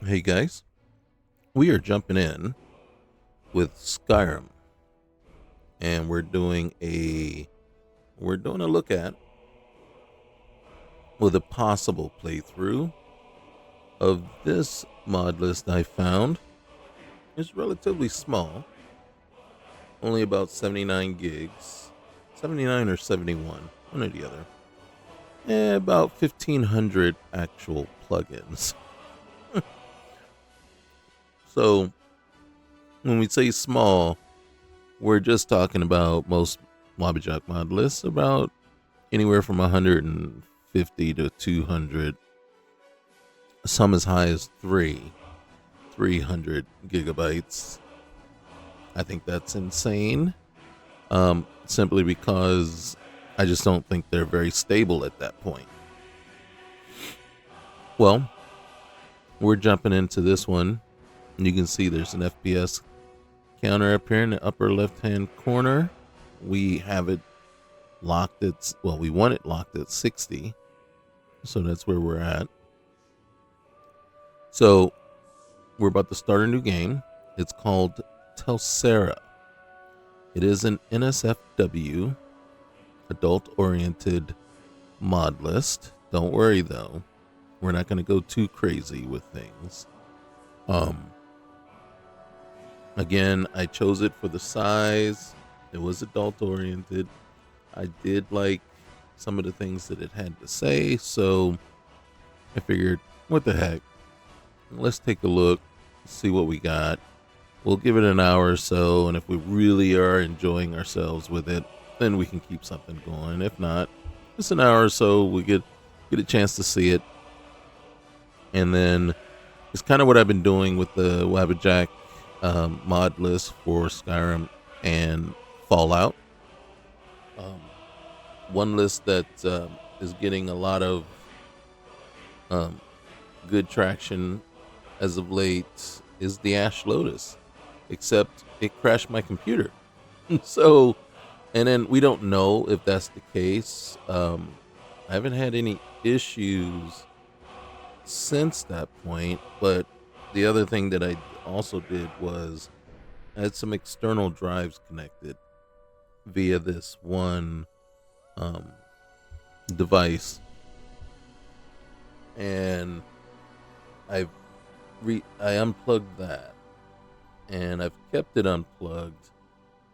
Hey guys, we are jumping in with Skyrim, and we're doing a look at with a possible playthrough of this mod list I found. It's relatively small, only about 79 gigs, 79 or 71, one or the other, and about 1,500 actual plugins. So when we say small, we're just talking about most Wabbajack mod lists about anywhere from 150 to 200, some as high as 300 gigabytes. I think that's insane. Simply because I just don't think they're very stable at that point. Well, we're jumping into this one. You can see there's an FPS counter up here in the upper left hand corner. We have it locked at, we want it locked at 60. So that's where we're at. So we're about to start a new game. It's called Telsera. It is an NSFW, adult-oriented mod list. Don't worry though, we're not going to go too crazy with things. Again, I chose it for the size. It was adult-oriented. I did like some of the things that it had to say, so I figured, what the heck? Let's take a look, see what we got. We'll give it an hour or so, and if we really are enjoying ourselves with it, then we can keep something going. If not, just an hour or so, we get a chance to see it. And then it's kind of what I've been doing with the Wabbajack mod list for Skyrim and Fallout. One list that is getting a lot of good traction as of late is the Ash Lotus, except it crashed my computer. So, and then we don't know if that's the case. I haven't had any issues since that point, but the other thing that I also did was I had some external drives connected via this one device, and I unplugged that, and I've kept it unplugged,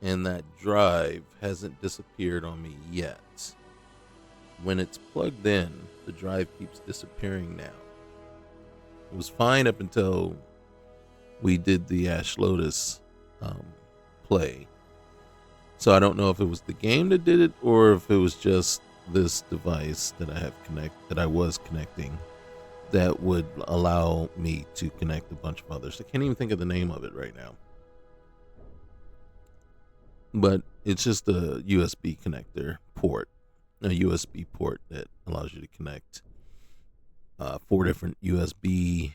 and that drive hasn't disappeared on me yet. When it's plugged in, the drive keeps disappearing now. It was fine up until we did the Ash Lotus play. So I don't know if it was the game that did it or if it was just this device that I was connecting that would allow me to connect a bunch of others. I can't even think of the name of it right now. But it's just a USB connector port, a USB port that allows you to connect 4 different USB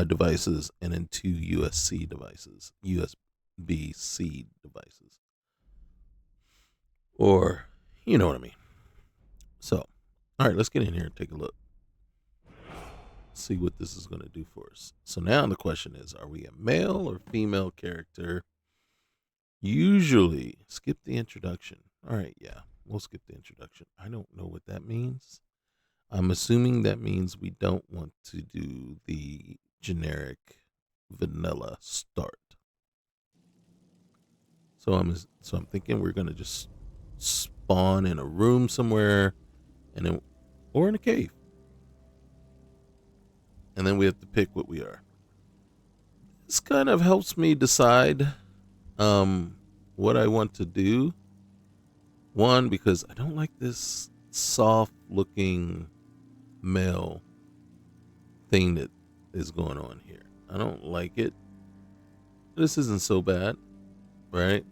devices and then 2 USB-C devices. Or, you know what I mean. So, all right, let's get in here and take a look. See what this is going to do for us. So now the question is, are we a male or female character? Usually, skip the introduction. All right, yeah, we'll skip the introduction. I don't know what that means. I'm assuming that means we don't want to do the generic vanilla start. So I'm thinking we're gonna just spawn in a room somewhere, or in a cave, and then we have to pick what we are. This kind of helps me decide what I want to do. One, because I don't like this soft looking male thing that is going on here. I don't like it. This isn't so bad, right?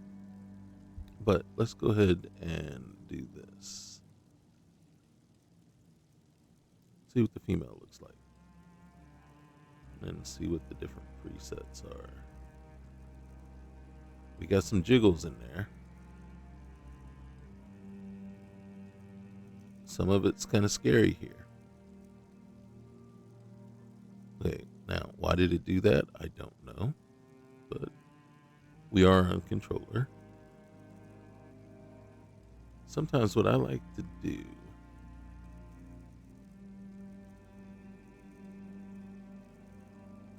But let's go ahead and do this. See what the female looks like. And see what the different presets are. We got some jiggles in there. Some of it's kind of scary here. Wait, Now, why did it do that? I don't know. But we are on controller. Sometimes what I like to do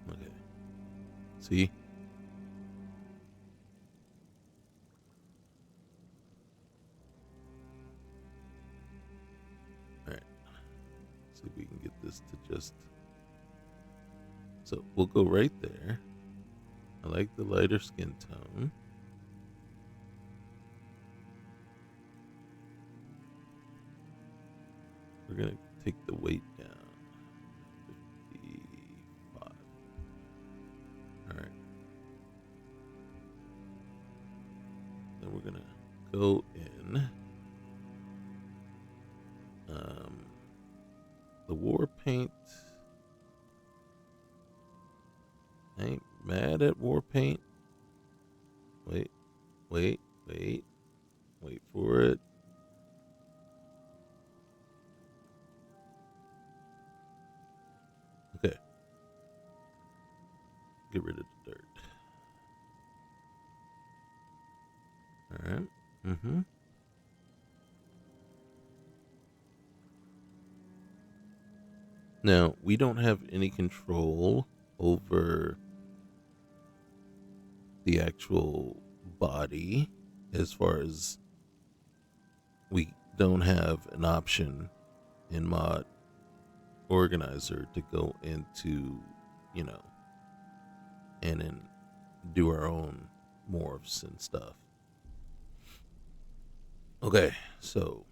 okay. See? Alright. See if we can get this to just so we'll go right there. I like the lighter skin tone. We're gonna take the weight down. 55. Alright. Then we're gonna go in. The war paint. I ain't mad at war paint. Wait for it. Okay. Get rid of the dirt. Alright. Now, we don't have any control over the actual body as far as we don't have an option in mod organizer to go into, and then do our own morphs and stuff. Okay, so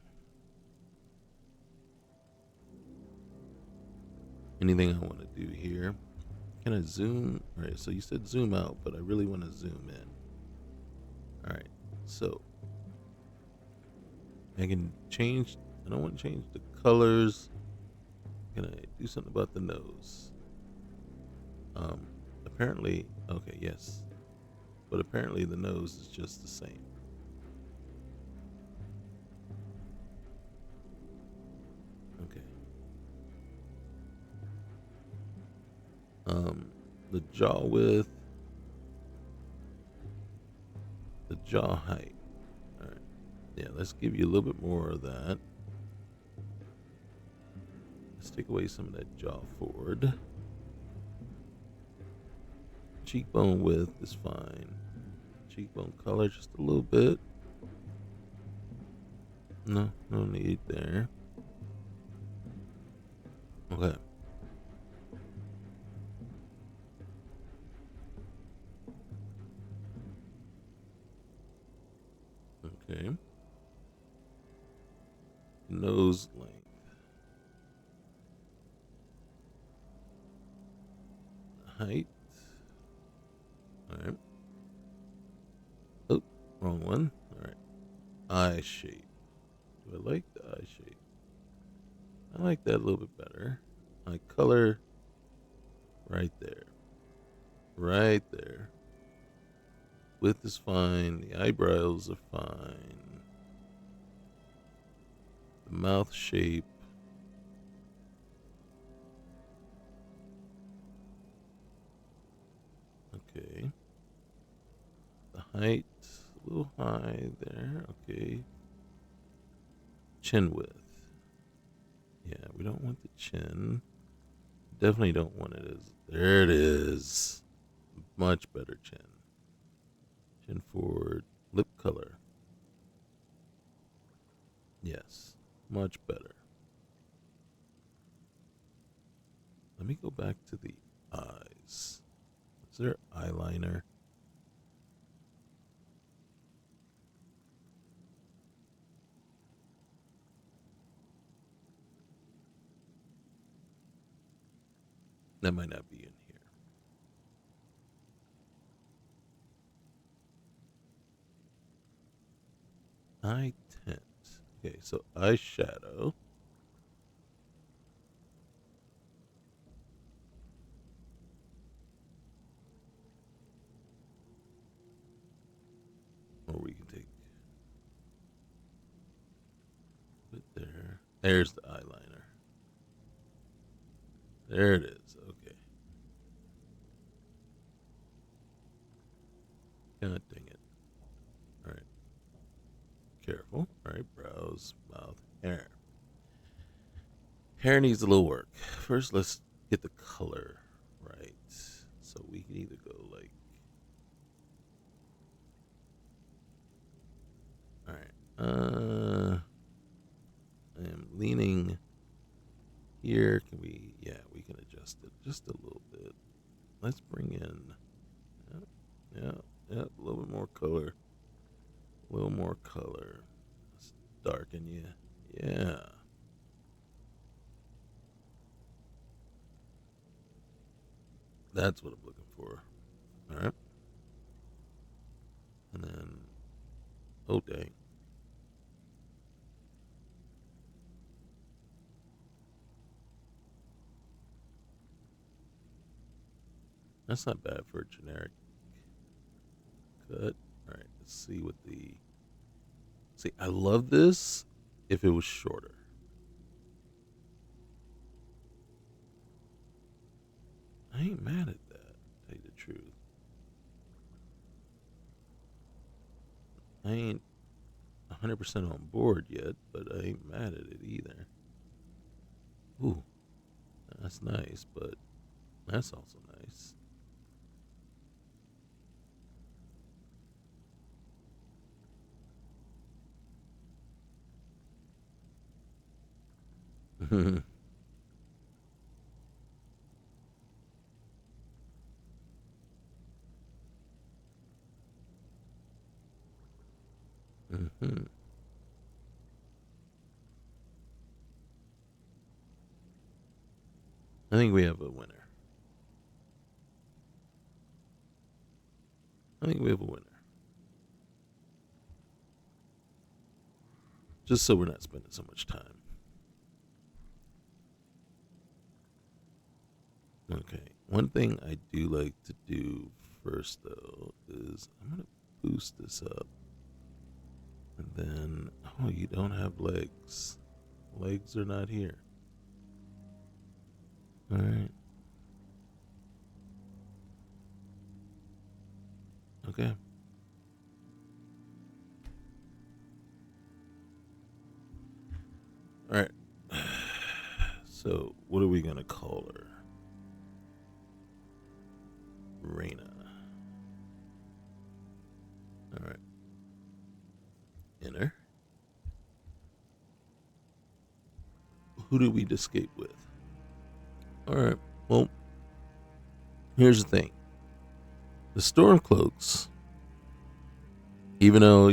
anything I want to do here? Can I zoom? All right, so you said zoom out, but I really want to zoom in. All right, so I can change. I don't want to change the colors. Can I do something about the nose? Apparently, okay, yes. But apparently the nose is just the same. Okay. The jaw width, the jaw height. All right. Yeah, let's give you a little bit more of that. Let's take away some of that jaw forward. Cheekbone width is fine. Cheekbone color just a little bit. No need there. Okay. Okay. Nose length. Height. Alright. Oh, wrong one. Alright. Eye shape. Do I like the eye shape? I like that a little bit better. Eye color. Right there. Right there. Width is fine. The eyebrows are fine. The mouth shape. Okay. The height, a little high there. Okay. Chin width. Yeah, we don't want the chin. Definitely don't want it as. There it is. Much better chin. Chin forward. Lip color. Yes. Much better. Let me go back to the eyes. Is there eyeliner? That might not be in here. Eye tint. Okay, so eyeshadow. Or we can take it there. There's the eyeliner. There it is. Okay. God dang it. Alright. Careful. Alright, brows, mouth, hair. Hair needs a little work. First, let's get the color right. So we can either go like... Alright. I am leaning here. Can we... Yeah, we can adjust it just a little bit. Let's bring in... Yeah, a little bit more color. A little more color. Let's darken you. Yeah. That's what I'm looking for. Alright. And then... Oh, dang. That's not bad for a generic cut. Alright, let's see what the... See, I love this if it was shorter. I ain't mad at that, to tell you the truth. I ain't 100% on board yet, but I ain't mad at it either. Ooh, that's nice, but that's also nice. Mm-hmm. I think we have a winner. I think we have a winner. Just so we're not spending so much time. Okay. One thing I do like to do first, though, is I'm going to boost this up. And then, oh, you don't have legs. Legs are not here. Alright. Okay. Alright. So, what are we going to call her? Reyna. Alright. Enter. Who do we escape with? Alright, well, here's the thing. The Stormcloaks, even though,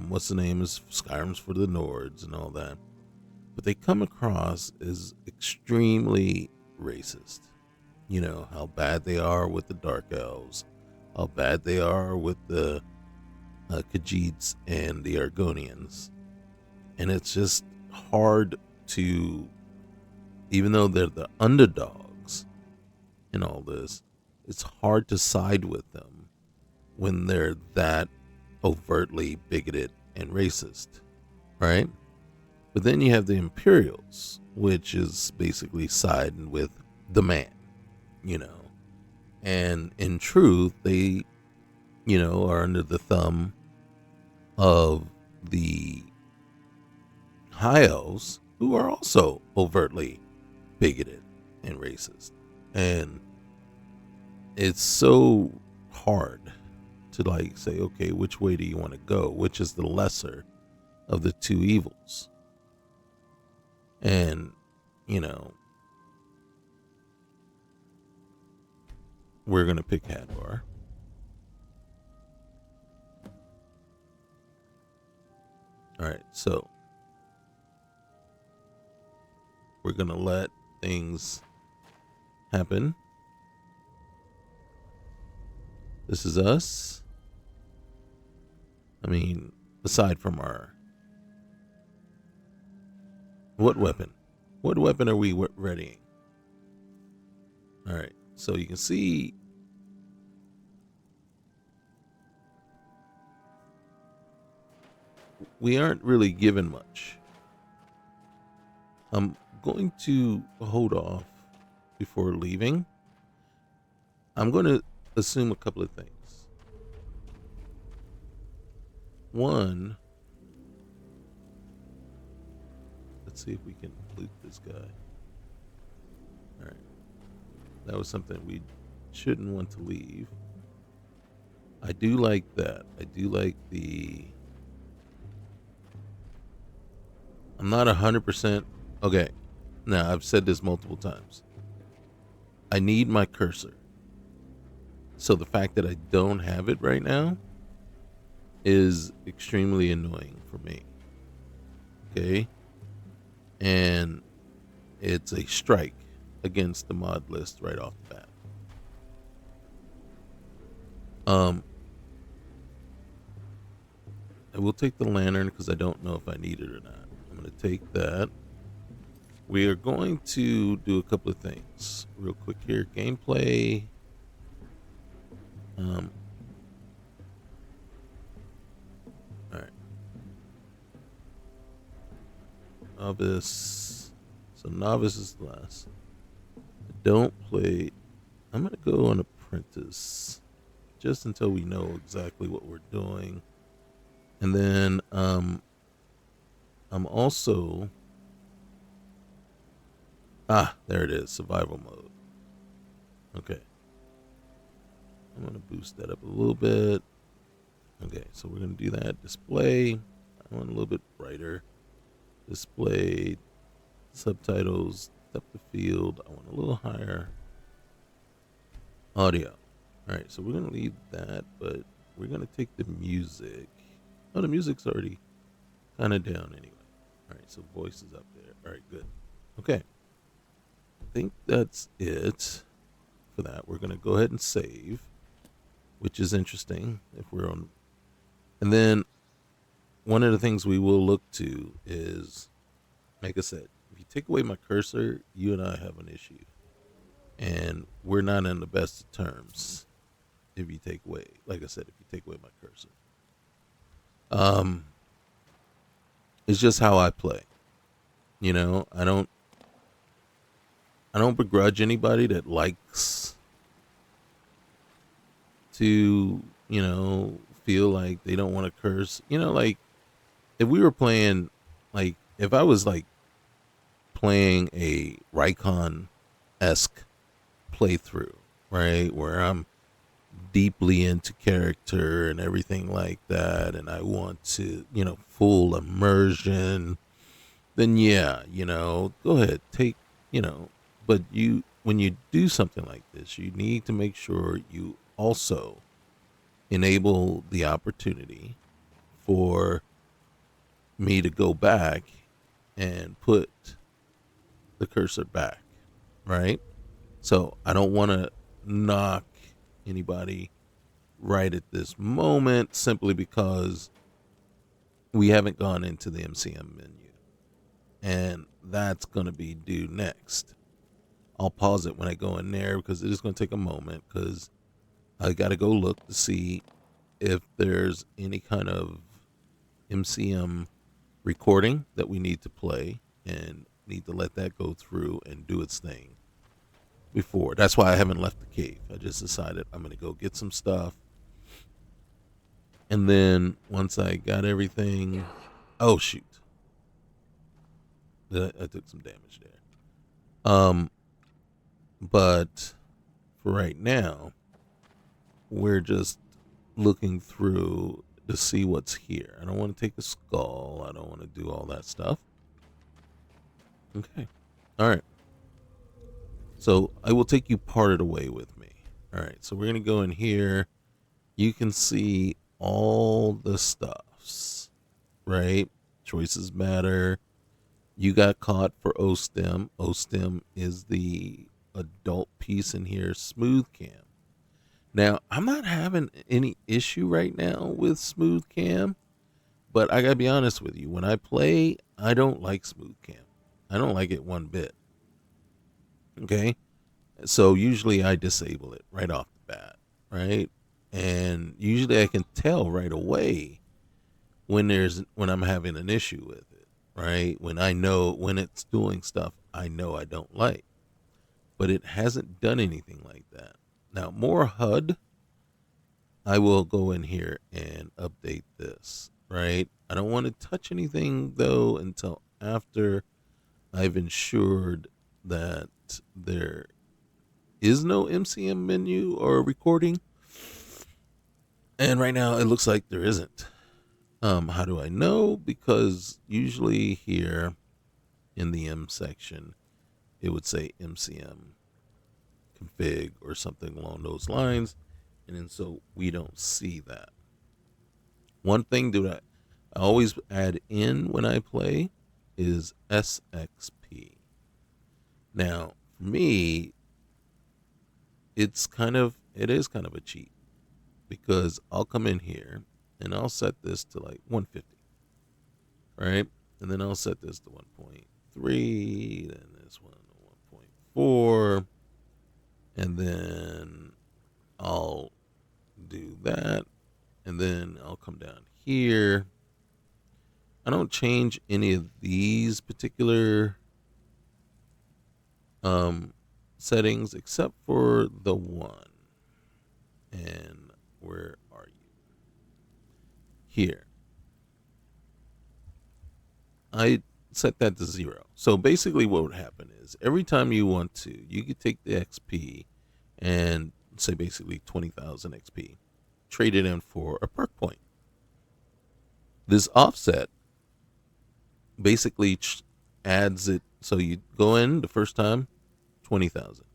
what's the name is Skyrim's for the Nords and all that, but they come across as extremely racist. You know, how bad they are with the Dark Elves, how bad they are with the Khajiits and the Argonians. And it's just hard to, even though they're the underdogs in all this, it's hard to side with them when they're that overtly bigoted and racist, right? But then you have the Imperials, which is basically siding with the man, and in truth, they, are under the thumb of the High Elves, who are also overtly bigoted and racist. And it's so hard to say, okay, which way do you want to go? Which is the lesser of the two evils? And, we're going to pick Hadvar. All right, so we're going to let things happen. This is us. I mean, aside from our... What weapon? What weapon are we readying? Alright, so you can see... we aren't really given much. I'm going to hold off before leaving. I'm going to assume a couple of things. One, let's see if we can loot this guy. All right. That was something we shouldn't want to leave. I do like that. I do like the... I'm not 100%... Okay. Now, I've said this multiple times. I need my cursor. So the fact that I don't have it right now is extremely annoying for me. Okay? And it's a strike against the mod list right off the bat. I will take the lantern because I don't know if I need it or not. I'm going to take that. We are going to do a couple of things real quick here. Gameplay. All right. Novice. So novice is last. Don't play. I'm going to go on apprentice just until we know exactly what we're doing. And then I'm also... there it is. Survival mode. Okay. I'm going to boost that up a little bit. Okay, so we're going to do that. Display. I want a little bit brighter. Display. Subtitles. Depth of field. I want a little higher. Audio. Alright, so we're going to leave that, but we're going to take the music. Oh, the music's already kind of down anyway. Alright, so voice is up there. Alright, good. Okay. I think that's it for that. We're going to go ahead and save, which is interesting if we're on. And then one of the things we will look to is, like I said, if you take away my cursor, you and I have an issue. And we're not in the best of terms if you take away, like I said, if you take away my cursor. It's just how I play. You know, I don't begrudge anybody that likes to, you know, feel like they don't want to curse. You know, like if we were playing, like if I was like playing a Rycon-esque playthrough, right, where I'm deeply into character and everything like that, and I want to, you know, full immersion, then yeah, you know, go ahead, take, you know, but you, when you do something like this, you need to make sure you also enable the opportunity for me to go back and put the cursor back, right? So I don't want to knock anybody right at this moment simply because we haven't gone into the MCM menu, and that's going to be due next. I'll pause it when I go in there because it is going to take a moment, because I got to go look to see if there's any kind of MCM recording that we need to play, and need to let that go through and do its thing before. That's why I haven't left the cave. I just decided I'm going to go get some stuff. And then once I got everything... Oh, shoot. I took some damage there. But for right now, we're just looking through to see what's here. I don't want to take the skull. I don't want to do all that stuff. Okay. All right. So I will take you part of the way with me. All right. So we're going to go in here. You can see all the stuffs, right? Choices matter. You got caught for O-Stem. O-Stem is the adult piece in here. Smooth cam. Now, I'm not having any issue right now with smooth cam, but I gotta be honest with you. When I play, I don't like smooth cam. I don't like it one bit. Okay? So usually I disable it right off the bat, right? And usually I can tell right away when I'm having an issue with it, right? When I know when it's doing stuff I know I don't like. But it hasn't done anything like that. Now, more HUD, I will go in here and update this, right? I don't want to touch anything, though, until after I've ensured that there is no MCM menu or recording. And right now, it looks like there isn't. How do I know? Because usually here in the M section, it would say MCM config or something along those lines. And then so we don't see that. One thing that I always add in when I play is SXP. Now, for me, it is kind of a cheat, because I'll come in here and I'll set this to like 150, right? And then I'll set this to 1.3, then this one to 1.4, and then I'll do that, and then I'll come down here. I don't change any of these particular settings except for the one. And where are you? Here. I set that to 0. So basically what would happen is every time you want to, you could take the XP and say basically 20,000 XP, trade it in for a perk point. This offset basically adds it. So you go in the first time, 20,000.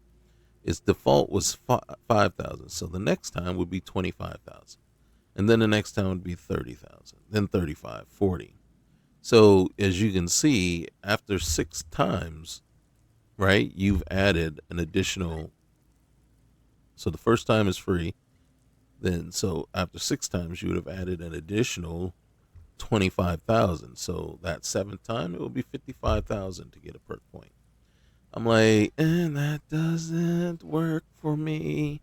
Its default was 5,000. So the next time would be 25,000. And then the next time would be 30,000. Then 35, 40. So as you can see, after 6 times, right, you've added an additional. So the first time is free. Then so after 6 times, you would have added an additional 25,000. So that 7th time, it will be 55,000 to get a perk point. I'm like, and that doesn't work for me.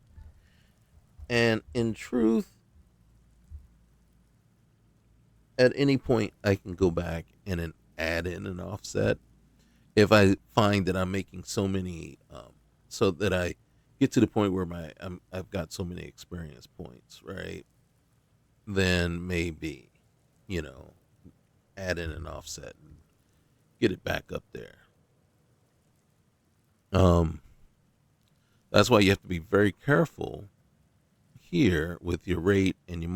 And in truth, at any point, I can go back and then add in an offset if I find that I'm making so many, so that I get to the point where I've got so many experience points, right? Then maybe, add in an offset and get it back up there. That's why you have to be very careful here with your rate and your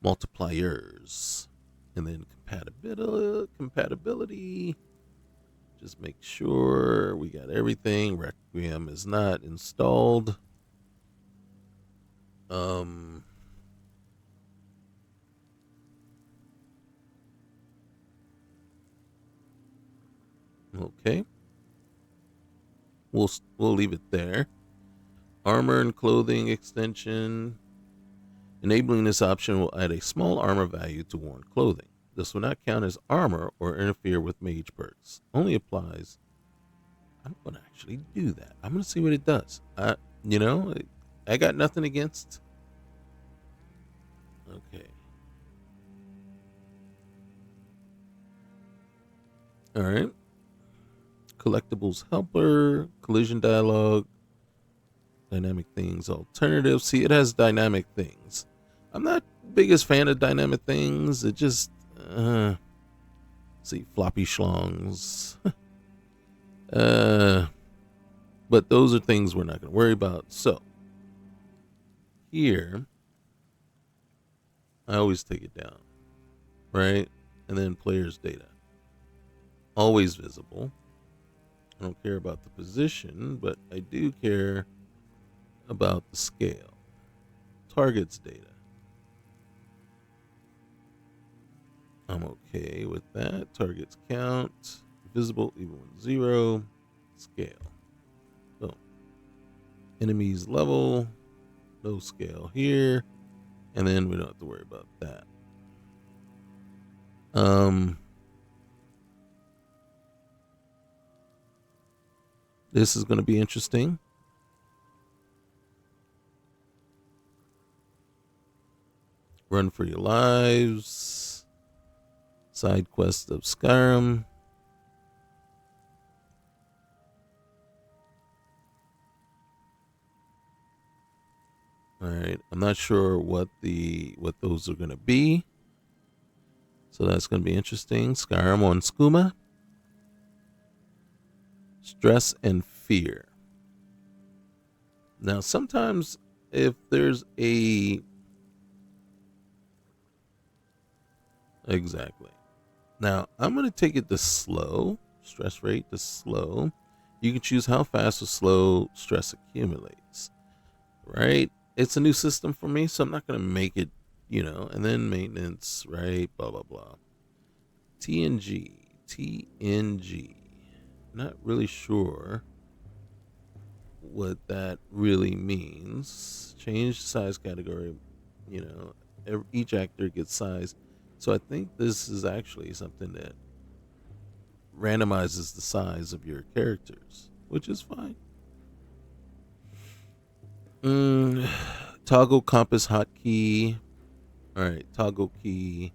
multipliers, and then compatibility. Just make sure we got everything. Requiem is not installed. Okay. We'll leave it there. Armor and clothing extension. Enabling this option will add a small armor value to worn clothing. This will not count as armor or interfere with mage perks. Only applies. I'm going to actually do that. I'm going to see what it does. I got nothing against. Okay. All right. Collectibles helper, collision dialogue, dynamic things, alternative. See, it has dynamic things. I'm not biggest fan of dynamic things. It just, see, floppy schlongs. But those are things we're not going to worry about. So, here, I always take it down, right? And then player's data. Always visible. I don't care about the position, but I do care about the scale. Targets data. I'm okay with that. Targets count. Visible even when 0. Scale. Boom. Enemies level. No scale here. And then we don't have to worry about that. This is going to be interesting. Run for your lives. Side quest of Skyrim. All right, I'm not sure what those are going to be, so that's going to be interesting. Skyrim on skooma, stress and fear. Now, sometimes if there's a exactly. Now, I'm going to take it to slow, stress rate to slow. You can choose how fast or slow stress accumulates, right? It's a new system for me, so I'm not going to make it, and then maintenance, right? Blah, blah, blah. TNG. Not really sure what that really means. Change size category, each actor gets size. So I think this is actually something that randomizes the size of your characters, which is fine. Toggle compass hotkey. All right, toggle key.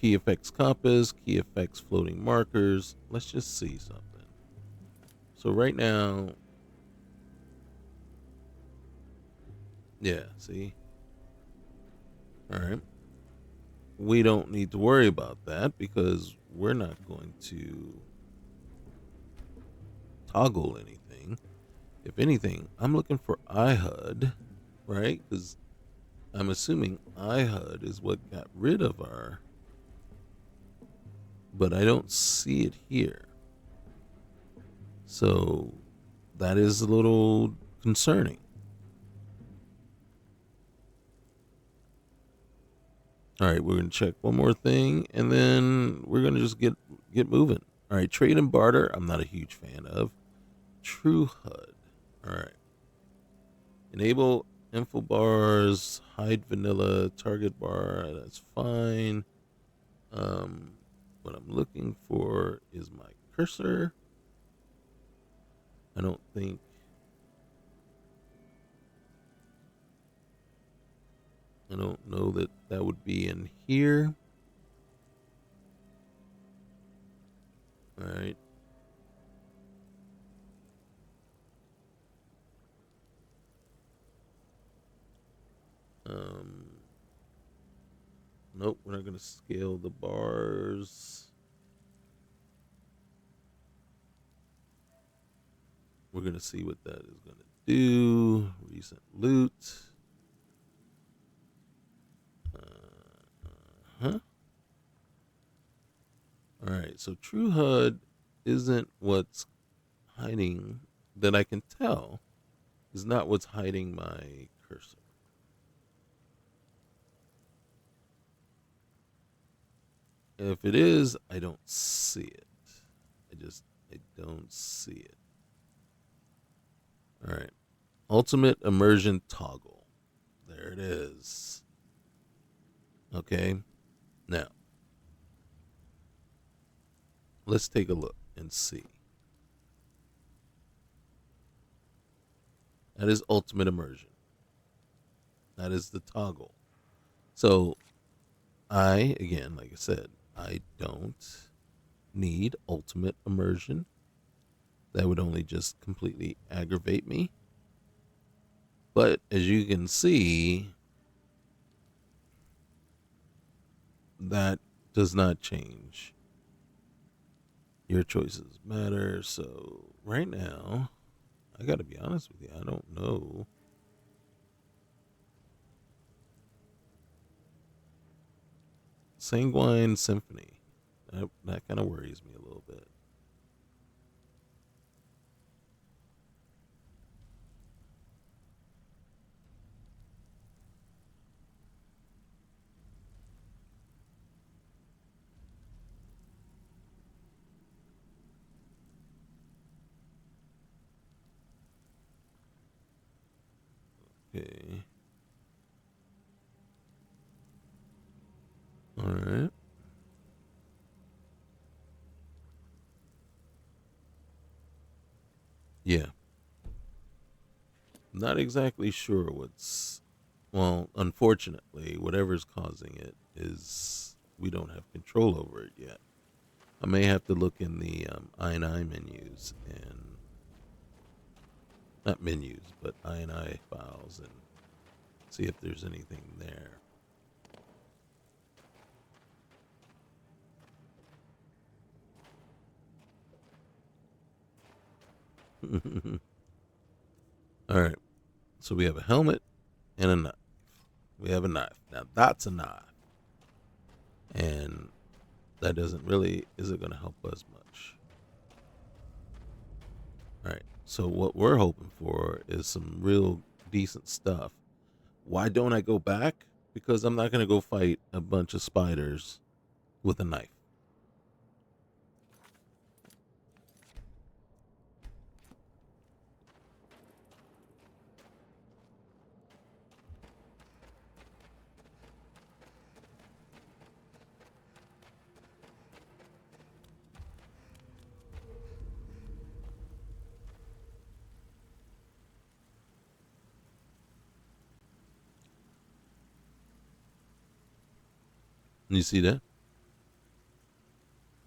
Key effects compass, key effects floating markers. Let's just see something. So right now, yeah, see? All right. We don't need to worry about that because we're not going to toggle anything. If anything, I'm looking for iHUD, right? Because I'm assuming iHUD is what got rid of our, but I don't see it here. So that is a little concerning. All right, we're going to check one more thing, and then we're going to just get moving. All right, trade and barter, I'm not a huge fan of. True HUD. All right. Enable info bars, hide vanilla, target bar, that's fine. What I'm looking for is my cursor. I don't know that would be in here. All right. Nope, we're not going to scale the bars. We're going to see what that is going to do. Recent loot. All right, so True HUD isn't what's hiding, that I can tell, is not what's hiding my cursor. If it is, I don't see it. I don't see it. All right. Ultimate immersion toggle. There it is. Okay. Now, let's take a look and see. That is ultimate immersion. That is the toggle. So, again, like I said, I don't need ultimate immersion. That would only just completely aggravate me. But as you can see, that does not change. Your choices matter. So right now, I got to be honest with you, I don't know. Sanguine Symphony. That kind of worries me a little bit. Okay. All right. Yeah. Not exactly sure well, unfortunately, whatever's causing it is we don't have control over it yet. I may have to look in the INI menus and not menus, but INI files and See if there's anything there. All right. So we have a helmet and a knife. We have a knife. Now that's a knife. And that isn't going to help us much. All right. So what we're hoping for is some real decent stuff. Why don't I go back? Because I'm not going to go fight a bunch of spiders with a knife. You see that?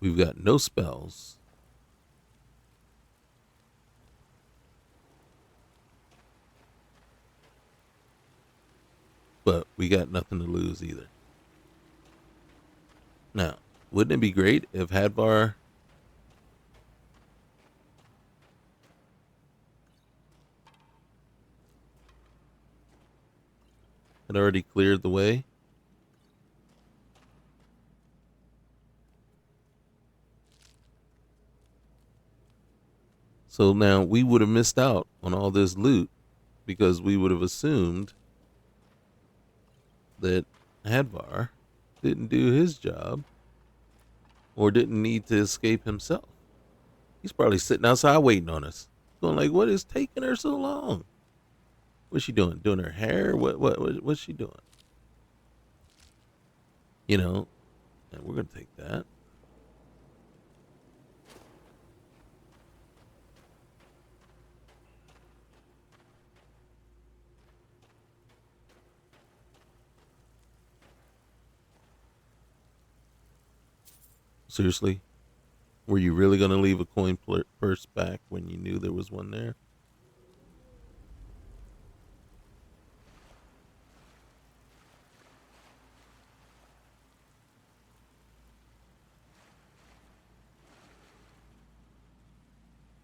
We've got no spells. But we got nothing to lose either. Now, wouldn't it be great if Hadvar had already cleared the way? So now we would have missed out on all this loot because we would have assumed that Hadvar didn't do his job or didn't need to escape himself. He's probably sitting outside waiting on us, going like, "What is taking her so long? What's she doing? Doing her hair? What's she doing?" You know, and we're gonna take that. Seriously? Were you really going to leave a coin purse back when you knew there was one there?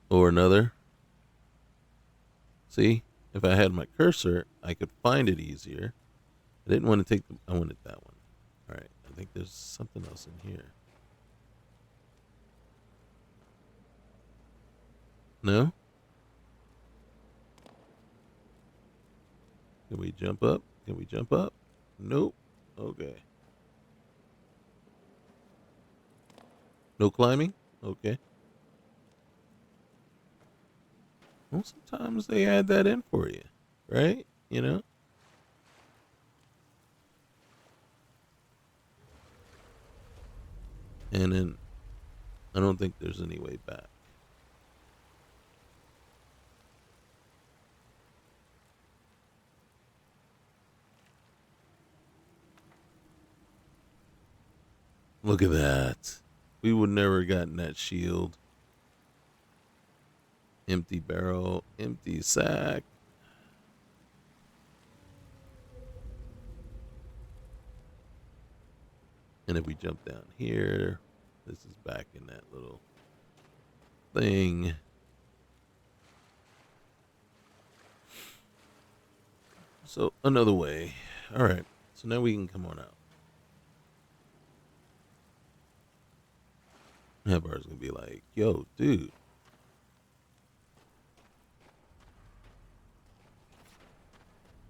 Or another? See, if I had my cursor, I could find it easier. I didn't want to take I wanted that one. All right, I think there's something else in here. No? Can we jump up? Can we jump up? Nope. Okay. No climbing? Okay. Well, sometimes they add that in for you, right? You know? And then I don't think there's any way back. Look at that. We would never gotten that shield. Empty barrel, empty sack. And if we jump down here, this is back in that little thing. So another way. All right. So now we can come on out. Hadvar's gonna be like, "Yo, dude.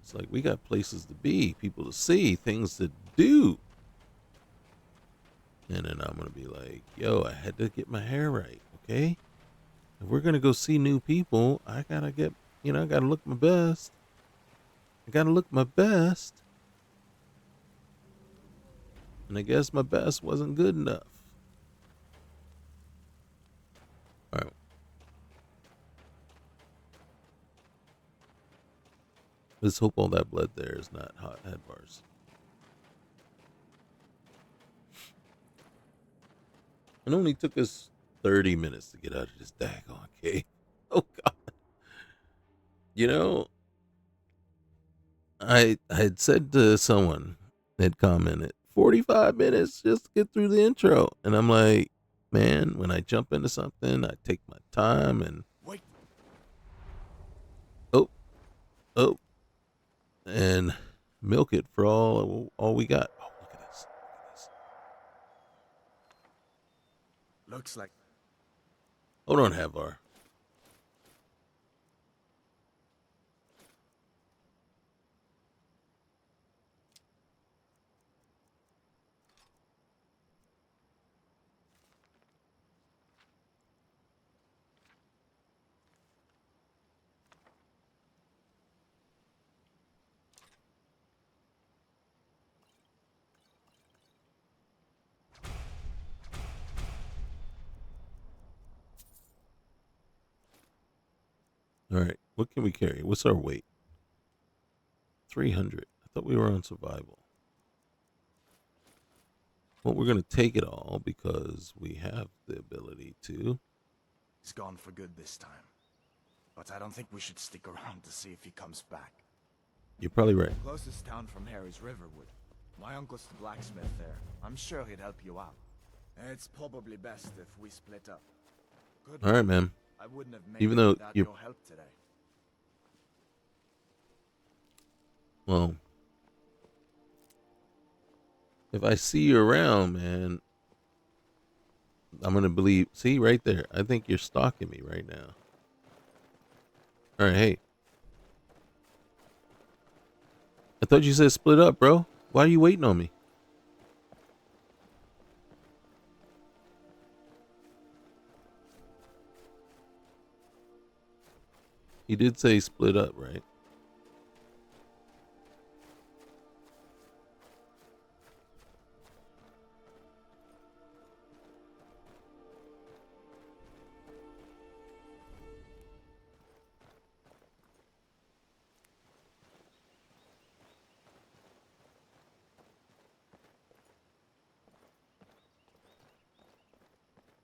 It's like we got places to be, people to see, things to do." And then I'm going to be like, "Yo, I had to get my hair right, okay? If we're going to go see new people, I got to get, I got to look my best. I got to look my best." And I guess my best wasn't good enough. All right. Let's hope all that blood there is not hot Hadvars. It only took us 30 minutes to get out of this daggone cave. Oh, God. I had said to someone that commented 45 minutes just to get through the intro, and I'm like, man, when I jump into something, I take my time and Wait. oh, oh, and milk it for all we got. Oh, look at this! Look at this! Looks like. Hold on, Havar. All right, what can we carry? What's our weight? 300. I thought we were on survival. Well, we're going to take it all because we have the ability to. He's gone for good this time. But I don't think we should stick around to see if he comes back. You're probably right. The closest town from here is Riverwood. My uncle's the blacksmith there. I'm sure he'd help you out. It's probably best if we split up. Good. All right, man. I wouldn't have made Even it though without you're your help today. well, if I see you around, man, I'm gonna believe. See right there. I think you're stalking me right now. All right, hey. I thought you said split up, bro. Why are you waiting on me? You did say split up, right?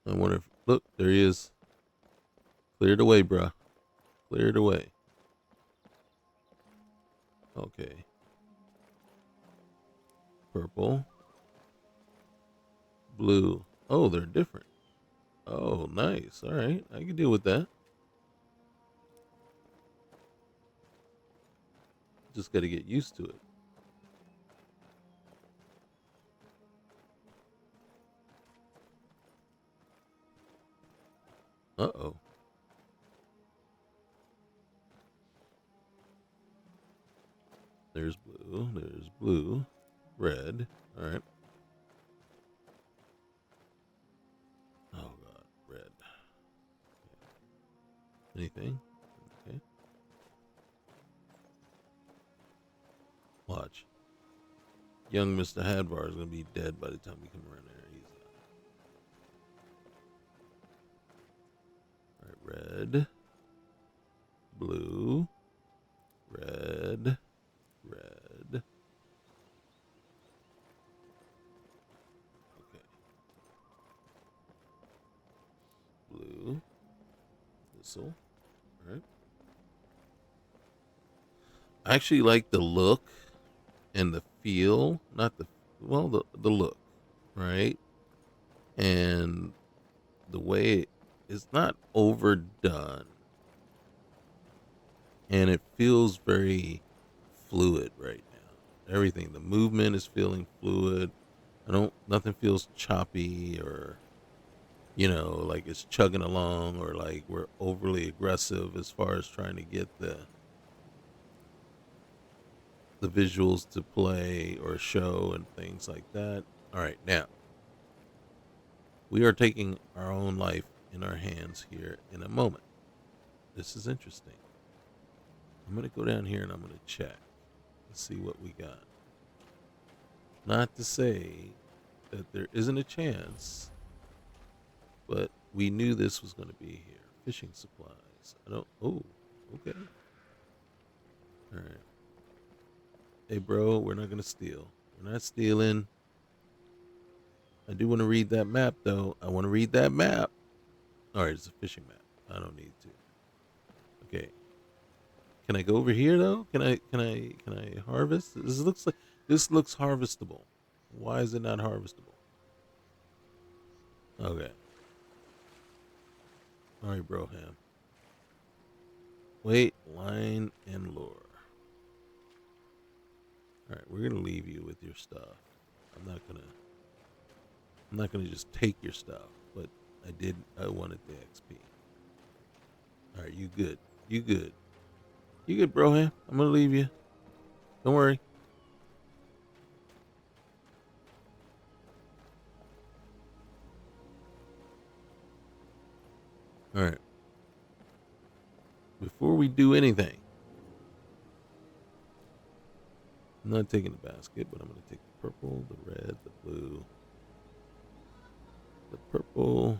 I wonder if look, there he is. Cleared away, bruh. Cleared away. Okay. Purple. Blue. Oh, they're different. Oh, nice. All right. I can deal with that. Just got to get used to it. Uh-oh. There's blue. There's blue. Red. All right. Oh, God. Red. Anything? Okay. Watch. Young Mr. Hadvar is going to be dead by the time we come around there. He's all right. Red. Blue. Red. Red. Okay. Blue. Whistle. All right. I actually like the look and the feel, not the the look, right? And the way it's not overdone, and it feels very fluid right now. Everything, the movement is feeling fluid. Nothing feels choppy or like it's chugging along or like we're overly aggressive as far as trying to get the visuals to play or show and things like that. All right, now we are taking our own life in our hands here in a moment. This is interesting. I'm going to go down here and I'm going to check and see what we got. Not to say that there isn't a chance, but we knew this was going to be here. Fishing supplies. Oh, okay. All right. Hey, bro, we're not going to steal. We're not stealing. I do want to read that map, though. I want to read that map. All right, it's a fishing map. I don't need to. Okay. Can I go over here though? Can I harvest? This looks harvestable. Why is it not harvestable? Okay. All right, Broham. Wait, line and lure. All right, we're gonna leave you with your stuff. I'm not gonna just take your stuff, but I wanted the XP. All right, you good? You good? You good, Broham? I'm gonna leave you. Don't worry. All right. Before we do anything, I'm not taking the basket, but I'm going to take the purple, the red, the blue, the purple,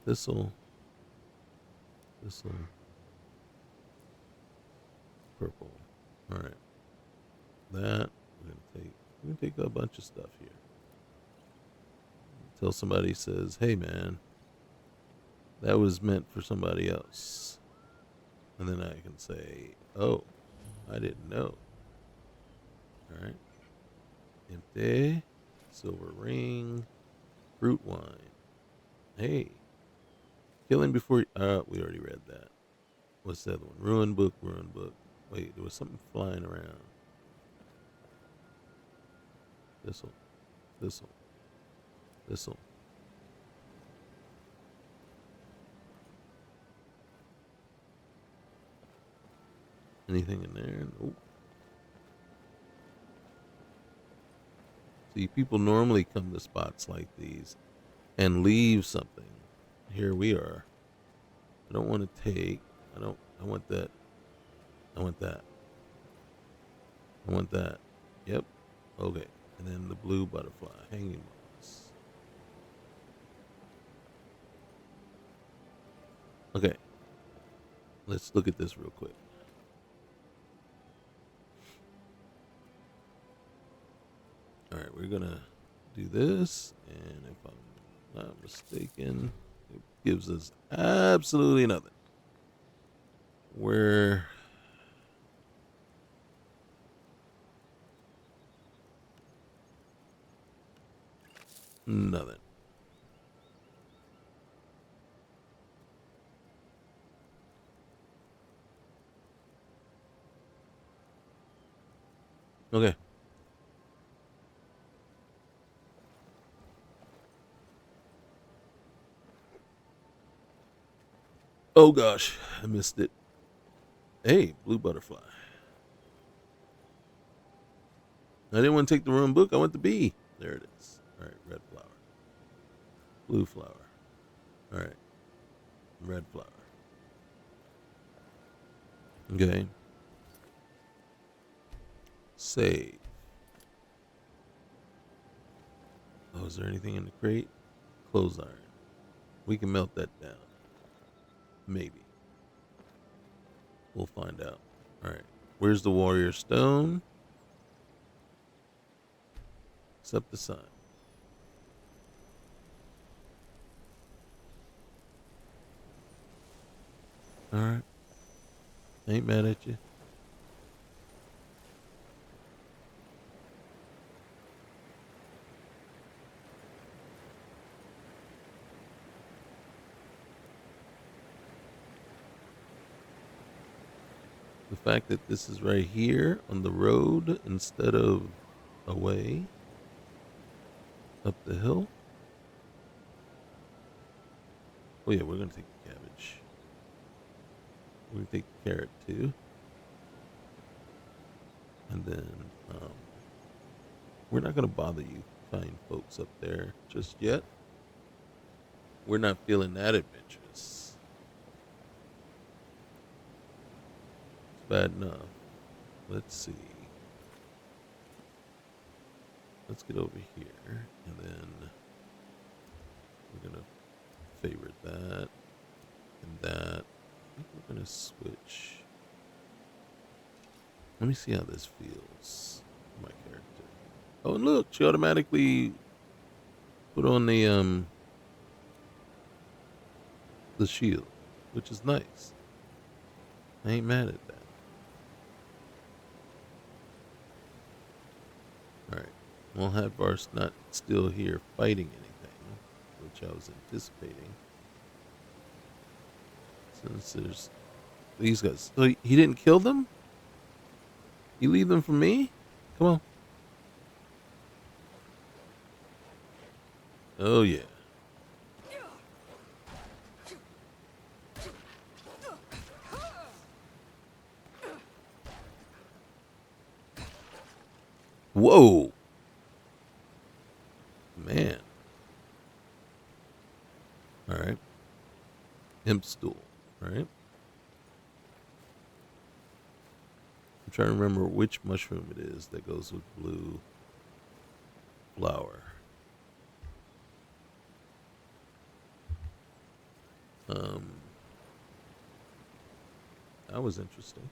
thistle, purple. All right. That we're gonna take a bunch of stuff here. Until somebody says, "Hey, man, that was meant for somebody else," and then I can say, "Oh, I didn't know." All right. Empty, silver ring, fruit wine. Hey, killing before. We already read that. What's the other one? Ruin book. Wait, there was something flying around. Thistle. Anything in there? Nope. See, people normally come to spots like these and leave something. Here we are. I don't want to take. I want that. I want that. Yep. Okay. And then the blue butterfly. Hanging moss. Okay. Let's look at this real quick. Alright, we're gonna do this, and if I'm not mistaken, it gives us absolutely nothing. Where nothing. Okay. Oh gosh, I missed it. Hey, blue butterfly. I didn't want to take the wrong book. I want the bee. There it is. All right, red flower. Blue flower. All right, red flower. Okay. Save. Oh, is there anything in the crate? Clothes iron. We can melt that down. Maybe. We'll find out. All right. Where's the warrior stone? Accept the sign. All right. Ain't mad at you. The fact that this is right here on the road instead of away up the hill. Oh yeah, we're gonna take the cabbage. We're gonna take the carrot too. And then we're not gonna bother you fine folks up there just yet. We're not feeling that adventurous. It's bad enough. Let's see. Let's get over here, and then we're gonna favorite that and that. I think we're gonna switch. Let me see how this feels for my character. Oh, and look, she automatically put on the shield, which is nice. I ain't mad at that. Alright. We'll have Varst not still here fighting anything, which I was anticipating. Since there's these guys. So he didn't kill them? You leave them for me? Come on. Oh, yeah. Whoa. Man. Alright. Imp stool. Alright. I'm trying to remember which mushroom it is that goes with blue flower. That was interesting.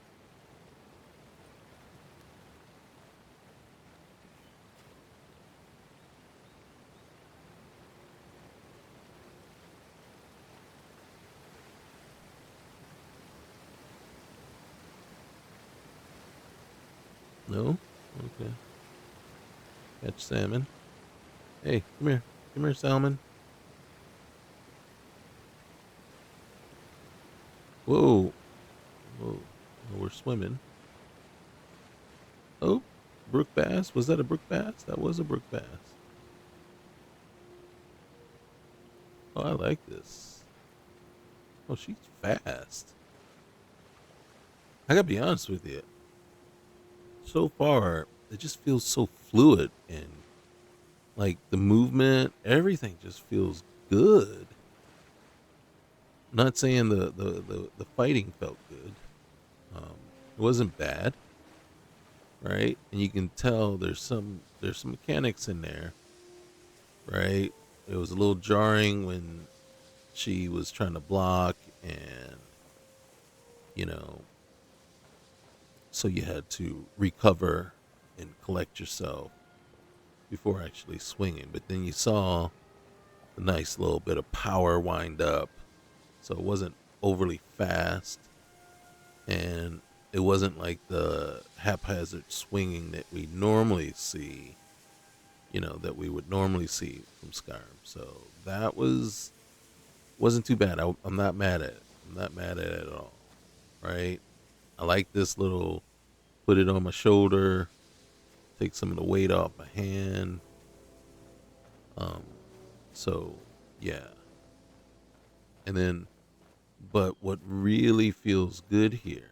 No? Okay. Catch salmon. Hey, come here. Come here, salmon. Whoa. Whoa. Oh, we're swimming. Oh, brook bass. Was that a brook bass? That was a brook bass. Oh, I like this. Oh, she's fast. I gotta be honest with you. So far, it just feels so fluid and like the movement, everything just feels good. I'm not saying the fighting felt good. It wasn't bad, right? And you can tell there's some mechanics in there, right? It was a little jarring when she was trying to block, and you know, so you had to recover and collect yourself before actually swinging. But then you saw a nice little bit of power wind up, so it wasn't overly fast, and it wasn't like the haphazard swinging that we normally see, that we would normally see from Skyrim. So that wasn't too bad. I'm not mad at it. I'm not mad at it at all, right? I like this little put it on my shoulder, take some of the weight off my hand. So yeah. And then, but what really feels good here,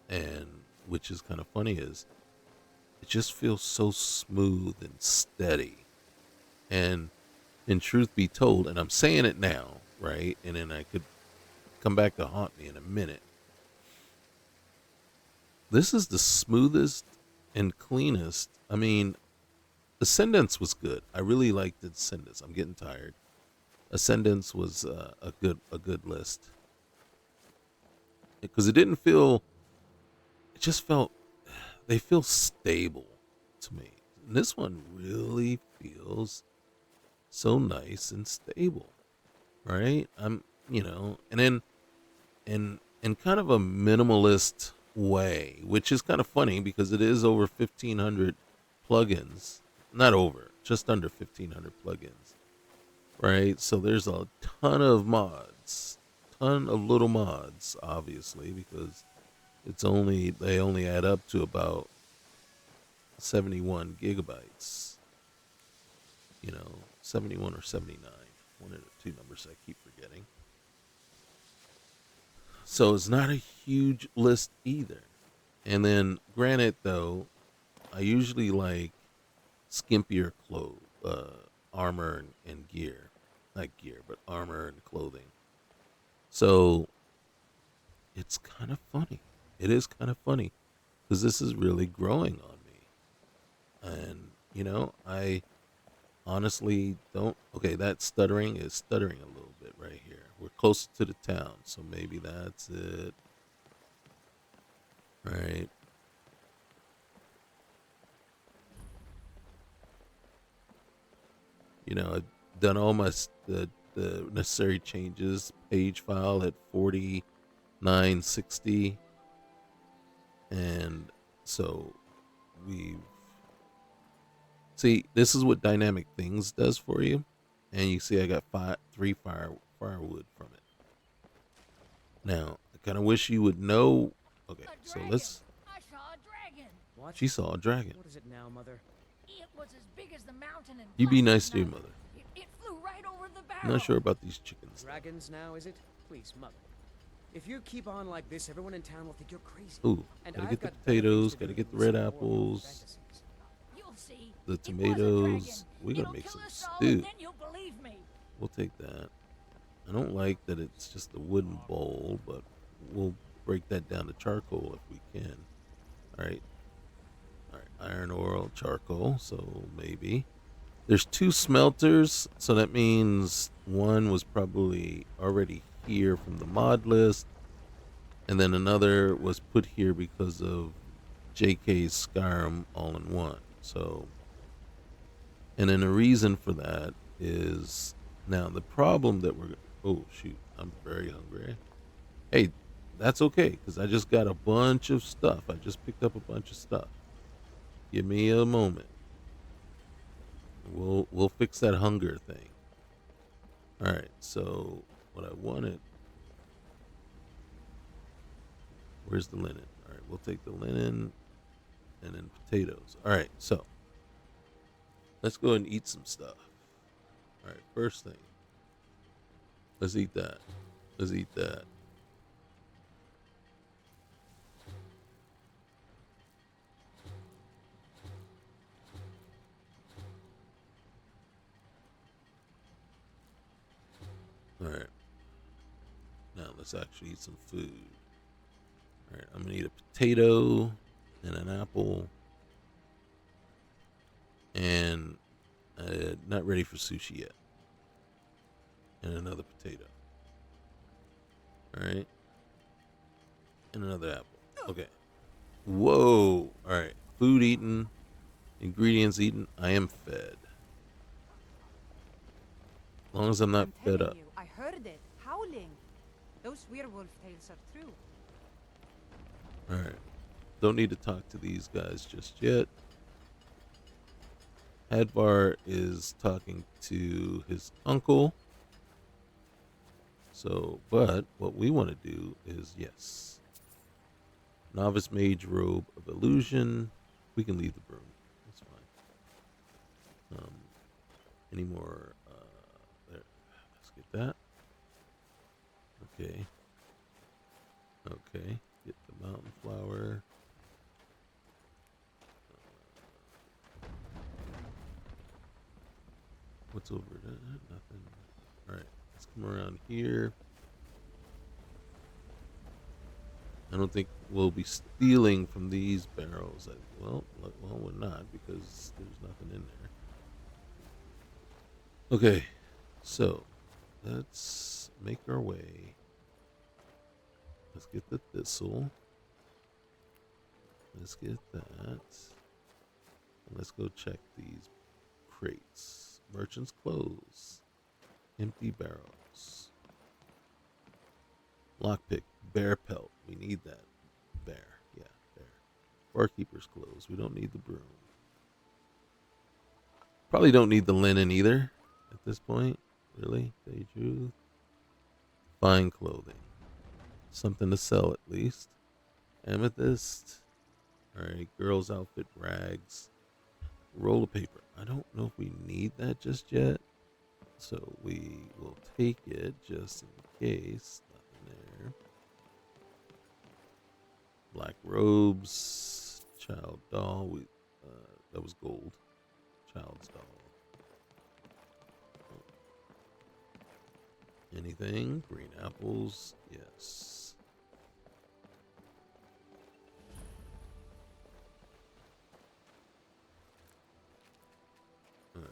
and which is kind of funny, is it just feels so smooth and steady. And in truth be told, and I'm saying it now, right? And then I could come back to haunt me in a minute. This is the smoothest and cleanest. I mean, Ascendance was good. I really liked Ascendance. I'm getting tired. Ascendance was a good list because it didn't feel. It just felt. They feel stable to me. And this one really feels so nice and stable, right? And then in kind of a minimalist way, which is kind of funny because it is over 1,500 plugins. Not over, just under 1,500 plugins, right? So there's a ton of mods, ton of little mods, obviously, because they only add up to about 71 gigabytes. 71 or 79. One of the two numbers I keep forgetting. So it's not a huge list either. And then, granted, though, I usually like skimpier armor and gear. Not gear, but armor and clothing. So it's kind of funny. It is kind of funny because this is really growing on me. And, I honestly don't. Okay, that stuttering is stuttering a little bit right here. We're close to the town, so maybe that's it. Right. I've done all the necessary changes. Page file at 40 960. And so we've... See, this is what dynamic things does for you. And you see I got three firewood from it. Now, I kind of wish you would know... Okay, so let's... I saw a dragon. What? She saw a dragon. What is it now, Mother? It was as big as the mountain and You be plus nice to your another. mother. It flew right over the barrel. I'm not sure about these chickens. Dragons now, is it? Please, Mother. If you keep on like this, everyone in town will think you're crazy. Ooh, And gotta I've get the got better potatoes, things to gotta do get the than red some horrible apples, fantasies. You'll see. the It was a tomatoes. dragon. We're gonna It'll make kill some us all, stew. and then you'll believe me. We'll take that. I don't like that it's just a wooden bowl, but we'll break that down to charcoal if we can. Alright. Alright, iron ore, charcoal, so maybe. There's 2 smelters, so that means one was probably already here from the mod list, and then another was put here because of JK's Skyrim all-in-one. So, and then the reason for that is, now the problem that we're... Oh, shoot, I'm very hungry. Hey, that's okay, because I just got a bunch of stuff. I just picked up a bunch of stuff. Give me a moment. We'll fix that hunger thing. All right, so what I wanted... Where's the linen? All right, we'll take the linen and then potatoes. All right, so let's go and eat some stuff. All right, first thing. Let's eat that. Let's eat that. All right. Now let's actually eat some food. All right, I'm gonna eat a potato and an apple, and not ready for sushi yet. And another potato. All right, and another apple. Okay. Whoa. All right. Food eaten, ingredients eaten. I am fed. As long as I'm not fed up. You, I heard it howling. Those werewolf tales are true. All right. Don't need to talk to these guys just yet. Hadvar is talking to his uncle. So, but what we want to do is, yes, novice mage robe of illusion. We can leave the broom. That's fine. Any more? There. Let's get that. Okay. Okay. Get the mountain flower. What's over there? Nothing. All right. Let's come around here. I don't think we'll be stealing from these barrels. Well, we're not, because there's nothing in there. Okay, so let's make our way. Let's get the thistle. Let's get that. And let's go check these crates. Merchant's clothes. Empty barrels. Lockpick. Bear pelt. We need that. Bear. Yeah, bear. Barkeeper's clothes. We don't need the broom. Probably don't need the linen either at this point. Really? Day truth. Fine clothing. Something to sell at least. Amethyst. Alright, girl's outfit rags. Roll of paper. I don't know if we need that just yet. So we will take it just in case. Nothing there. Black robes. Child doll. That was gold. Child's doll. Anything? Green apples? Yes. Alright.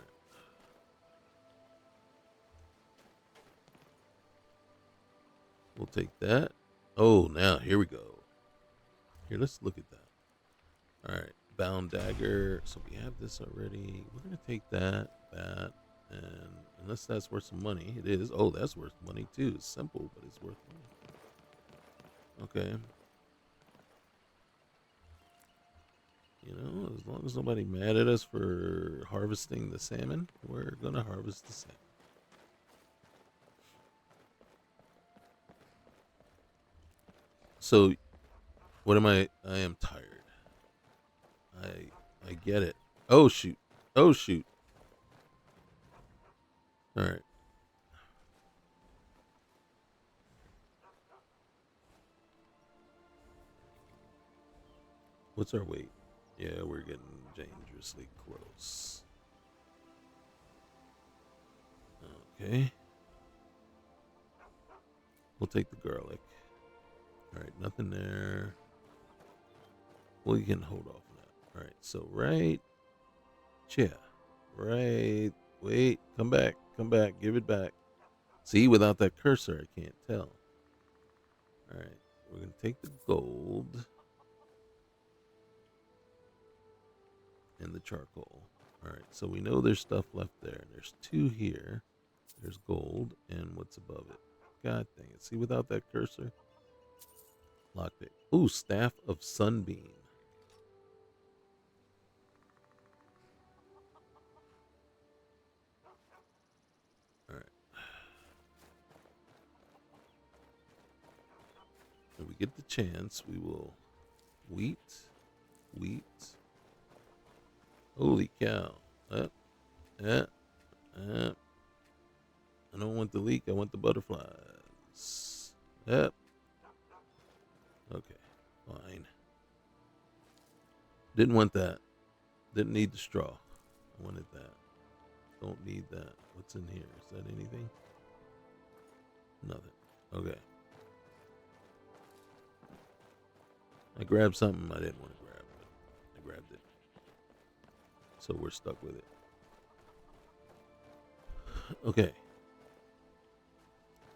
We'll take that. Oh, now, here we go. Here, let's look at that. Alright. Bound dagger. So we have this already. We're going to take that, and unless that's worth some money. It is. Oh, that's worth money too. It's simple, but it's worth money. Okay. You know, as long as nobody mad at us for harvesting the salmon, we're gonna harvest the salmon. So, what am I? I am tired. I get it. Oh shoot. Oh shoot. All right. What's our weight? Yeah, we're getting dangerously close. Okay. We'll take the garlic. All right, nothing there. We can hold off on that. All right, so right. Yeah. Right. Wait. Come back. Come back. Give it back. See, without that cursor, I can't tell. All right. We're going to take the gold and the charcoal. All right. So we know there's stuff left there. There's 2 here. There's gold and what's above it. God dang it. See, without that cursor. Lockpick. Ooh, Staff of Sunbeam. All right. When we get the chance, we will wheat. Holy cow. I don't want the leek. I want the butterflies. Yep. Okay. Fine. Didn't want that. Didn't need the straw. I wanted that. Don't need that. What's in here? Is that anything? Nothing. Okay. I grabbed something I didn't want to grab, but I grabbed it. So we're stuck with it. Okay.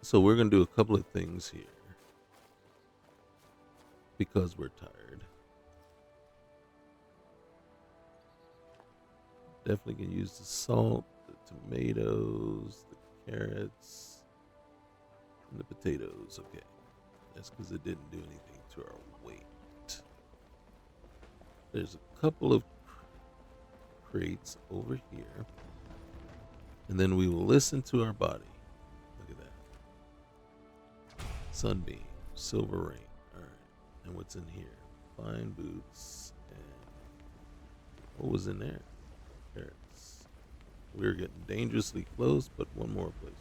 So we're going to do a couple of things here. Because we're tired. Definitely can use the salt, the tomatoes, the carrots, and the potatoes. Okay. That's because it didn't do anything to our weight. There's a couple of crates over here. And then we will listen to our body. Look at that. Sunbeam, silver rain. All right. And what's in here? Fine boots. And what was in there? Carrots. We're getting dangerously close, but one more place.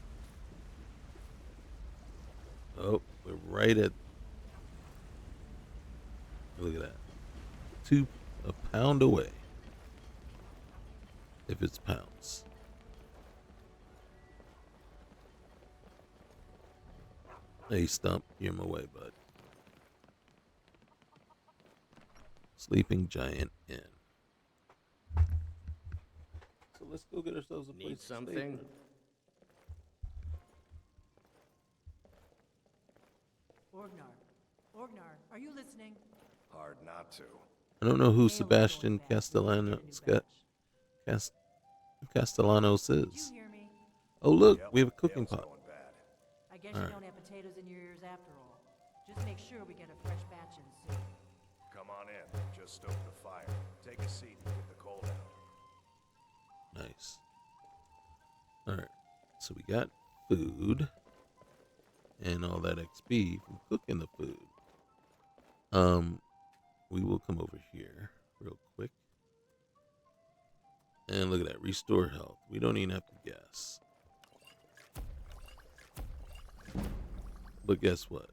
Oh, we're right at. Look at that. A pound away. If it's pounds. Hey, Stump, you're in my way, bud. Sleeping Giant Inn. So let's go get ourselves a place. Need something? Orgnar, are you listening? Hard not to. I don't know who Hey, Sebastian we're going back. Castellanos Did is. you hear me? Oh, look, Yep, we have a cooking Dale's pot. going bad. I guess All you right. don't have potatoes in your ears after all. Just make sure we get a fresh batch in soon. Come on in. Just stoke the fire. Take a seat and get the cold out. Nice. All right. So we got food and all that XP from cooking the food. We will come over here real quick. And look at that. Restore health. We don't even have to guess. But guess what?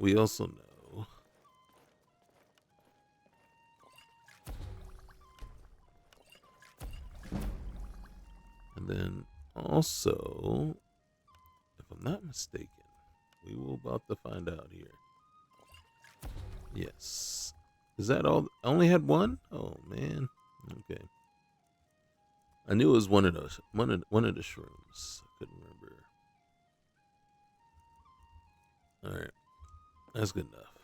We also know and then also, if I'm not mistaken, we will about to find out here. Yes. Is that all? I only had one? Oh man. Okay. I knew it was one of those. One of the shrooms. I couldn't remember. All right. That's good enough.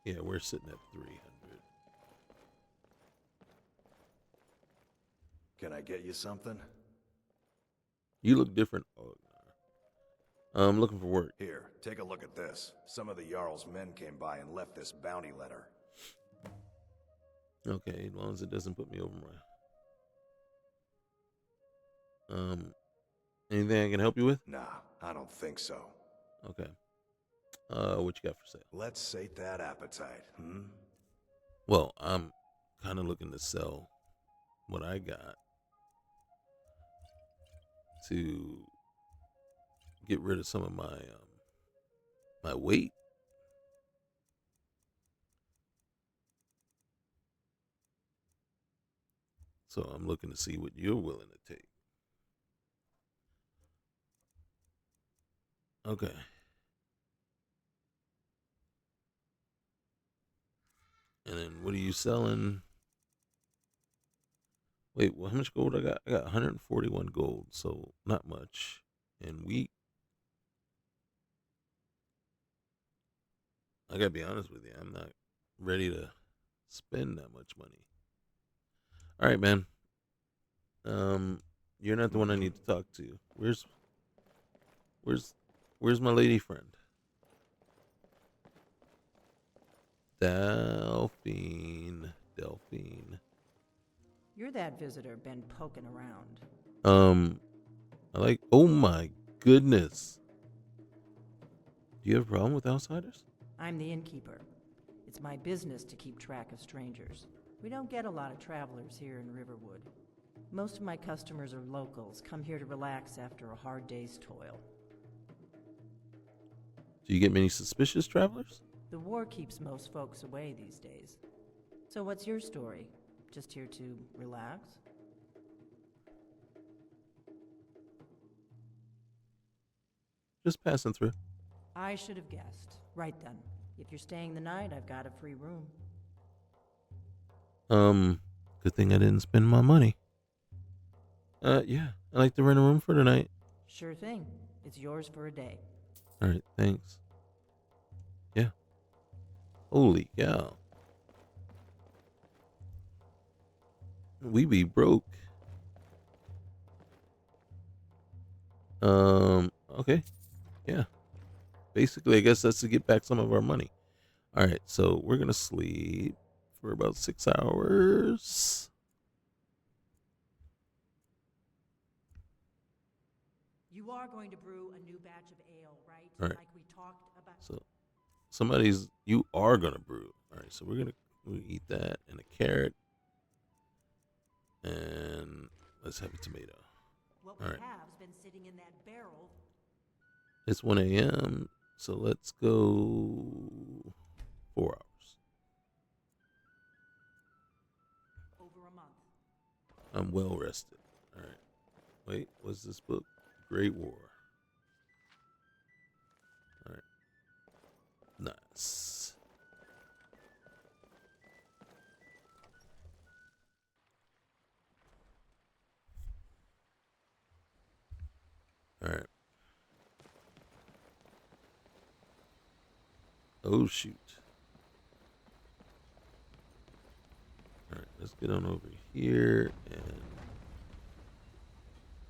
Yeah, we're sitting at 300. Can I get you something? You look different. Oh, I'm looking for work. Here, take a look at this. Some of the Jarl's men came by and left this bounty letter. Okay, as long as it doesn't put me over my. Anything I can help you with? Nah, I don't think so. Okay. What you got for sale? Let's sate that appetite, Well, I'm kind of looking to sell what I got to get rid of some of my my weight. So I'm looking to see what you're willing to take. Okay. And then what are you selling? Wait, well, how much gold I got? I got 141 gold, so not much. And wheat. I gotta be honest with you, I'm not ready to spend that much money. All right, man. You're not the one I need to talk to. Where's my lady friend? Delphine. You're that visitor been poking around. Oh my goodness. Do you have a problem with outsiders? I'm the innkeeper. It's my business to keep track of strangers. We don't get a lot of travelers here in Riverwood. Most of my customers are locals, come here to relax after a hard day's toil. Do you get many suspicious travelers? The war keeps most folks away these days. So what's your story? Just here to relax? Just passing through. I should have guessed. Right then. If you're staying the night, I've got a free room. Good thing I didn't spend my money. Yeah, I'd like to rent a room for tonight. Sure thing. It's yours for a day. All right, thanks. Yeah. Holy cow. We be broke. Okay. Yeah. Basically, I guess that's to get back some of our money. All right, so we're going to sleep for about 6 hours. You are going to brew a new batch of ale, right? All right. Like we talked about. So you are going to brew. All right, so we're going to eat that and a carrot. And let's have a tomato. What we All right. have's been sitting in that barrel. It's 1 a.m., so let's go 4 hours. Over a month. I'm well rested. All right. Wait, what's this book? Great War. All right. Nice. All right. Oh, shoot. All right, let's get on over here and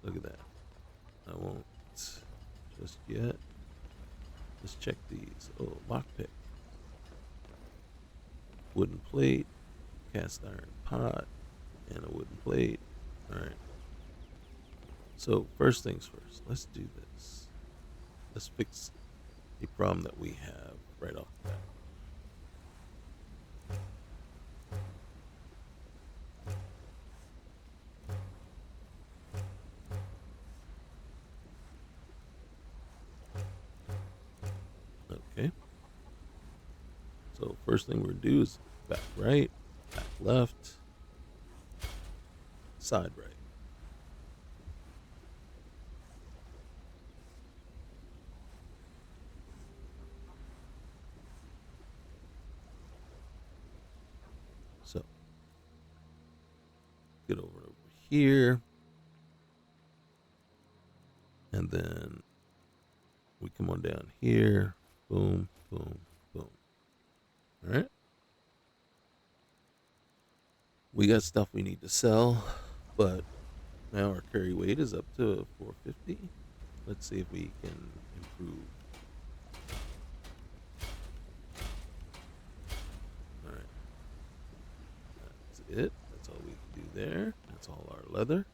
look at that. I won't just yet. Let's check these. Oh, lockpick. Wooden plate, cast iron pot, and a wooden plate. All right. So first things first, let's do this. Let's fix a problem that we have right off the bat. Okay. So first thing we're gonna do is back right, back left, side right. So get over here, and then we come on down here. Boom, boom, boom. All right. We got stuff we need to sell, but Now our carry weight is up to 450. Let's see if we can improve. Alright. That's it. That's all we can do there. That's all our leather.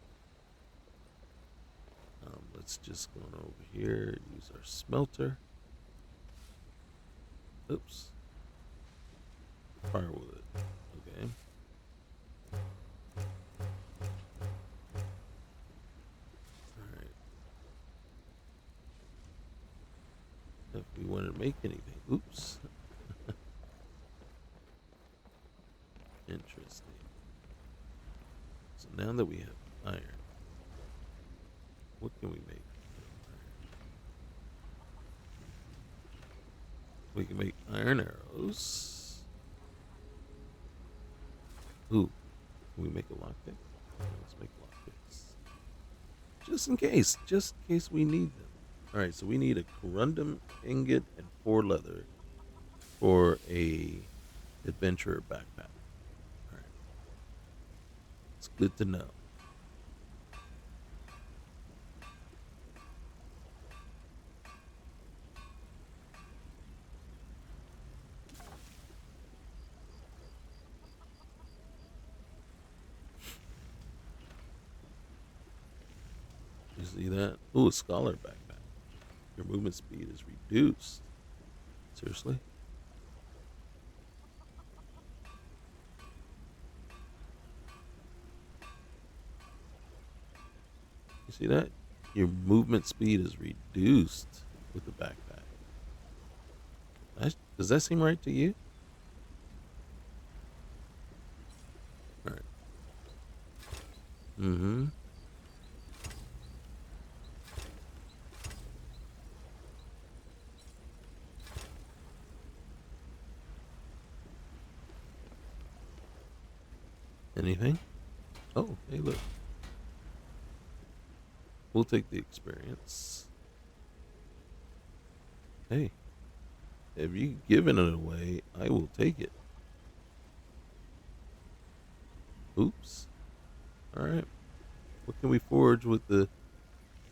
Let's just go on over here, use our smelter. Oops. Firewood. Okay. Alright. If we want to make anything. Oops. Interesting. So now that we have iron, what can we make? We can make iron arrows. Ooh, can we make a lockpick? Let's make lockpicks. Just in case we need them. Alright, so we need a corundum ingot and 4 leather for a adventurer backpack. Alright. It's good to know. You see that? Ooh, a scholar backpack. Your movement speed is reduced. Seriously? You see that? Your movement speed is reduced with the backpack. Does that seem right to you? Alright. Mm-hmm. Anything? Oh, hey, look. We'll take the experience. Hey, if you've given it away, I will take it. Oops. Alright. What can we forge with the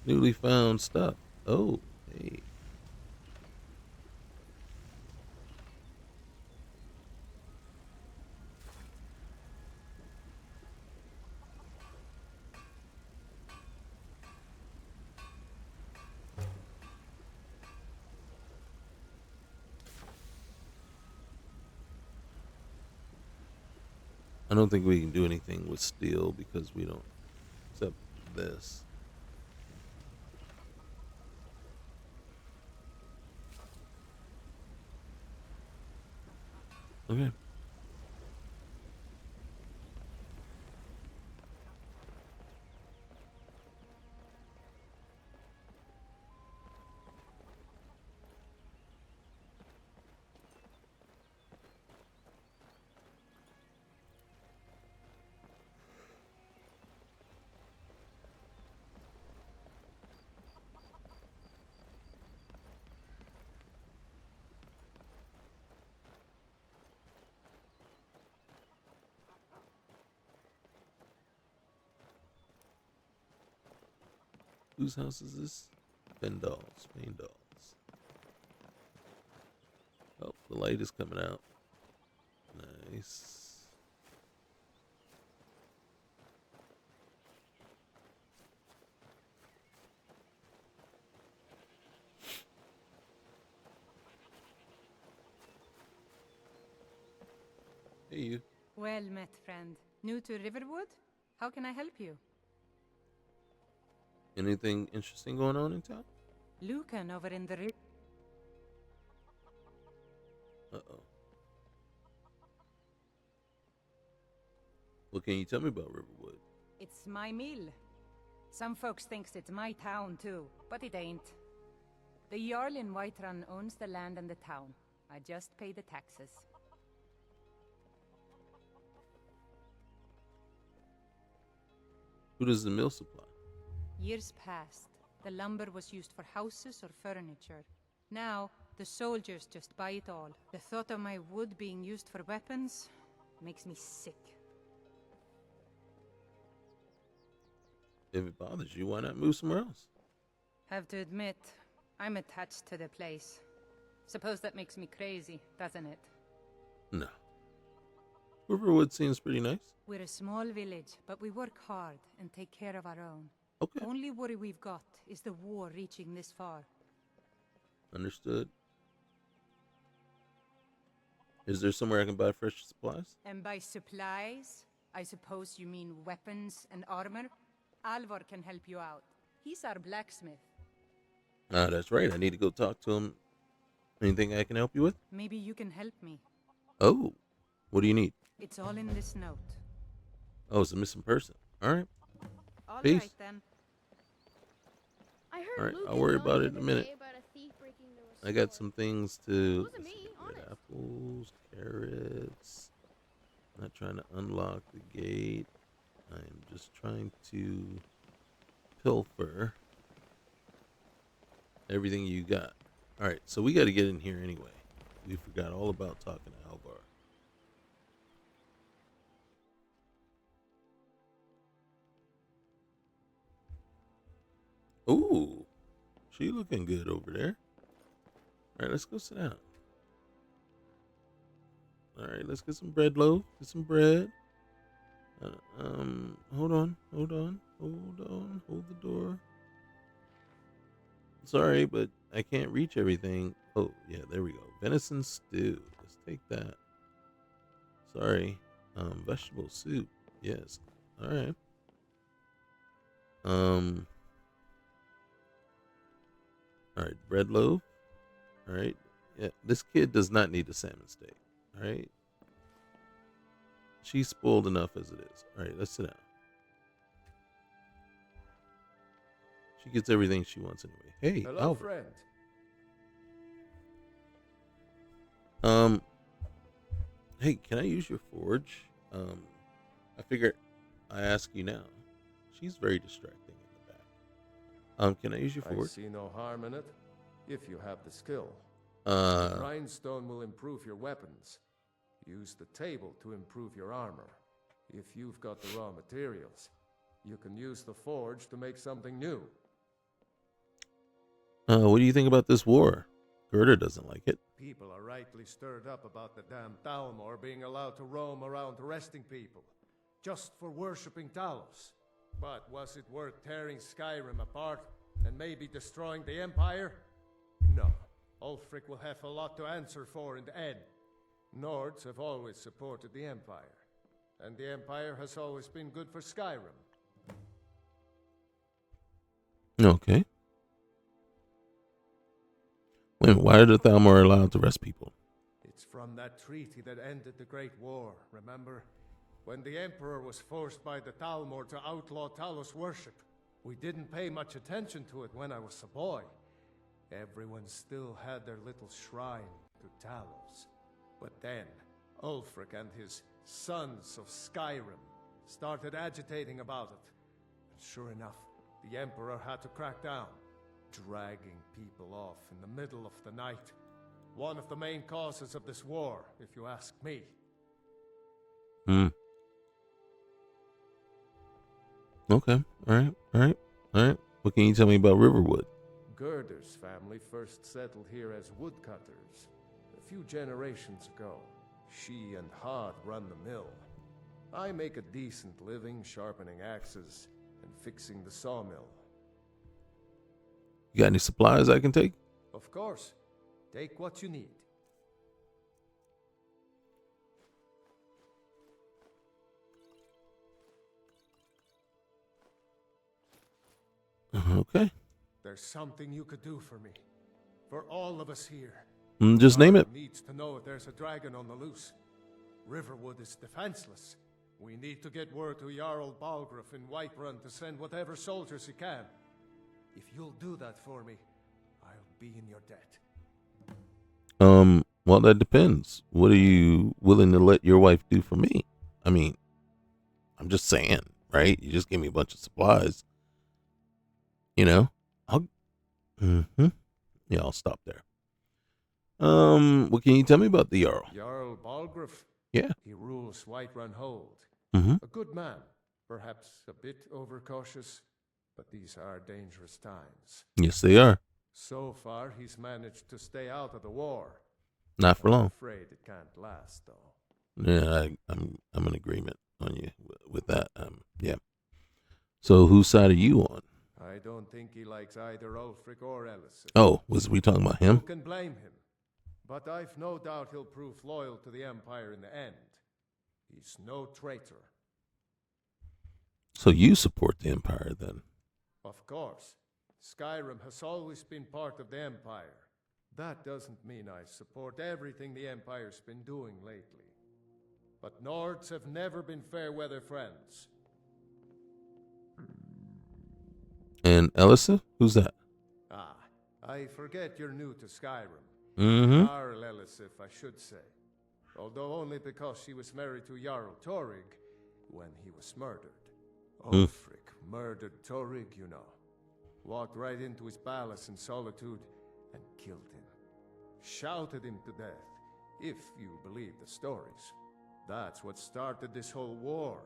newly found stuff? Oh, hey. I don't think we can do anything with steel because we don't accept this. Okay. Whose house is this? Fendal's. Fendal's. Oh, the light is coming out. Nice. Hey, you. Well met, friend. New to Riverwood? How can I help you? Anything interesting going on in town? Lucan over in the river. Uh-oh. What can you tell me about Riverwood? It's my mill. Some folks thinks it's my town too, but it ain't. The Jarl in Whiterun owns the land and the town. I just pay the taxes. Who does the mill supply? Years past, the lumber was used for houses or furniture. Now, the soldiers just buy it all. The thought of my wood being used for weapons makes me sick. If it bothers you, why not move somewhere else? Have to admit, I'm attached to the place. Suppose that makes me crazy, doesn't it? No. Riverwood seems pretty nice. We're a small village, but we work hard and take care of our own. Okay. Only worry we've got is the war reaching this far. Understood. Is there somewhere I can buy fresh supplies? And by supplies, I suppose you mean weapons and armor? Alvor can help you out. He's our blacksmith. Ah, that's right. I need to go talk to him. Anything I can help you with? Maybe you can help me. Oh, what do you need? It's all in this note. Oh, it's a missing person. All right. All Peace. right then. I heard All right, Luke I'll and worry Lonnie about the it in a other minute. day about a thief breaking into a I got store. some things to. Wasn't me, Red honest. apples, carrots. Not trying to unlock the gate. I'm just trying to pilfer everything you got. All right, so we got to get in here anyway. We forgot all about talking to Alvor. Ooh, she looking good over there. All right, let's go sit down. All right, let's get some bread loaf. Get some bread. Hold on. Hold the door. Sorry, but I can't reach everything. Oh, yeah, there we go. Venison stew. Let's take that. Sorry. Vegetable soup. Yes. All right. All right, bread loaf. All right. Yeah, this kid does not need a salmon steak. All right. She's spoiled enough as it is. All right, let's sit down. She gets everything she wants anyway. Hey, hello, Alvor. friend. Hey, can I use your forge? I figure I ask you now. She's very distracting in the back. Can I use your I forge? see no harm in it, if you have the skill. Uh, Grindstone will improve your weapons. Use the table to improve your armor. If you've got the raw materials, you can use the forge to make something new. what do you think about this war? Gerda doesn't like it. People are rightly stirred up about the damn Thalmor being allowed to roam around arresting people, just for worshipping Talos. But was it worth tearing Skyrim apart and maybe destroying the Empire? No. Ulfric will have a lot to answer for in the end. Nords have always supported the Empire, and the Empire has always been good for Skyrim. Okay. Wait a minute, why are the Thalmor allowed to arrest people? It's from that treaty that ended the Great War, remember? When the Emperor was forced by the Thalmor to outlaw Talos worship. We didn't pay much attention to it when I was a boy. Everyone still had their little shrine to Talos. But then, Ulfric and his sons of Skyrim started agitating about it. And sure enough, the Emperor had to crack down, dragging people off in the middle of the night. One of the main causes of this war, if you ask me. Okay, all right. What can you tell me about Riverwood? Gerder's family first settled here as woodcutters a few generations ago. She and Hod run the mill. I make a decent living sharpening axes and fixing the sawmill. You got any supplies I can take? Of course, take what you need. Okay. There's something you could do for me. For all of us here. Just name it. Jarl needs to know if there's a dragon on the loose. Riverwood is defenseless. We need to get word to Jarl Balgruuf in Whiterun to send whatever soldiers he can. If you'll do that for me, I'll be in your debt. Well, that depends. What are you willing to let your wife do for me? I mean, I'm just saying, right? You just gave me a bunch of supplies. You know, I'll stop there. What can you tell me about the Jarl? Jarl Balgruuf? Yeah. He rules Whiterun Hold. Mm-hmm. A good man, perhaps a bit overcautious, But these are dangerous times. Yes, they are. So far, he's managed to stay out of the war. Not for I'm long. afraid it can't last, though. Yeah, I'm in agreement on you with that. Yeah. So whose side are you on? I don't think he likes either Ulfric or Ellison. Oh, was we talking about him? Who can blame him? But I've no doubt he'll prove loyal to the Empire in the end. He's no traitor. So you support the Empire then? Of course. Skyrim has always been part of the Empire. That doesn't mean I support everything the Empire's been doing lately. But Nords have never been fair-weather friends. And Ellison? Who's that? Ah, I forget you're new to Skyrim. Mm-hmm. Jarl Elisif, I should say. Although only because she was married to Jarl Torrig when he was murdered. Ulfric murdered Torrig, you know. Walked right into his palace in Solitude and killed him. Shouted him to death, if you believe the stories. That's what started this whole war.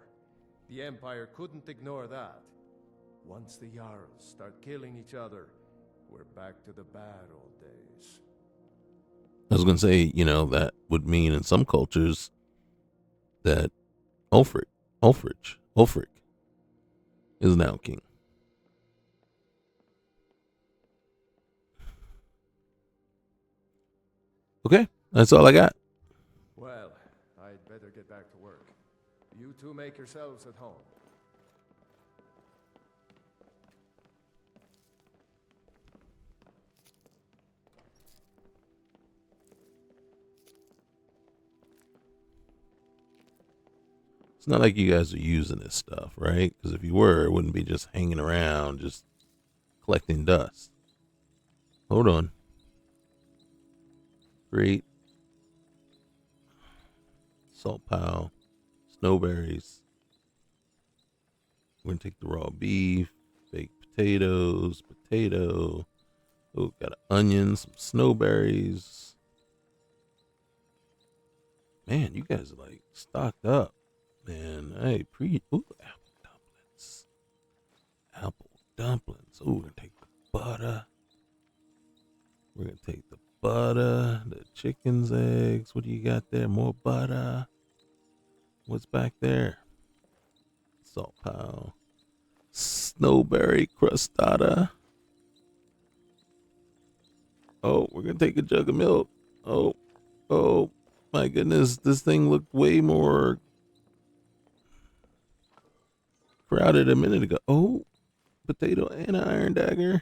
The Empire couldn't ignore that. Once the Jarls start killing each other, we're back to the bad old days. I was going to say, that would mean in some cultures that Ulfric is now king. Okay, that's all I got. Well, I'd better get back to work. You two make yourselves at home. It's not like you guys are using this stuff, right? Because if you were, it wouldn't be just hanging around, just collecting dust. Hold on. Great. Salt pile. Snowberries. We're going to take the raw beef. Baked potatoes. Potato. Oh, got an onion. Some snowberries. Man, you guys are like stocked up. Man, hey, apple dumplings. Apple dumplings. Oh, we're going to take the butter. We're going to take the butter, the chicken's eggs. What do you got there? More butter. What's back there? Salt pile. Snowberry crustata. Oh, we're going to take a jug of milk. Oh, my goodness. This thing looked way more crowded a minute ago. Oh, potato and an iron dagger.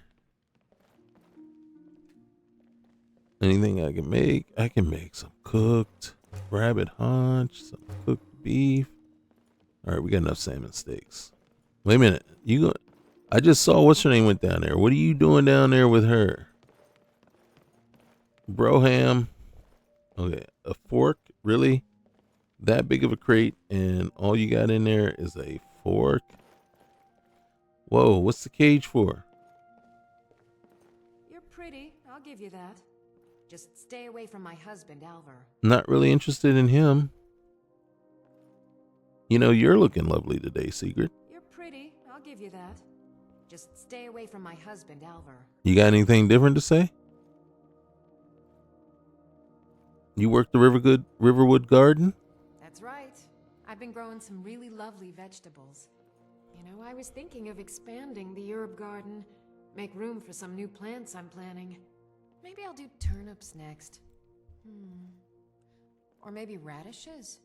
Anything I can make? I can make some cooked rabbit haunch, some cooked beef. All right, we got enough salmon steaks. Wait a minute. I just saw what's her name went down there. What are you doing down there with her? Broham. Okay, a fork? Really? That big of a crate and all you got in there is a fork? Whoa, what's the cage for? You're pretty, I'll give you that. Just stay away from my husband, Alvor. Not really interested in him. You're looking lovely today, Secret. You're pretty, I'll give you that. Just stay away from my husband, Alvor. You got anything different to say? You work the Riverwood garden? That's right. I've been growing some really lovely vegetables. I was thinking of expanding the herb garden. Make room for some new plants I'm planning. Maybe I'll do turnips next. Or maybe radishes?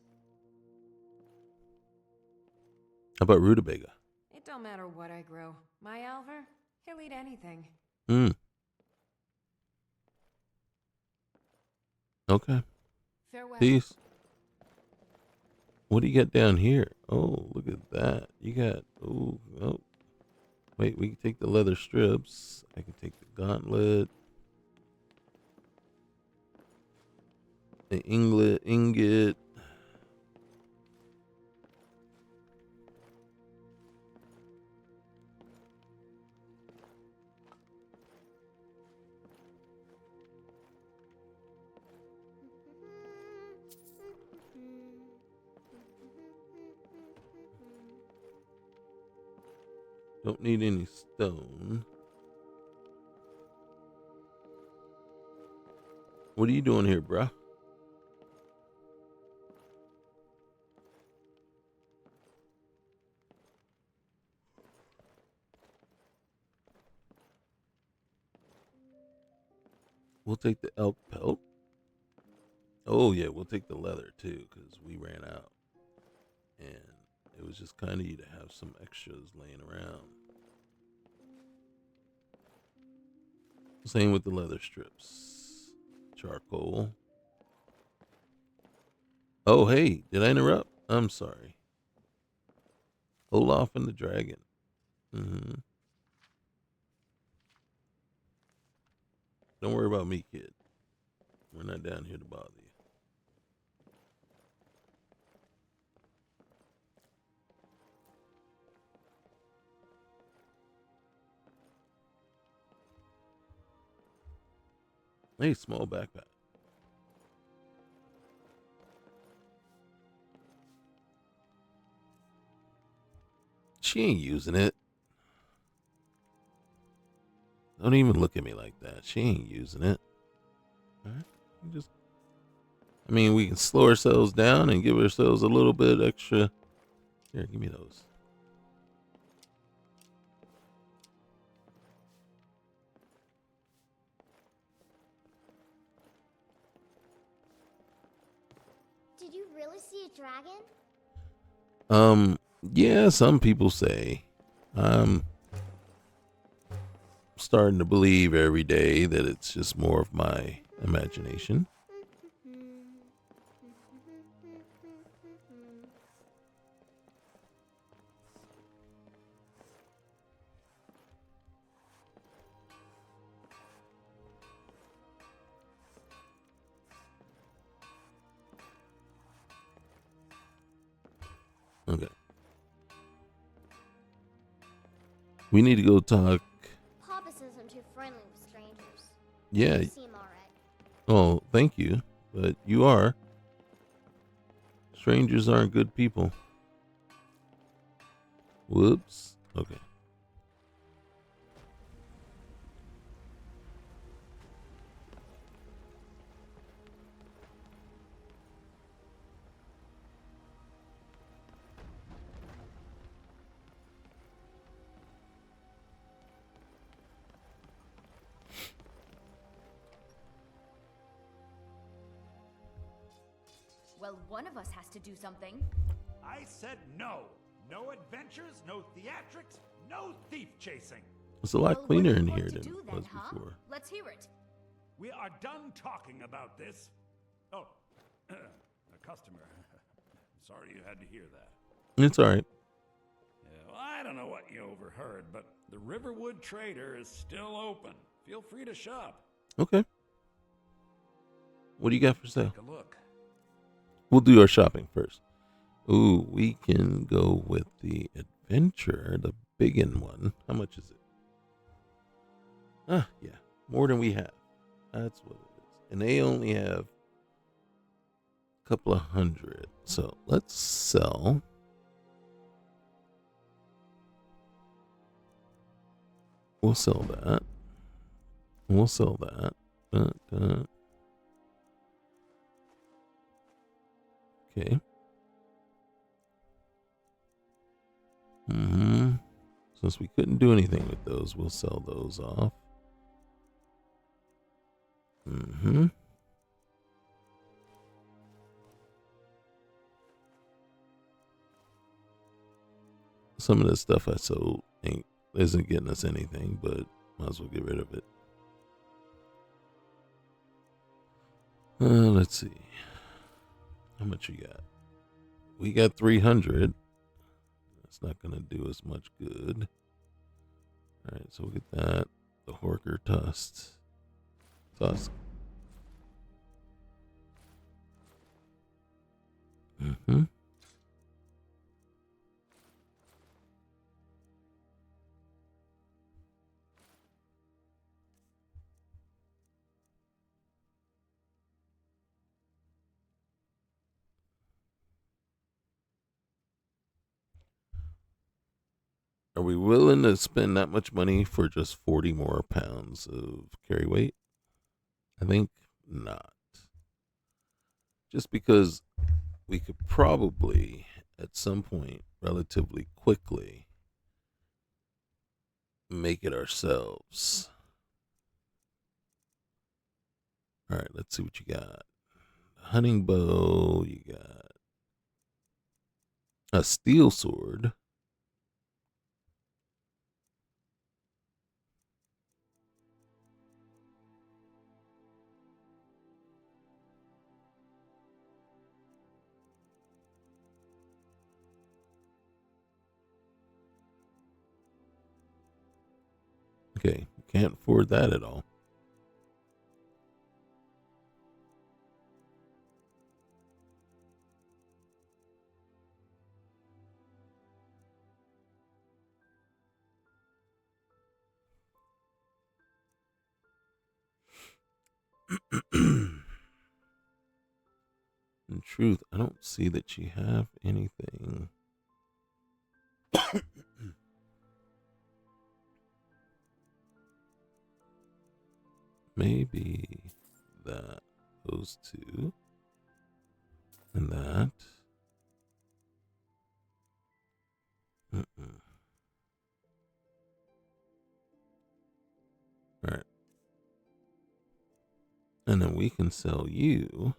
How about rutabaga? It don't matter what I grow. My Alvor, he'll eat anything. Okay. Farewell. Peace. What do you got down here? Oh, look at that. You got, oh. Wait, we can take the leather strips. I can take the gauntlet. The ingot. Don't need any stone. What are you doing here, bruh? We'll take the elk pelt. Oh, yeah, we'll take the leather, too, because we ran out. And it was just kind of you to have some extras laying around. Same with the leather strips. Charcoal. Oh, hey, did I interrupt? I'm sorry. Olaf and the dragon. Don't worry about me, kid. We're not down here to bother you. Hey, small backpack. She ain't using it. Don't even look at me like that. She ain't using it. All right. I mean, we can slow ourselves down and give ourselves a little bit extra. Here, give me those. Did you really see a dragon? Yeah, some people say. I'm starting to believe every day that it's just more of my imagination. Okay. We need to go talk. Papa says I'm too friendly with strangers. Yeah. You seem alright. Oh, thank you. But you are. Strangers aren't good people. Whoops. Okay. Well, one of us has to do something. I said no. No adventures, no theatrics, no thief chasing. It's a lot cleaner in here than it was before. Let's hear it. We are done talking about this. Oh, a customer. Sorry you had to hear that. It's all right. Yeah, well, I don't know what you overheard, but the Riverwood Trader is still open. Feel free to shop. Okay. What do you got for sale? Take a look. We'll do our shopping first. Ooh, we can go with the adventure, the biggin one. How much is it? Ah, yeah, more than we have. That's what it is. And they only have a couple of hundred. So let's sell. We'll sell that. We'll sell that. Okay. Since we couldn't do anything with those, we'll sell those off. Some of the stuff I sold isn't getting us anything, but might as well get rid of it. Let's see. How much you got? We got 300. That's not going to do us much good. All right, so we'll get that. The Horker Tusk. Are we willing to spend that much money for just 40 more pounds of carry weight? I think not. Just because we could probably, at some point, relatively quickly, make it ourselves. All right, let's see what you got. Hunting bow, you got a steel sword. Okay, can't afford that at all. In truth, I don't see that you have anything. Maybe that, those two, and that. All right. And then we can sell you.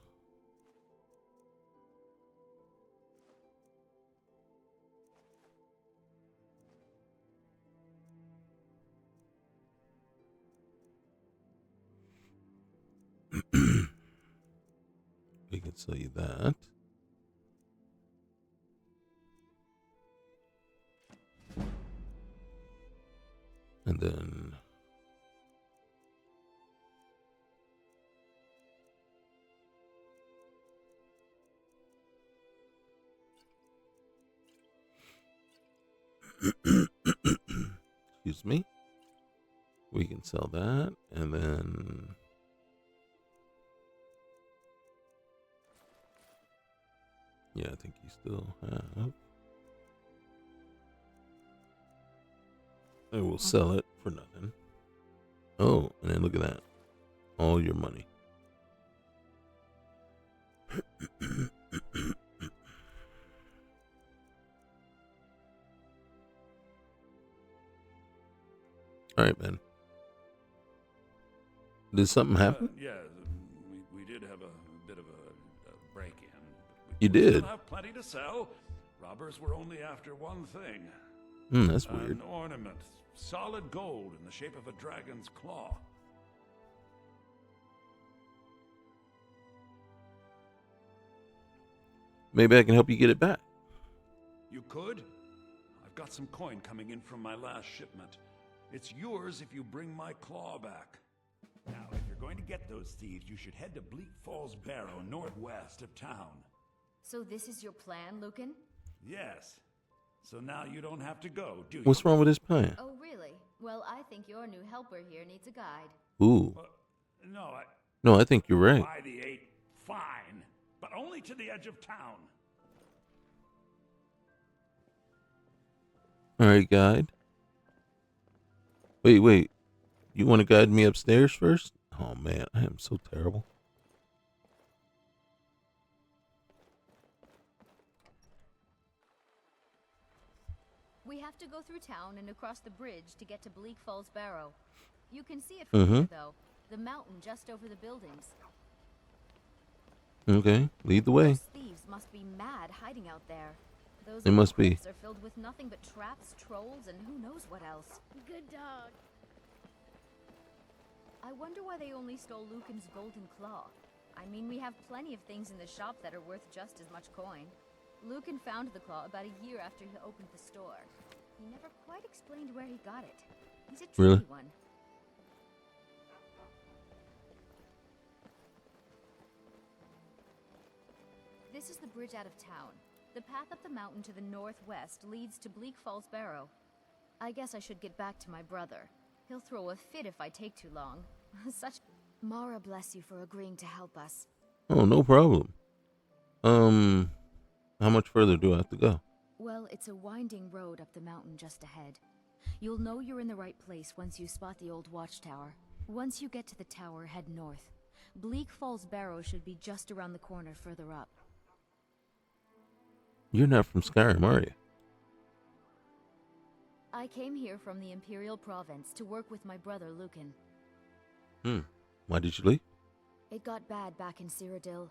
We can sell you that. And then excuse me. We can sell that, and then yeah, I think you still have. I will sell it for nothing. Oh, and then look at that. All your money. All right, man. Did something happen? Yeah, we did have a bit of a break-in. You did? Still have plenty to sell. Robbers were only after one thing. That's weird. An ornament. Solid gold in the shape of a dragon's claw. Maybe I can help you get it back. You could? I've got some coin coming in from my last shipment. It's yours if you bring my claw back. Now, if you're going to get those thieves, you should head to Bleak Falls Barrow, northwest of town. So this is your plan, Lucan? Yes. So now you don't have to go, do you? What's wrong with his plan? Oh, really? Well, I think your new helper here needs a guide. Ooh. No, I think you're right. By the 8, fine. But only to the edge of town. All right, guide. Wait. You want to guide me upstairs first? Oh, man, I am so terrible. We have to go through town and across the bridge to get to Bleak Falls Barrow. You can see it from here, though. The mountain just over the buildings. Okay, lead the way. Those thieves must be mad hiding out there. Those They must be. crypts are filled with nothing but traps, trolls, and who knows what else. Good dog. I wonder why they only stole Lucan's golden claw. I mean, we have plenty of things in the shop that are worth just as much coin. Lucan found the claw about a year after he opened the store. He never quite explained where he got it. He's a tricky one. This is the bridge out of town. The path up the mountain to the northwest leads to Bleak Falls Barrow. I guess I should get back to my brother. He'll throw a fit if I take too long. Such... Mara bless you for agreeing to help us. Oh, no problem. How much further do I have to go? Well, Well, it's a winding road up the mountain just ahead. You'll know you're in the right place once you spot the old watchtower. Once you get to the tower, head north. Bleak Falls Barrow should be just around the corner further up. You're not from Skyrim, are you? I came here from the Imperial Province to work with my brother Lucan. Why did you leave? It got bad back in Cyrodiil.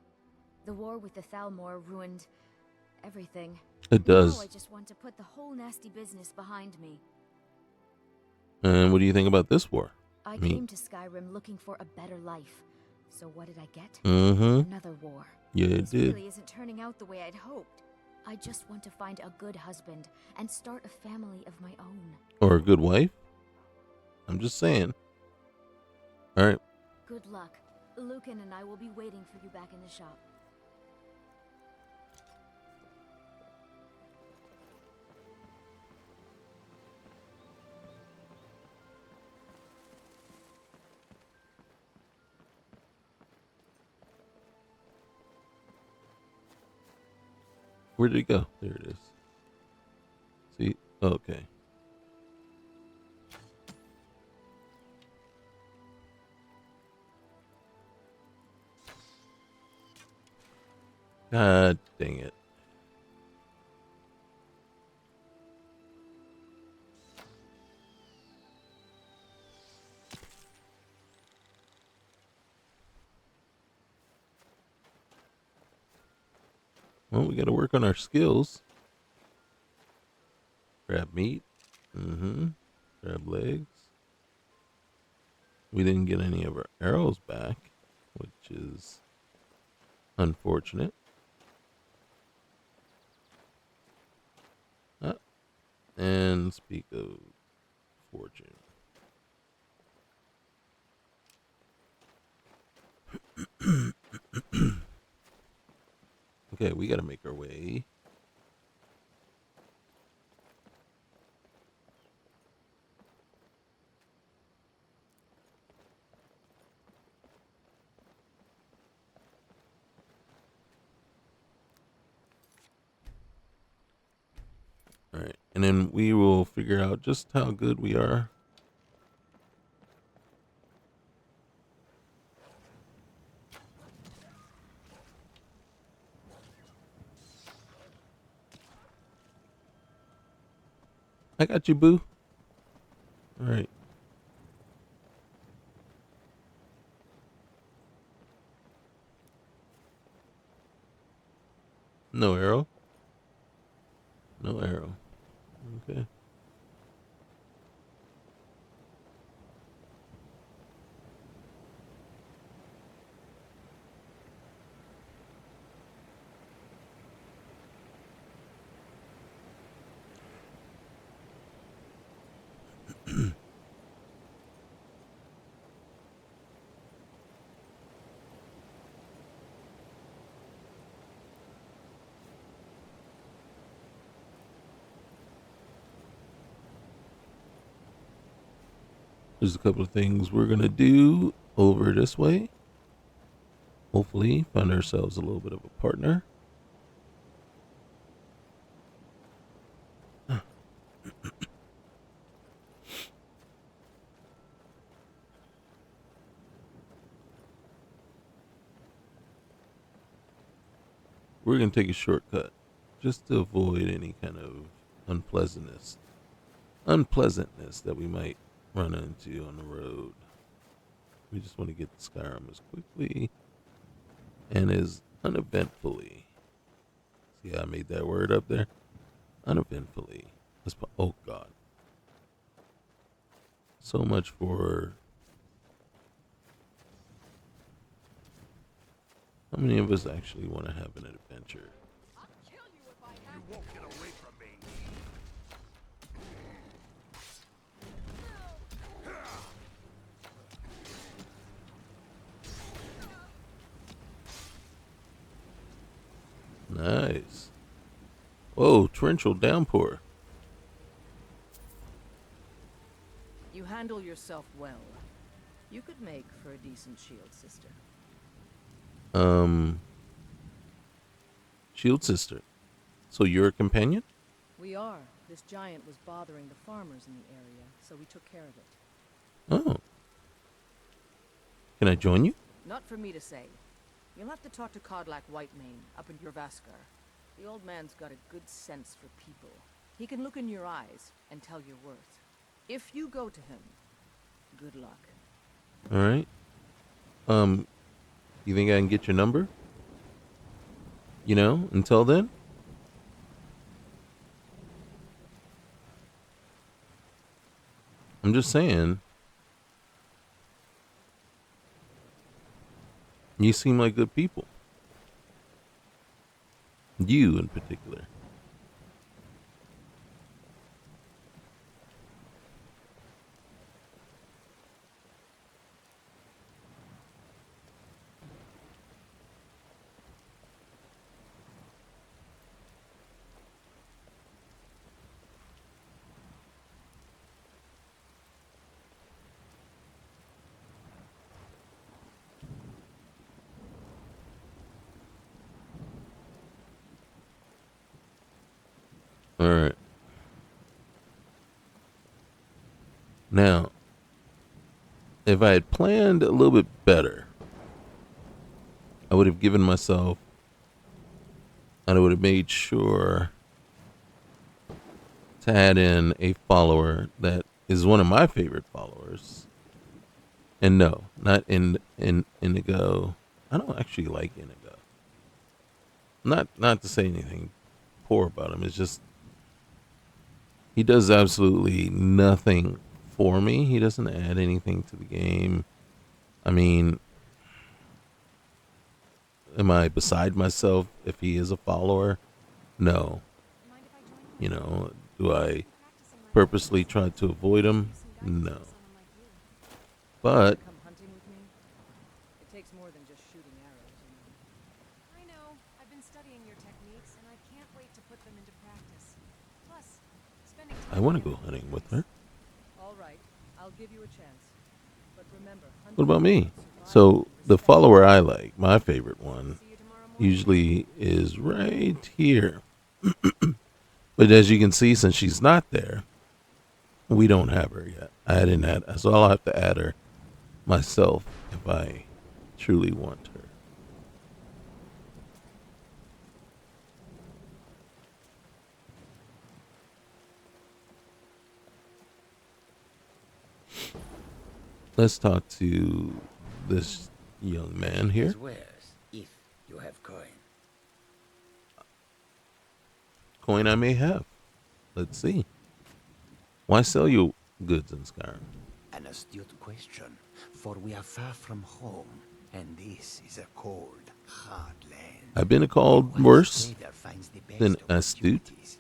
The war with the Thalmor ruined everything. It does. Now I just want to put the whole nasty business behind me. And what do you think about this war? I came to Skyrim looking for a better life. So what did I get? Another war. Yeah, it this did. really isn't turning out the way I'd hoped. I just want to find a good husband and start a family of my own. Or a good wife? I'm just saying. All right. Good luck. Lucan and I will be waiting for you back in the shop. Where did it go? There it is. See? Okay. God dang it. Well, we got to work on our skills. Grab meat. Grab legs. We didn't get any of our arrows back, which is unfortunate. And speak of fortune. Okay, we gotta make our way. Alright, and then we will figure out just how good we are. I got you, boo. All right. No arrow. No arrow. Okay. There's a couple of things we're going to do over this way. Hopefully find ourselves a little bit of a partner. We're going to take a shortcut just to avoid any kind of unpleasantness that we might run into on the road. We just want to get to Skyrim as quickly and as uneventfully. See how I made that word up there? Uneventfully. Oh God. So much for... How many of us actually want to have an adventure? I'll kill you if I have to. You won't get away from me. Nice. Whoa, torrential downpour. You handle yourself well. You could make for a decent shield sister. Shield sister. So you're a companion? We are. This giant was bothering the farmers in the area, so we took care of it. Oh. Can I join you? Not for me to say. You'll have to talk to Kodlak Whitemane up in Jorvaskar. The old man's got a good sense for people. He can look in your eyes and tell your worth. If you go to him, good luck. All right. You think I can get your number? You know, until then? I'm just saying. You seem like good people. You in particular. All right. Now, if I had planned a little bit better, I would have given myself, and I would have made sure to add in a follower that is one of my favorite followers. And no, not Indigo. I don't actually like Indigo. Not to say anything poor about him. It's just he does absolutely nothing for me. He doesn't add anything to the game. I mean, am I beside myself if he is a follower? No. You know, do I purposely try to avoid him? No. But Come hunting with me? It takes more than just shooting arrows, you know. I know. I've been studying your techniques, and I can't wait to put them into practice. Plus, spending time I want to together go hunting with her. All right, I'll give you a chance. But remember, What about me? So the follower I like, my favorite one, usually is right here. But as you can see, since she's not there, we don't have her yet. I didn't add, so I'll have to add her myself if I truly want her. Let's talk to this young man here. If you have coin. Coin I may have. Let's see. Why sell you goods in Skyrim? An astute question, for we are far from home, and this is a cold, hard land. I've been called worse Trader finds the best than astute. opportunities,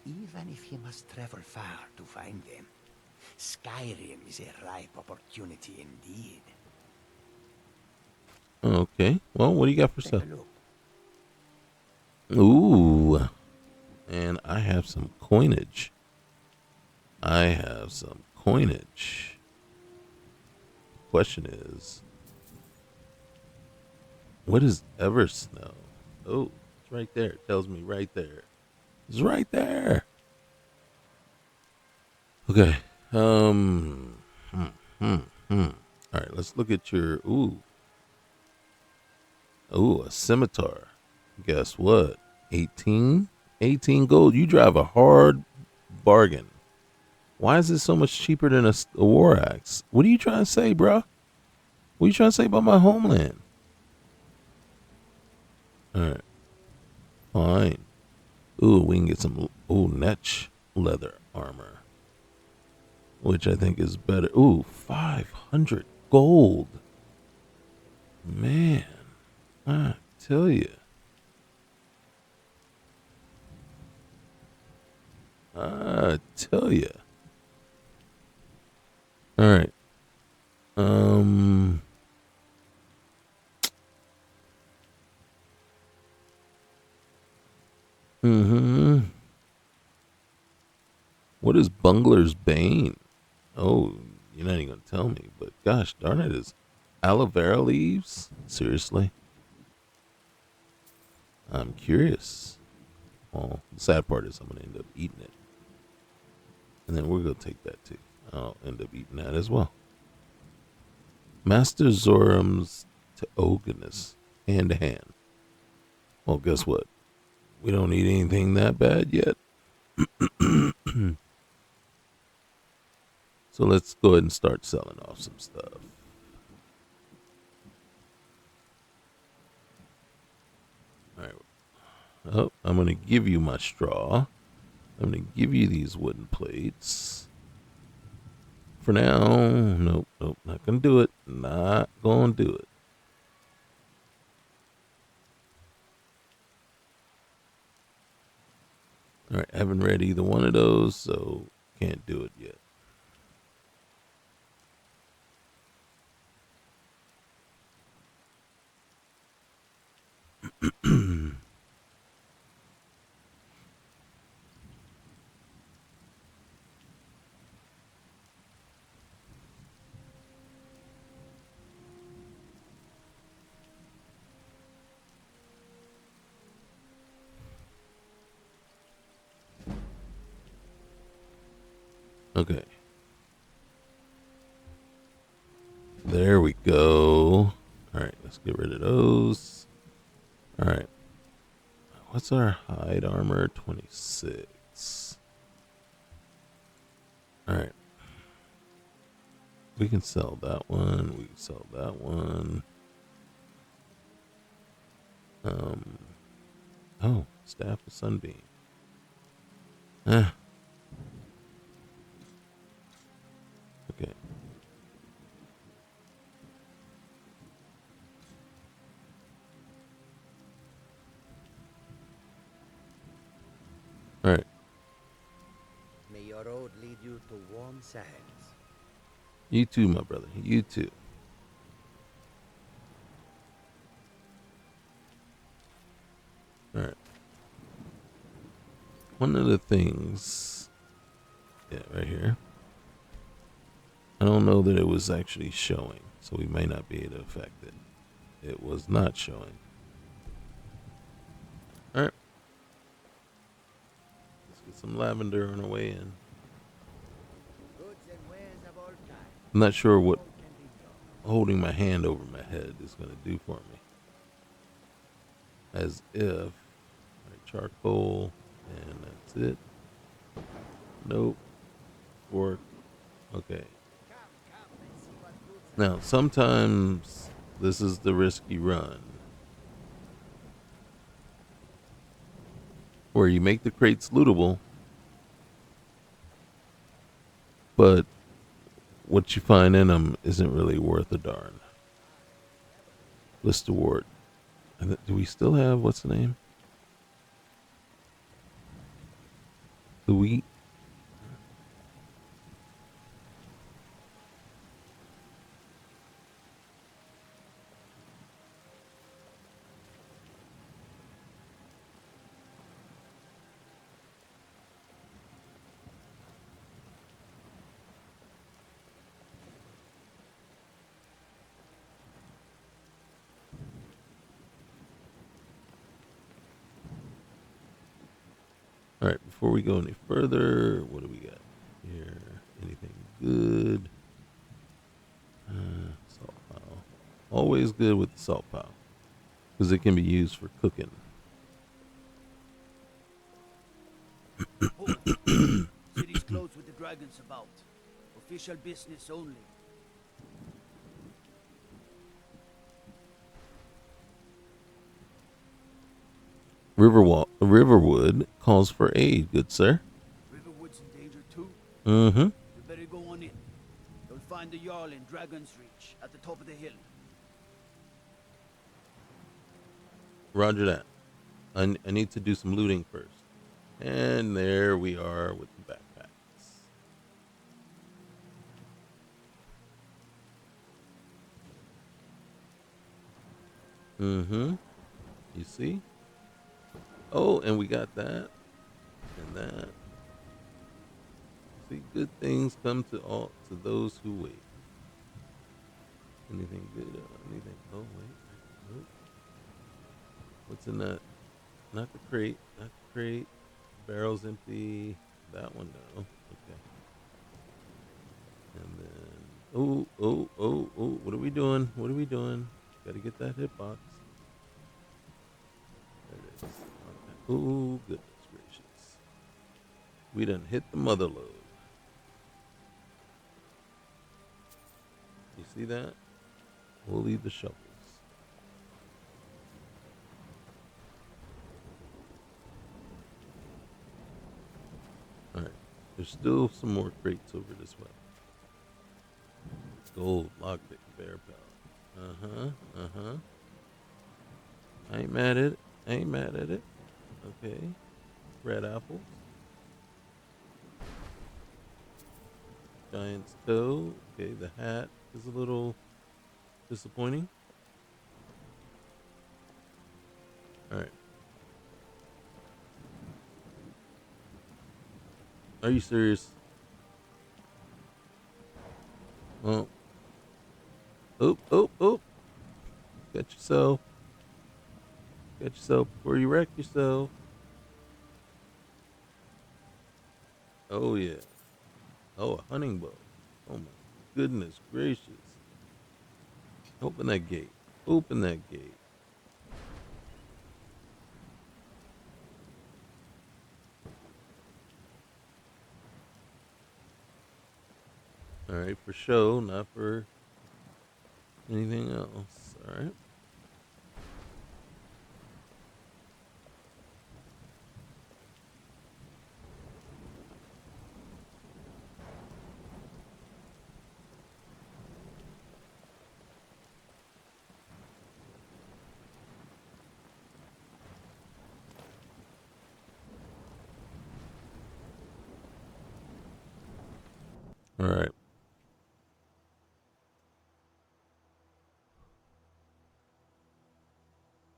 even if he must travel far to find them. Skyrim is a ripe opportunity indeed. Okay. Well, what do you got for Take sale? a look. Ooh. And I have some coinage. Question is, what is Eversnow? Oh, it's right there. It tells me right there. It's right there. Okay. All right, let's look at your ooh, a scimitar. Guess what? 18 gold. You drive a hard bargain. Why is it so much cheaper than a war axe? What are you trying to say, bro? What are you trying to say about my homeland? All right. Fine. Ooh, we can get some Netch leather armor, which I think is better. Ooh, 500 gold. Man, I tell you. All right. What is Bungler's Bane? Oh, you're not even gonna tell me, but gosh darn it, is aloe vera leaves? Seriously? I'm curious. Well, the sad part is I'm going to end up eating it. And then we're going to take that too. I'll end up eating that as well. Master Zorum's Teogonus, hand to hand. Well, guess what? We don't need anything that bad yet. So let's go ahead and start selling off some stuff. Alright. Oh, I'm going to give you my straw. I'm going to give you these wooden plates. For now, nope, not going to do it. Not going to do it. Alright, haven't read either one of those, so can't do it yet. Okay. There we go. Alright, let's get rid of those. Alright. What's our hide armor? 26. Alright. We can sell that one. We can sell that one. Oh, Staff of Sunbeam. Okay. All right. May your road lead you to warm sands. You too, my brother. You too. All right. One of the things, yeah, right here. I don't know that it was actually showing, so we may not be able to affect it. It was not showing. All right. Let's get some lavender on our way in. I'm not sure what holding my hand over my head is going to do for me. As if, right, charcoal, and that's it. Nope. Fork. Okay. Now, sometimes this is the risky run, where you make the crates lootable, but what you find in them isn't really worth a darn. List award. Do we still have, what's the name? The wheat. All right, before we go any further, what do we got here? Anything good? Salt pile. Always good with the salt pile, because it can be used for cooking. City's closed with the dragons about. Official business only. Riverwood calls for aid, good sir. Riverwood's in danger too? Mm-hmm. You better go on in. You'll find the Jarl in Dragonsreach at the top of the hill. Roger that. I need to do some looting first. And there we are with the backpacks. Mm-hmm. You see? Oh, and we got that. And that. See, good things come to those who wait. Anything good? Anything? Oh, wait. Nope. What's in that? Not the crate. Not the crate. Barrel's empty. That one, no. Okay. And then, oh. What are we doing? What are we doing? Gotta get that hitbox. There it is. Okay. Ooh, goodness gracious. We done hit the mother load. You see that? We'll leave the shovels. Alright. There's still some more crates over this way. Gold, lockpick, bear pellet. I ain't mad at it. Okay. Red apples. Giant's toe. Okay, the hat is a little disappointing. Alright. Are you serious? Well. Oh. Got yourself before you wreck yourself. Oh, yeah. Oh, a hunting bow. Oh, my goodness gracious. Open that gate. Open that gate. Alright, for show, not for anything else. Alright. Alright.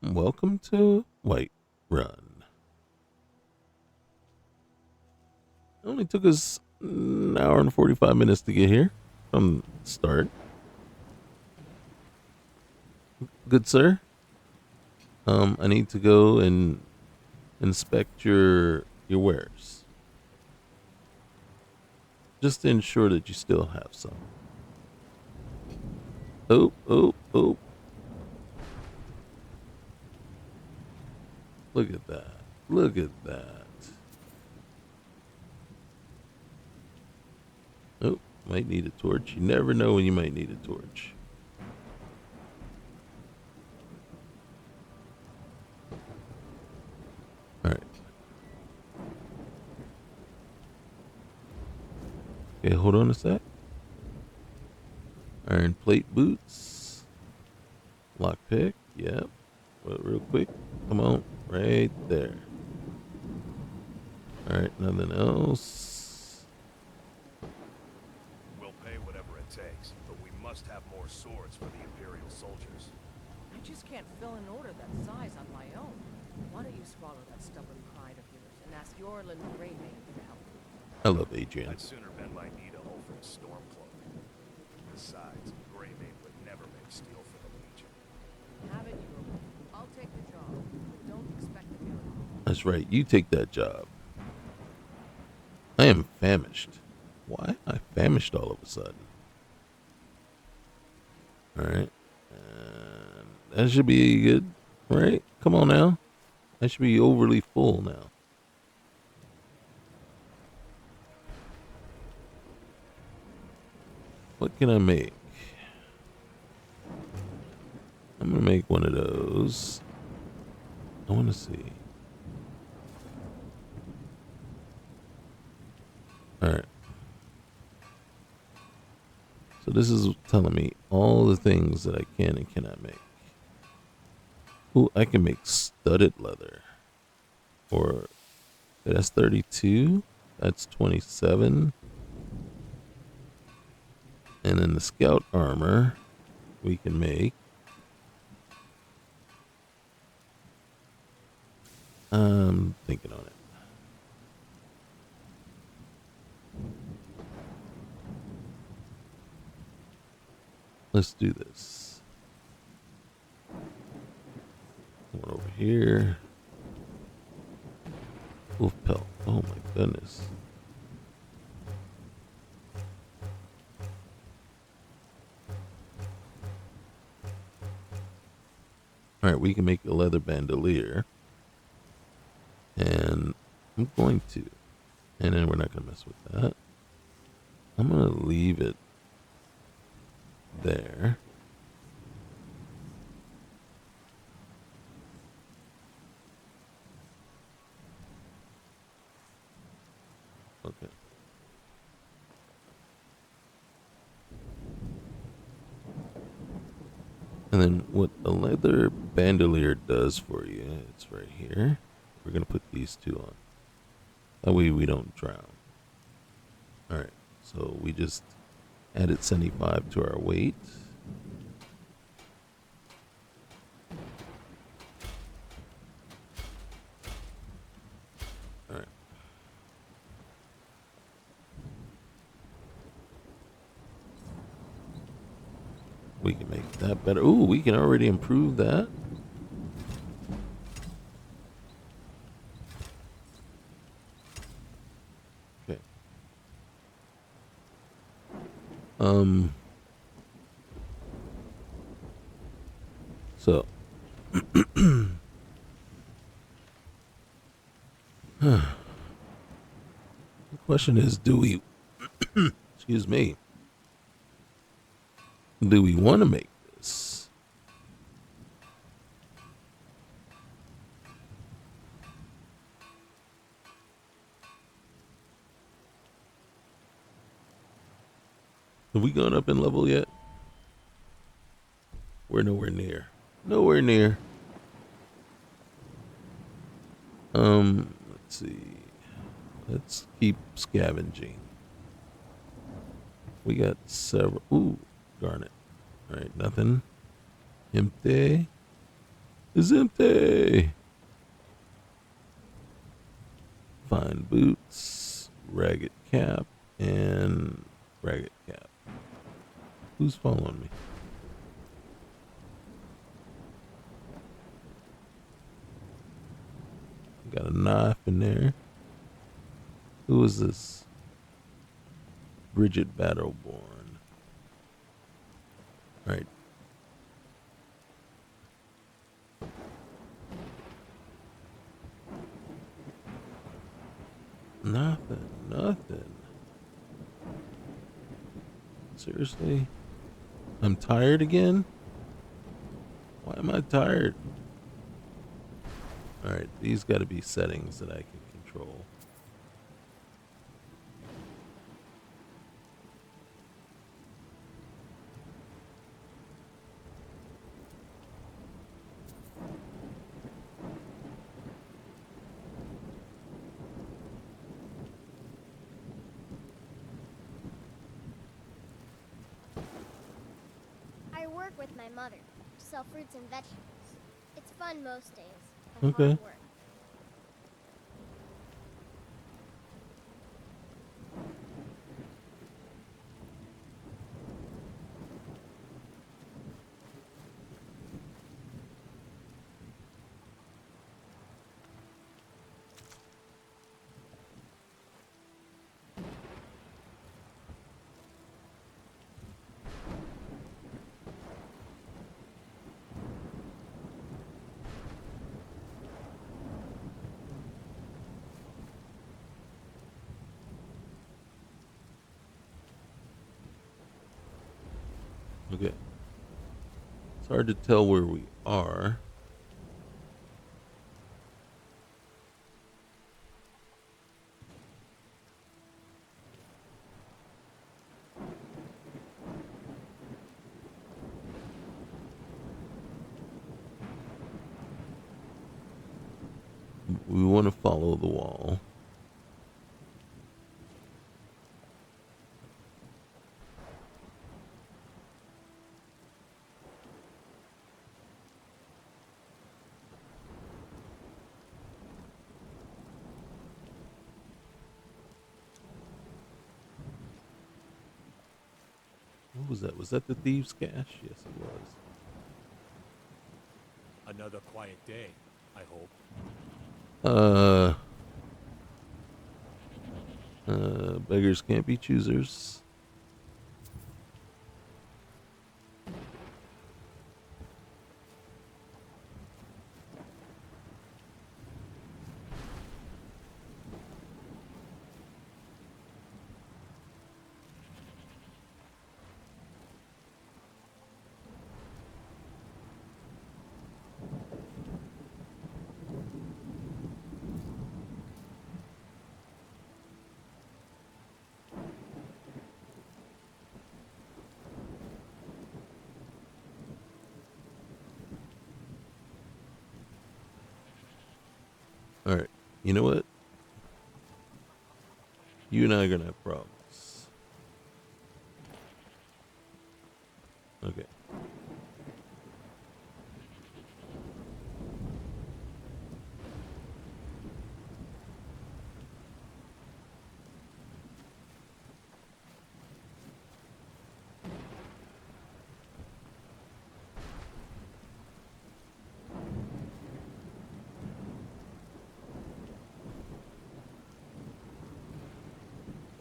Welcome to Whiterun. It only took us an hour and 45 minutes to get here from the start. Good sir. I need to go and inspect your wares. Just to ensure that you still have some. Oh. Look at that. Look at that. Oh, might need a torch. You never know when you might need a torch. Alright. Okay, hold on a sec. Iron plate boots. Lockpick, yep. But real quick. Come on. Right there. Alright, nothing else. We'll pay whatever it takes, but we must have more swords for the Imperial soldiers. I just can't fill an order that size on my own. Why don't you swallow that stubborn pride of yours and ask Yorlin the Grey Maid to help? I love Adrian. I'd sooner bend my knee to Ulfric's Stormcloak. Besides, Grey Maid would never make steel for the Legion. Have it your way. I'll take the job, but don't expect the miracle. That's right. You take that job. I am famished. Why am I famished all of a sudden? Alright. That should be good. Right? Come on now. I should be overly full now. What can I make? I'm going to make one of those. I want to see. Alright. So this is telling me all the things that I can and cannot make. Ooh, I can make studded leather. Or that's 32. That's 27. And then the scout armor we can make. I'm thinking on it. Let's do this. One over here. Wolf pelt. Oh my goodness. Alright, we can make a leather bandolier. And I'm going to. And then we're not going to mess with that. I'm going to leave it there. Okay. And then what a leather bandolier does for you, it's right here. We're going to put these two on. That way we don't drown. Alright, so we just added 75 to our weight. Alright. We can make that better. Ooh, we can already improve that. Okay. So the question is, do we excuse me, do we want to make this? Have we gone up in level yet? We're nowhere near. Nowhere near. Let's see. Let's keep scavenging. We got several. Ooh, garnet. All right, nothing. Empty. Is empty. Fine boots, ragged cap, and ragged cap. Who's following me? Got a knife in there. Who is this? Bridget Battleborn. All right. Nothing. Seriously? I'm tired again? Why am I tired? Alright, these gotta be settings that I can control. I work with my mother to sell fruits and vegetables. It's fun most days, but Okay. hard work. Okay. It's hard to tell where we are. We want to follow the wall. What was that? Was that the thieves' cache? Yes, it was. Another quiet day, I hope. Beggars can't be choosers. Alright, you know what? You and I are gonna have problems. Okay.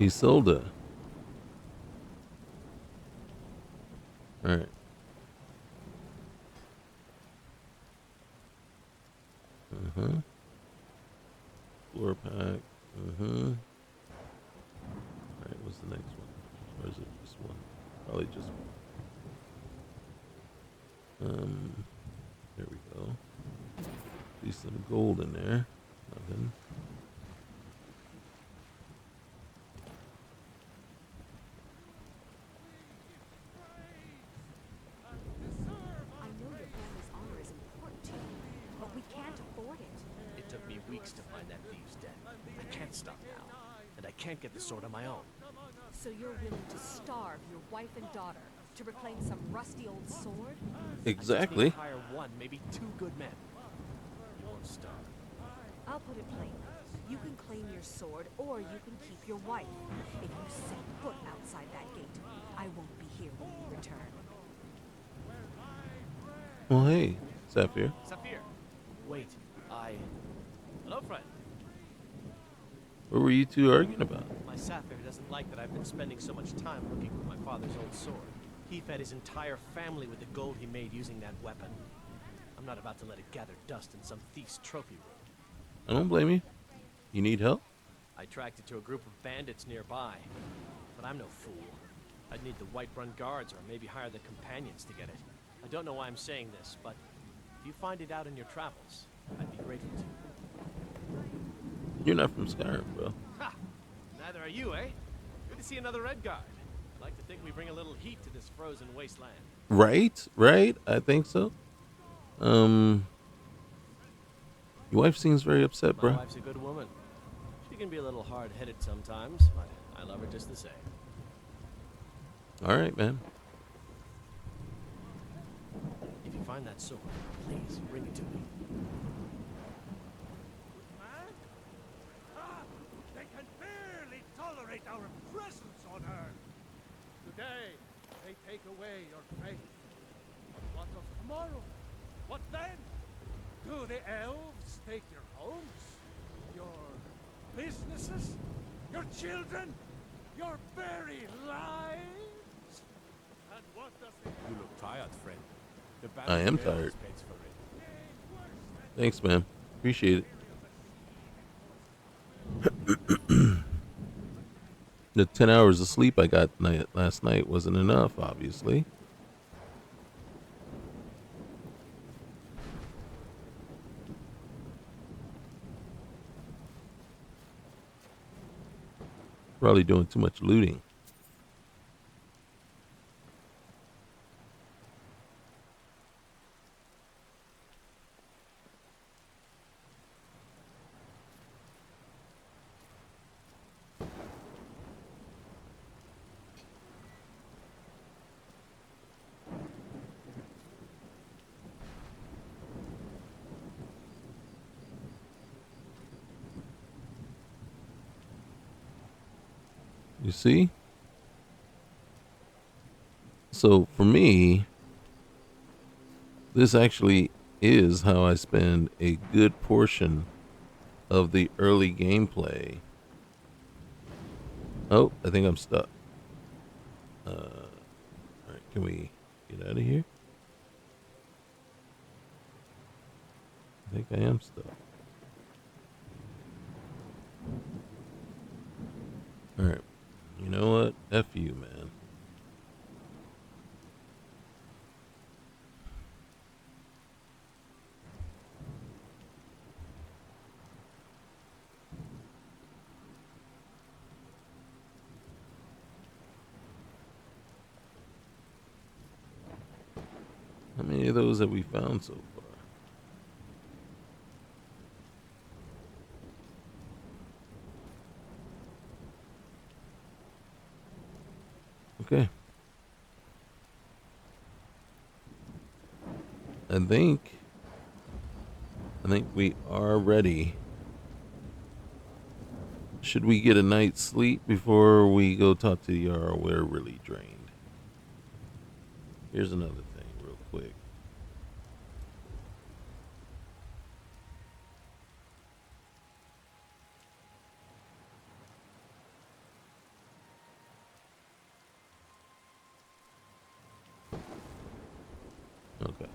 Isolde. Alright. Floor pack. Alright, what's the next one? Or is it just one? Probably just one. There we go. See some gold in there. Nothing. Can't get the sword on my own. So you're willing to starve your wife and daughter to reclaim some rusty old sword? Exactly. I just need to hire one, maybe two good men. You won't starve. I'll put it plainly. You can claim your sword, or you can keep your wife. If you set foot outside that gate, I won't be here when you return. Well, hey, Saphir. Saphir, wait, Hello, friend. What were you two arguing about? My Saphir doesn't like that I've been spending so much time looking for my father's old sword. He fed his entire family with the gold he made using that weapon. I'm not about to let it gather dust in some thief's trophy room. I don't blame you. You need help? I tracked it to a group of bandits nearby, but I'm no fool. I'd need the Whiterun guards or maybe hire the companions to get it. I don't know why I'm saying this, but if you find it out in your travels, I'd be grateful to you. You're not from Skyrim, bro. Ha! Neither are you, eh? Good to see another Red Guard. I'd like to think we bring a little heat to this frozen wasteland. Right? I think so. Your wife seems very upset, bro. My wife's a good woman. She can be a little hard-headed sometimes, but I love her just the same. All right, man. If you find that sword, please bring it to me. They can barely tolerate our presence on Earth. Today, they take away your faith. But what of tomorrow? What then? Do the elves take your homes? Your businesses? Your children? Your very lives? And what does it... You look tired, friend. I am tired. Thanks, man. Appreciate it. The 10 hours of sleep I got last night wasn't enough, obviously. Probably doing too much looting. You see? So for me, this actually is how I spend a good portion of the early gameplay Oh, I think I'm stuck. Alright, can we get out of here? I think I am stuck. Alright. You know what? F you, man. How many of those have we found so far? Okay. I think we are ready. Should we get a night's sleep before we go talk to the Jarl? We're really drained. Here's another thing real quick. Okay.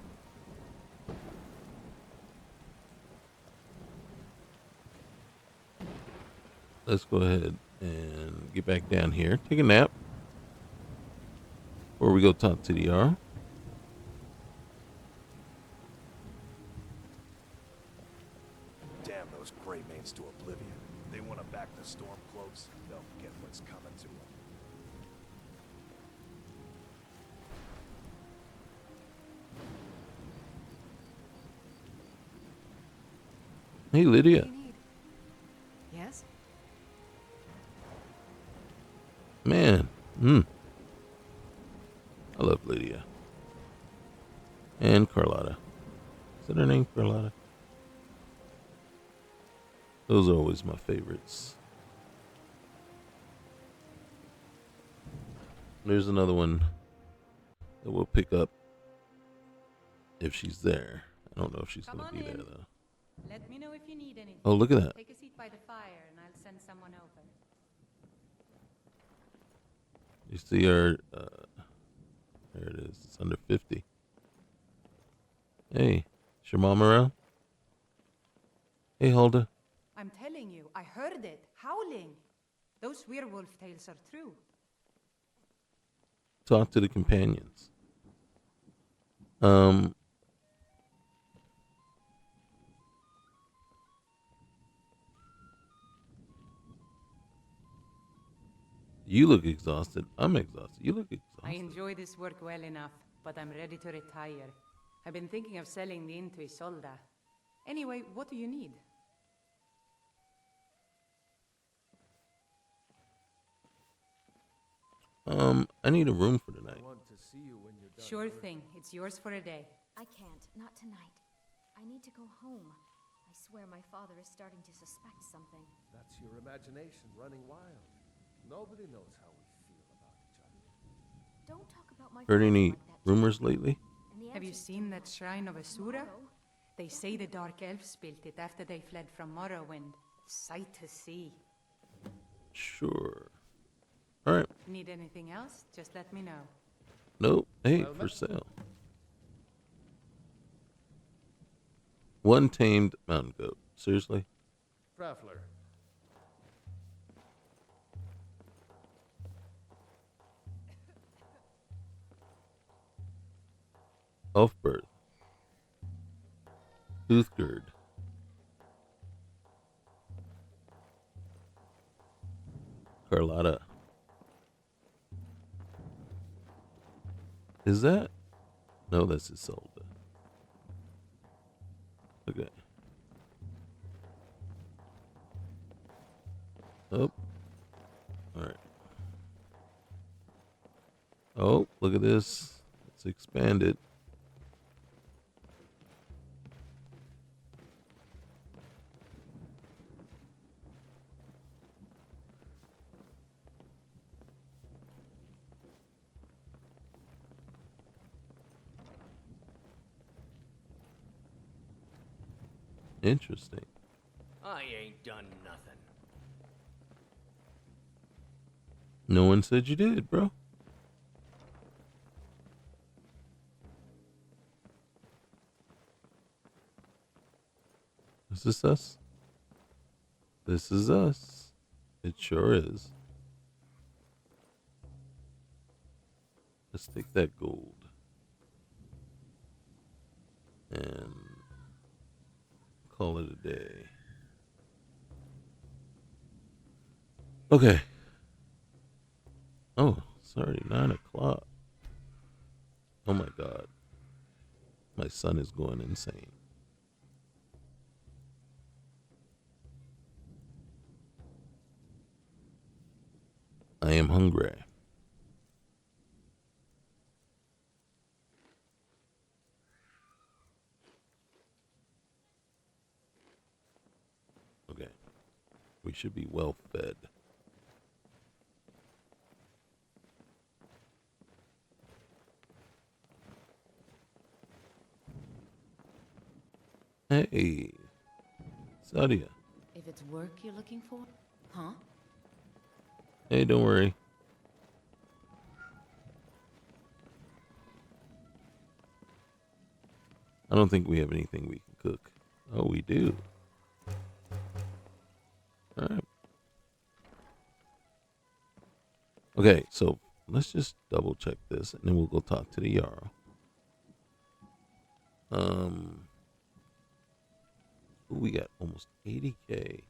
Let's go ahead and get back down here. Take a nap. Before we go talk to the Jarl. Damn those gray mains to oblivion. They want to back the Stormcloaks. They'll get what's coming to them. Hey, Lydia. Yes? Man. I love Lydia. And Carlotta. Is that her name, Carlotta? Those are always my favorites. There's another one that we'll pick up if she's there. I don't know if she's going to be there, though. Let me know if you need anything. Oh, look at that. Take a seat by the fire and I'll send someone over. You see her, there it is. It's under 50. Hey, is your mom around? Hey, Hulda. I'm telling you, I heard it, howling. Those werewolf tales are true. Talk to the companions. You look exhausted. I'm exhausted. You look exhausted. I enjoy this work well enough, but I'm ready to retire. I've been thinking of selling the inn to Isolda. Anyway, what do you need? I need a room for tonight. Sure thing. It's yours for a day. I can't. Not tonight. I need to go home. I swear my father is starting to suspect something. That's your imagination running wild. Nobody knows how we feel about each other. Don't talk about my Heard father any like that, rumors lately? Have you seen that shrine of Asura? They say the Dark Elves built it after they fled from Morrowind. Sight to see. Sure. Alright. Need anything else? Just let me know. Nope. Hey, for sale. One tamed mountain goat. Seriously? Traveler. Elfbird. Toothgird. Carlotta. Is that? No, that's Isolda. Okay. Oh. Alright. Oh, look at this. Let's expand it. Interesting. I ain't done nothing. No one said you did, bro. Is this us? This is us. It sure is. Let's take that gold. And call it a day. Okay. Oh, sorry, 9 o'clock. Oh my God. My son is going insane. I am hungry. Okay. We should be well fed. Hey, Sadia. If it's work you're looking for, huh? Hey, don't worry. I don't think we have anything we can cook. Oh, we do. All right. Okay, so let's just double check this, and then we'll go talk to the Jarl. We got almost 80K.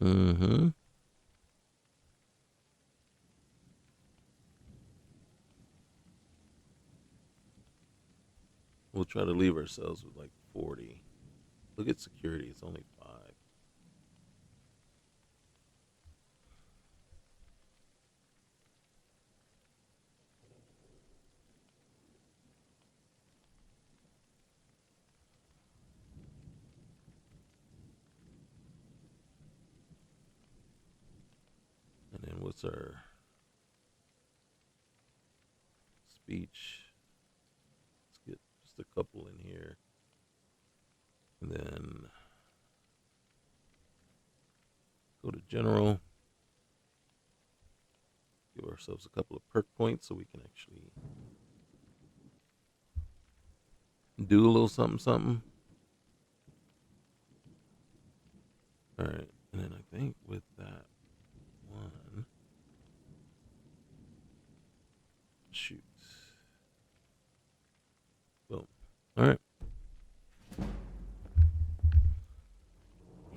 Mm-hmm. We'll try to leave ourselves with like 40. Look at security, it's only 5. And then what's our speech? Let's get just a couple in here. And then go to general. Give ourselves a couple of perk points so we can actually do a little something, something. All right. And then I think with that one, shoot. Boom. All right.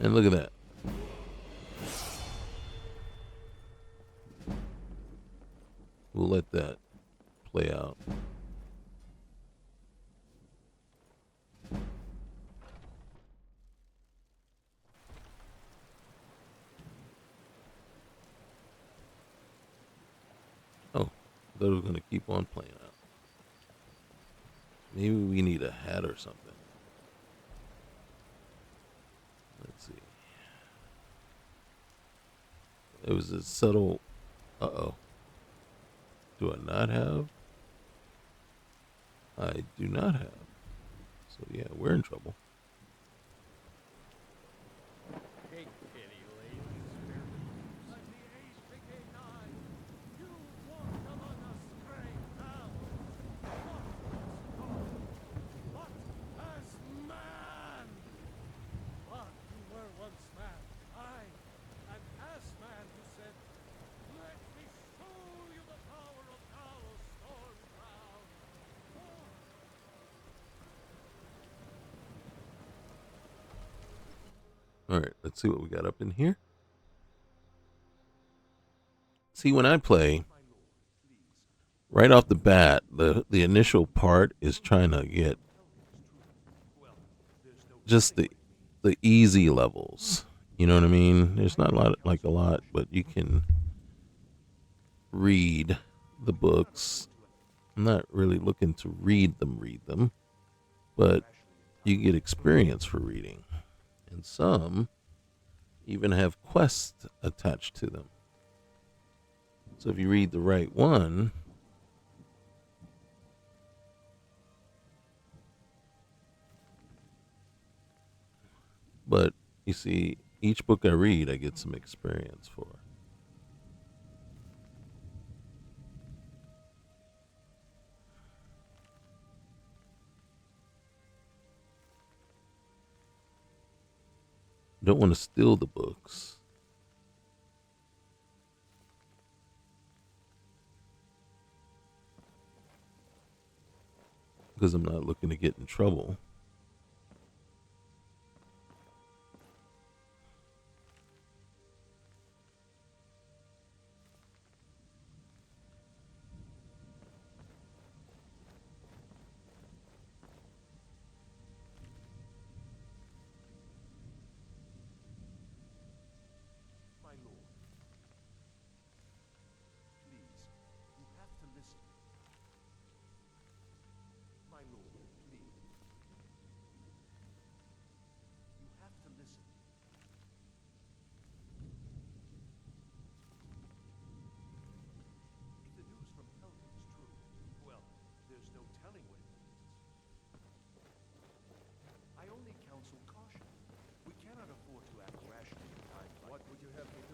And look at that. We'll let that play out. Oh, I thought it was going to keep on playing out. Maybe we need a hat or something. Let's see. It was a subtle... Uh-oh. Do I not have? I do not have. So yeah, we're in trouble. Take pity, lady. Like the HPK-9, you walked among us, great pal. What as man? But you were once man. Aye, and as man you said, let me show you the power of Talos Stormcrown. All right, let's see what we got up in here. See, when I play, right off the bat, the initial part is trying to get just the easy levels. You know what I mean? There's not a lot, but you can read the books I'm not really looking to read them, but you get experience for reading. And some even have quests attached to them. So if you read the right one, but you see, each book I read, I get some experience for. Don't want to steal the books. Because I'm not looking to get in trouble.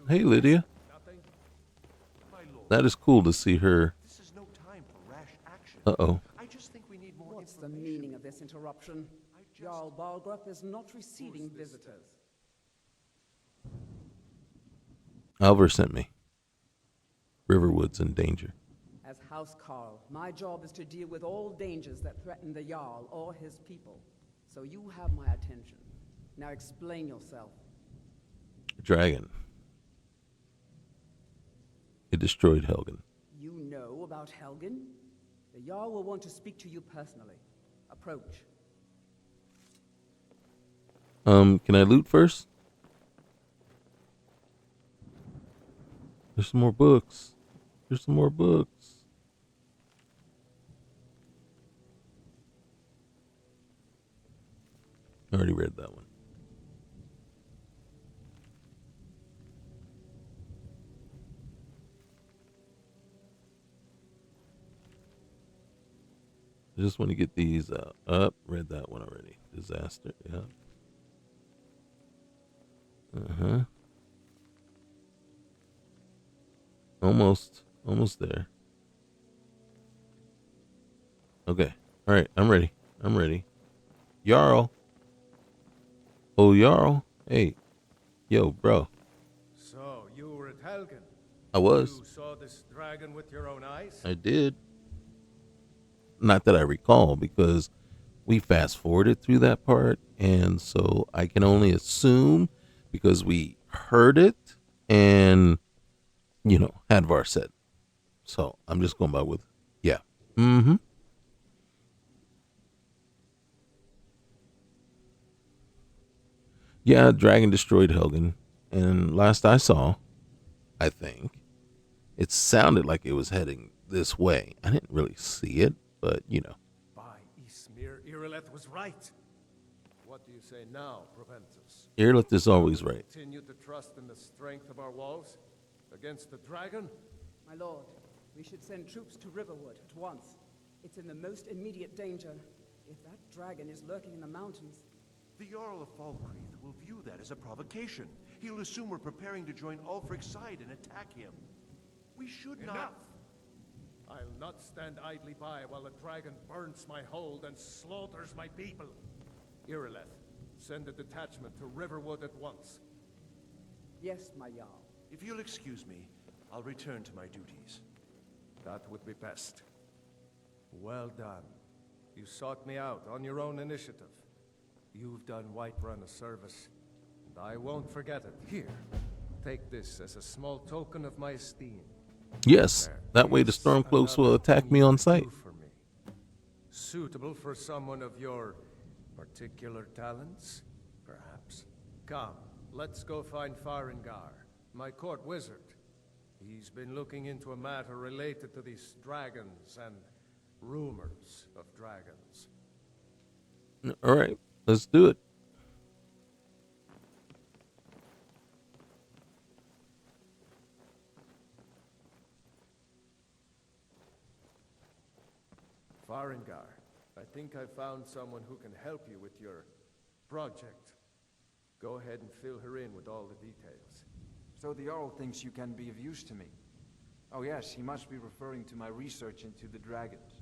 Hey, Lydia. That is cool to see her. Uh-oh. What's the meaning of this interruption? Jarl Balgrup is not receiving visitors. Alvor sent me. Riverwood's in danger. As House Carl, my job is to deal with all dangers that threaten the Jarl or his people. So you have my attention. Now explain yourself. Dragon. It destroyed Helgen. You know about Helgen? The Jarl will want to speak to you personally. Approach. Can I loot first? There's some more books. There's some more books. I already read that one. I just want to get these out. Read that one already. Disaster, yeah. Uh-huh. Almost there. Okay. All right, I'm ready. Jarl. Oh, Jarl. Hey. Yo, bro. So, you were at Helgen? I was. You saw this dragon with your own eyes? I did. Not that I recall, because we fast forwarded through that part, and so I can only assume because we heard it and, Hadvar said. So I'm just going by with, yeah. Mm-hmm. Yeah, dragon destroyed Helgen, and last I saw, I think, it sounded like it was heading this way. I didn't really see it, but, By Ysmir, Irileth was right. What do you say now, Proventus? Irileth is always right. Continue to trust in the strength of our walls against the dragon? My lord, we should send troops to Riverwood at once. It's in the most immediate danger. If that dragon is lurking in the mountains... The Jarl of Falkreath will view that as a provocation. He'll assume we're preparing to join Ulfric's side and attack him. We should Enough! not... I'll not stand idly by while the dragon burns my hold and slaughters my people. Irileth, send a detachment to Riverwood at once. Yes, my Jarl. If you'll excuse me, I'll return to my duties. That would be best. Well done. You sought me out on your own initiative. You've done Whiterun a service, and I won't forget it. Here, take this as a small token of my esteem. Yes, that way the Stormcloaks will attack me on sight. Suitable for someone of your particular talents, perhaps. Come, let's go find Farengar, my court wizard. He's been looking into a matter related to these dragons, and rumors of dragons. All right, let's do it. Farengar, I think I found someone who can help you with your project. Go ahead and fill her in with all the details. So the Jarl thinks you can be of use to me. Oh yes, he must be referring to my research into the dragons.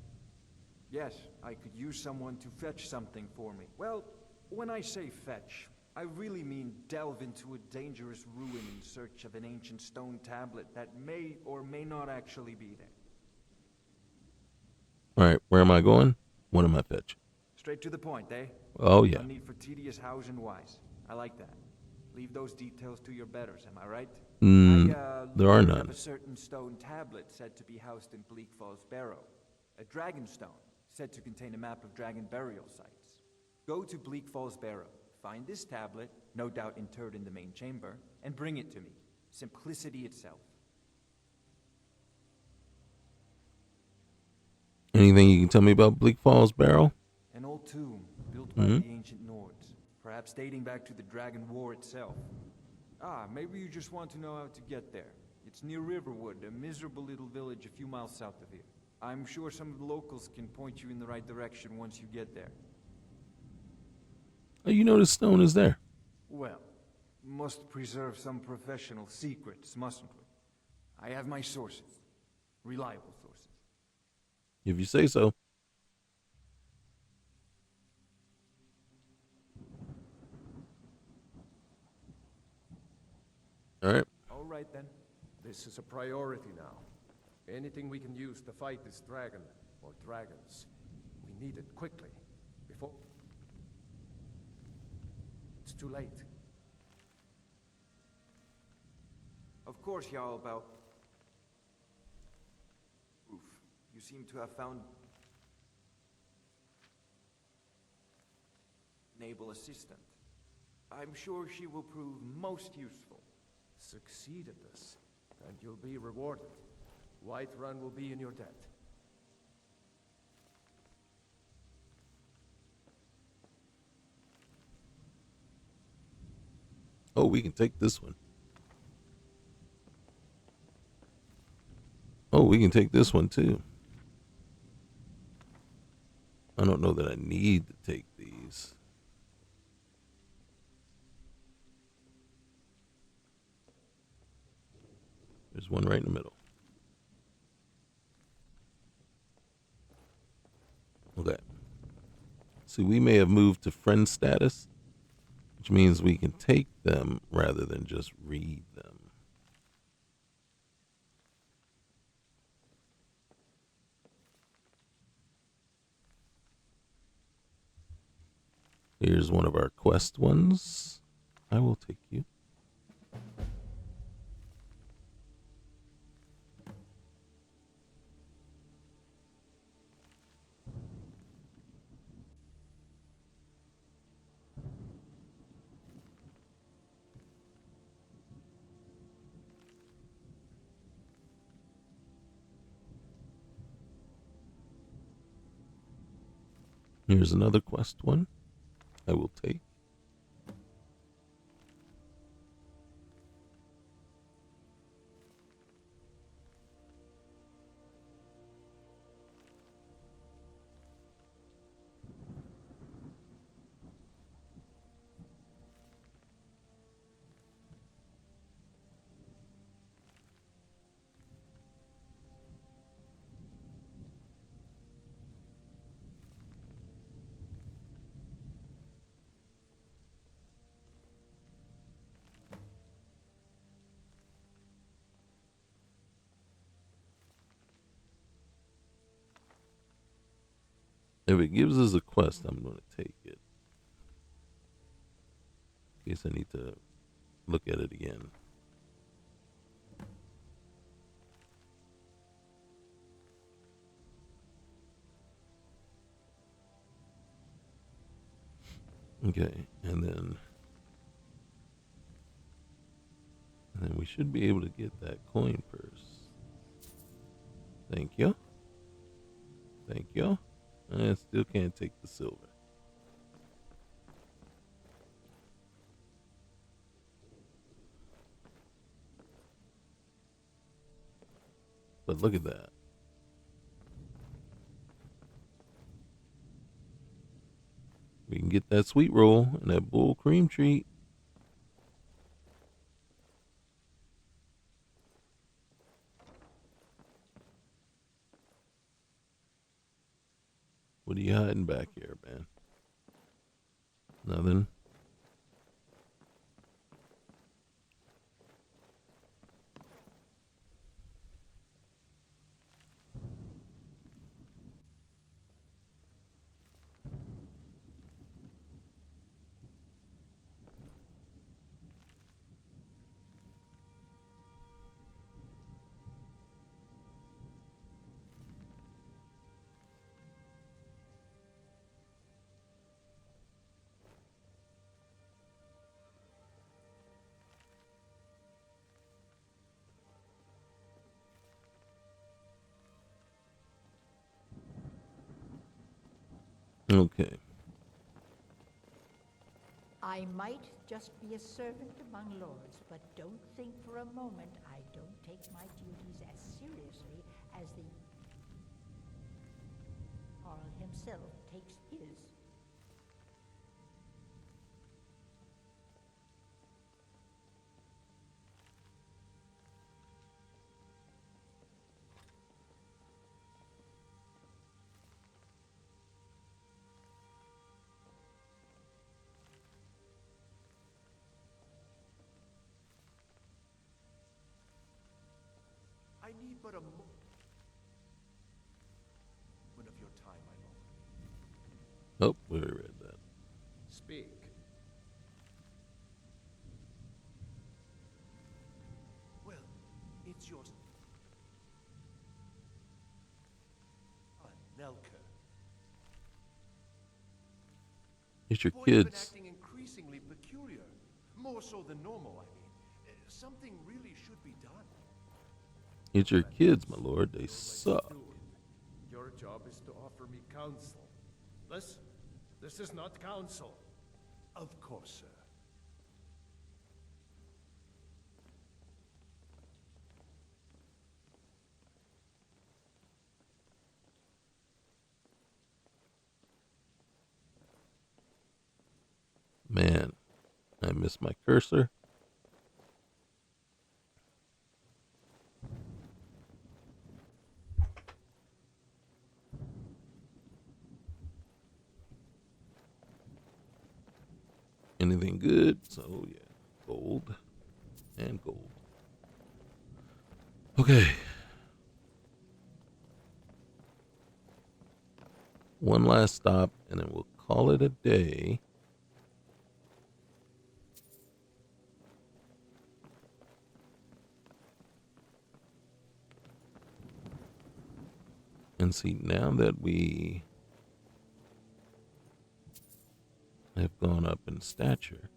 Yes, I could use someone to fetch something for me. Well, when I say fetch, I really mean delve into a dangerous ruin in search of an ancient stone tablet that may or may not actually be there. All right, where am I going? What am I fetching? Straight to the point, eh? Oh, yeah. No need for tedious hows and whys. I like that. Leave those details to your betters, am I right? There are learned none. of a certain stone tablet said to be housed in Bleak Falls Barrow. A dragon stone, said to contain a map of dragon burial sites. Go to Bleak Falls Barrow, find this tablet, no doubt interred in the main chamber, and bring it to me. Simplicity itself. Anything you can tell me about Bleak Falls Barrow? An old tomb, built by the ancient Nords, perhaps dating back to the Dragon War itself. Ah, maybe you just want to know how to get there. It's near Riverwood, a miserable little village a few miles south of here. I'm sure some of the locals can point you in the right direction once you get there. Oh, you know the stone is there. Well, must preserve some professional secrets, mustn't we? I have my sources. Reliable sources. If you say so. All right. All right then. This is a priority now. Anything we can use to fight this dragon, or dragons, we need it quickly, before it's too late. Of course, Jarl, about proof. You seem to have found an able assistant. I'm sure she will prove most useful. Succeed at this, and you'll be rewarded. Whiterun will be in your debt. Oh, we can take this one. Oh, we can take this one too. I don't know that I need to take these. There's one right in the middle. Okay. See, we may have moved to friend status, which means we can take them rather than just read them. Here's one of our quest ones. I will take you. Here's another quest one. I will take. If it gives us a quest, I'm going to take it. In case I need to look at it again. Okay, and then we should be able to get that coin purse. Thank you. Thank you. I still can't take the silver. But look at that. We can get that sweet roll and that bull cream treat. What are you hiding back here, man? Nothing. Okay. I might just be a servant among lords, but don't think for a moment I don't take my duties as seriously as the Jarl himself takes his. I need but a moment of your time, my lord. Oh, we already read that. Speak. Well, it's yours. Nelka. It's your Boy, you've been kids. acting increasingly peculiar. More so than normal, I mean. Something really should be done. It's your kids, my lord. They suck. Your job is to offer me counsel. This is not counsel. Of course, sir. Man, I miss my cursor. Anything good? So yeah, gold and gold. Okay. One last stop and then we'll call it a day. And see, now that we have gone up in stature.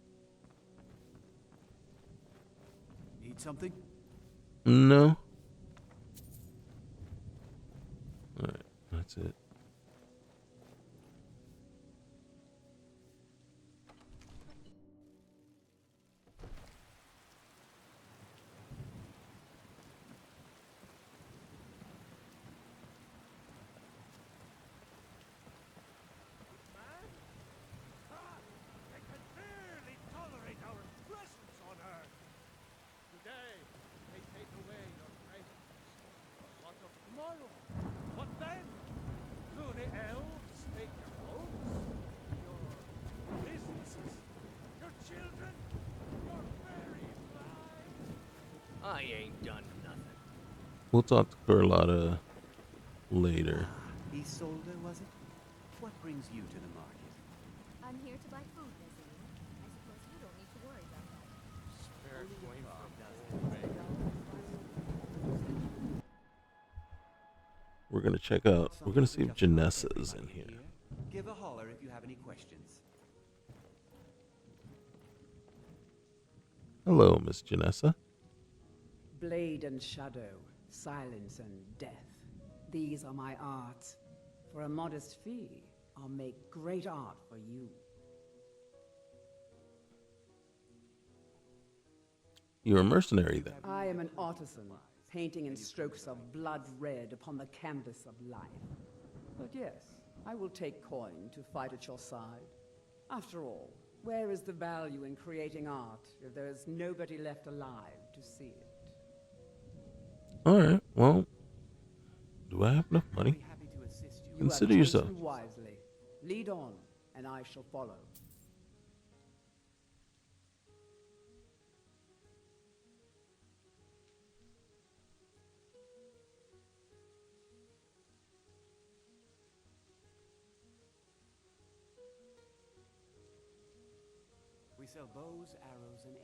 Need something? No. Alright, that's it. I ain't done nothing. We'll talk to Carlotta later. Isolde, was it? What brings you to the market? I'm here to buy food, Nazim. I suppose you don't need to worry about that. Spare coin We're gonna check out. We're gonna see if Janessa's in here. Give a holler if you have any questions. Hello, Miss Janessa. Blade and shadow, silence and death. These are my arts. For a modest fee, I'll make great art for you. You're a mercenary then. I am an artisan, painting in strokes of blood red upon the canvas of life. But yes, I will take coin to fight at your side. After all, where is the value in creating art if there is nobody left alive to see it? Alright, well, do I have enough money? Consider yourself. Chosen wisely. Lead on, and I shall follow. We sell bows, arrows, and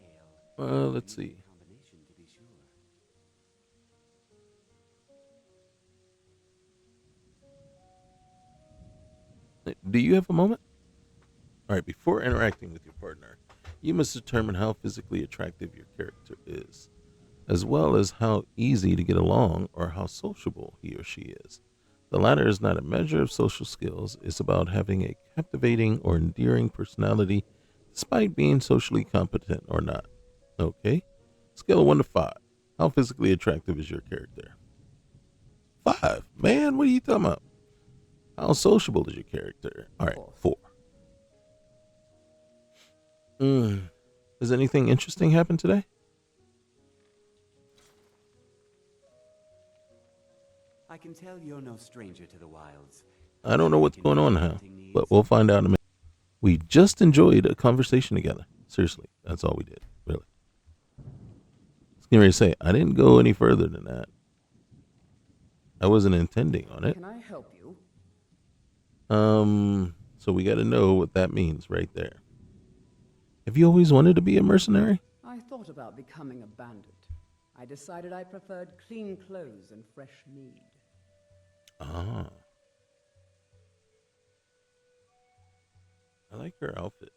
ale. Let's see. Combination to be sure. Do you have a moment? Alright, before interacting with your partner, you must determine how physically attractive your character is, as well as how easy to get along or how sociable he or she is. The latter is not a measure of social skills, it's about having a captivating or endearing personality despite being socially competent or not. Okay? Scale of 1 to 5. How physically attractive is your character? 5. Man, what are you talking about? How sociable is your character? Alright, 4. Has anything interesting happened today? I can tell you're no stranger to the wilds. I don't know what's going on now, but we'll find out in a minute. We just enjoyed a conversation together. Seriously, that's all we did, really. I was getting ready to say, I didn't go any further than that. I wasn't intending on it. Can I help you? So we got to know what that means right there. Have you always wanted to be a mercenary? I thought about becoming a bandit. I decided I preferred clean clothes and fresh mead. Ah. I like her outfit.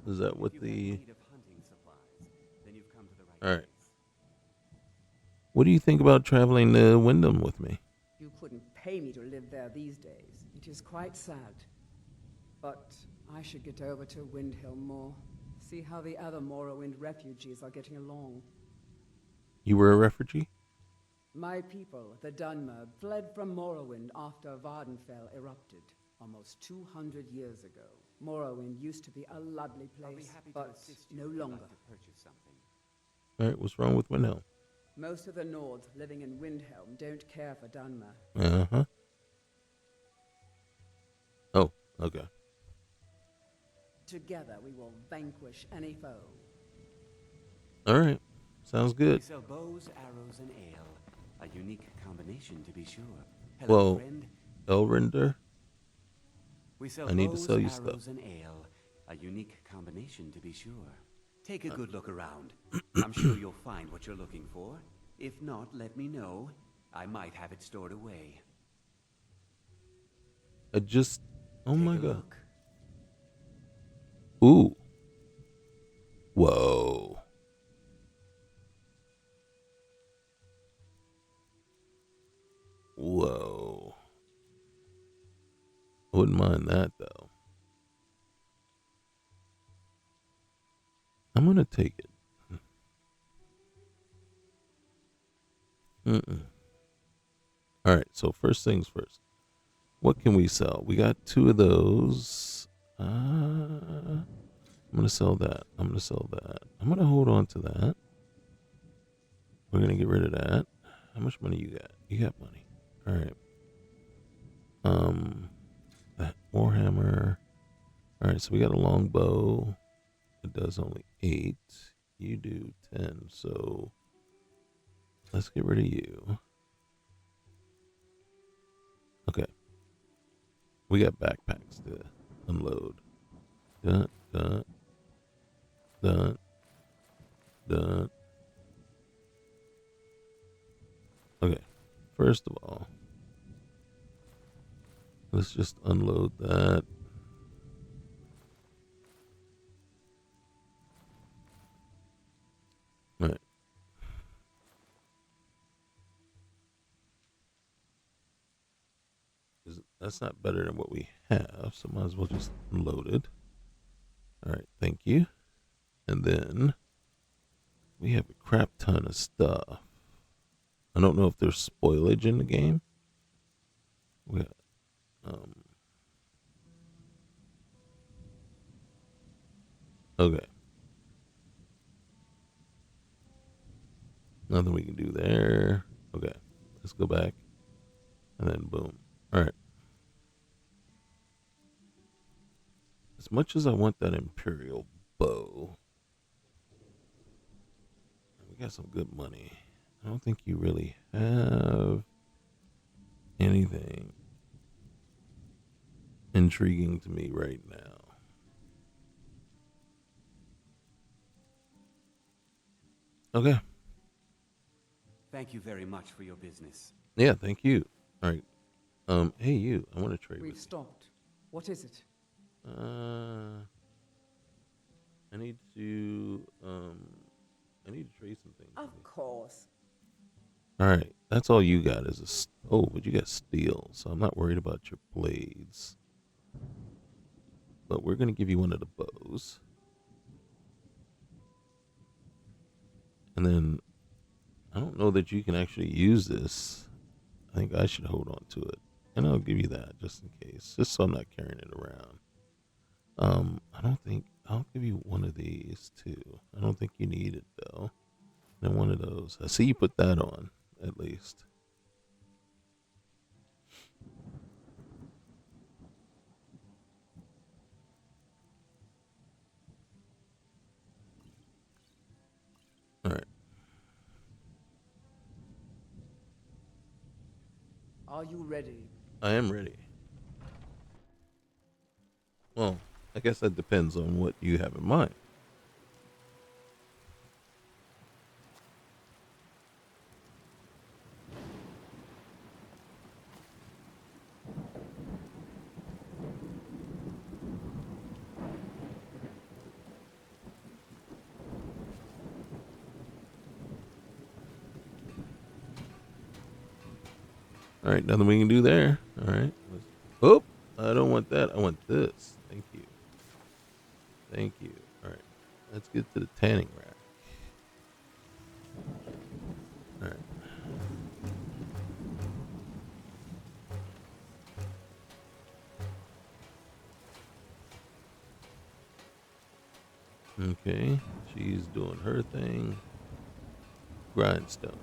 Is that what the... Alright. What do you think about traveling to Wyndham with me? You couldn't pay me to live there these days. It is quite sad. But I should get over to Windhelm more. See how the other Morrowind refugees are getting along. You were a refugee? My people, the Dunmer, fled from Morrowind after Vardenfell erupted almost 200 years ago. Morrowind used to be a lovely place, but no longer. Alright, what's wrong with Windhelm? Most of the Nords living in Windhelm don't care for Dunmer. Uh-huh. Oh, okay. Together we will vanquish any foe. Alright, sounds good. We sell bows, arrows, and ale. A unique combination to be sure. Hello, Well, friend. Elrinder, We sell I need to bows, sell you arrows, stuff. and ale. A unique combination to be sure. Take a good look around. I'm sure you'll find what you're looking for. If not, let me know. I might have it stored away. Oh my god. Look. Ooh. Whoa. Whoa. I wouldn't mind that though. I'm gonna take it. Alright, so first things first. What can we sell? We got 2 of those. I'm gonna sell that. I'm gonna sell that. I'm gonna hold on to that. We're gonna get rid of that. How much money you got? You got money. Alright. That Warhammer. Alright, so we got a long bow. It does only 8. You do 10, so let's get rid of you. Okay. We got backpacks to unload. Dun, dun, dun, dun. Okay. First of all, let's just unload that. Right. That's not better than what we have, so might as well just load it. Alright, thank you. And then we have a crap ton of stuff. I don't know if there's spoilage in the game. We got, okay. Nothing we can do there. Okay, let's go back. And then boom. Alright. As much as I want that Imperial bow, we got some good money. I don't think you really have anything intriguing to me right now. Okay. Thank you very much for your business. Yeah, thank you. All right. Hey you, I want to trade We've with stopped. What is it? you. I need to trade some things. Of course. All right, that's all you got is but you got steel, so I'm not worried about your blades. But we're gonna give you one of the bows, and then I don't know that you can actually use this. I think I should hold on to it, and I'll give you that just in case, just so I'm not carrying it around. I'll give you one of these too. I don't think you need it though. And one of those. I see you put that on at least. All right. Are you ready? I am ready. Well, I guess that depends on what you have in mind. All right, nothing we can do there. All right. Oh, I don't want that. I want this. Thank you. Thank you. All right. Let's get to the tanning rack. All right. Okay. She's doing her thing. Grindstone.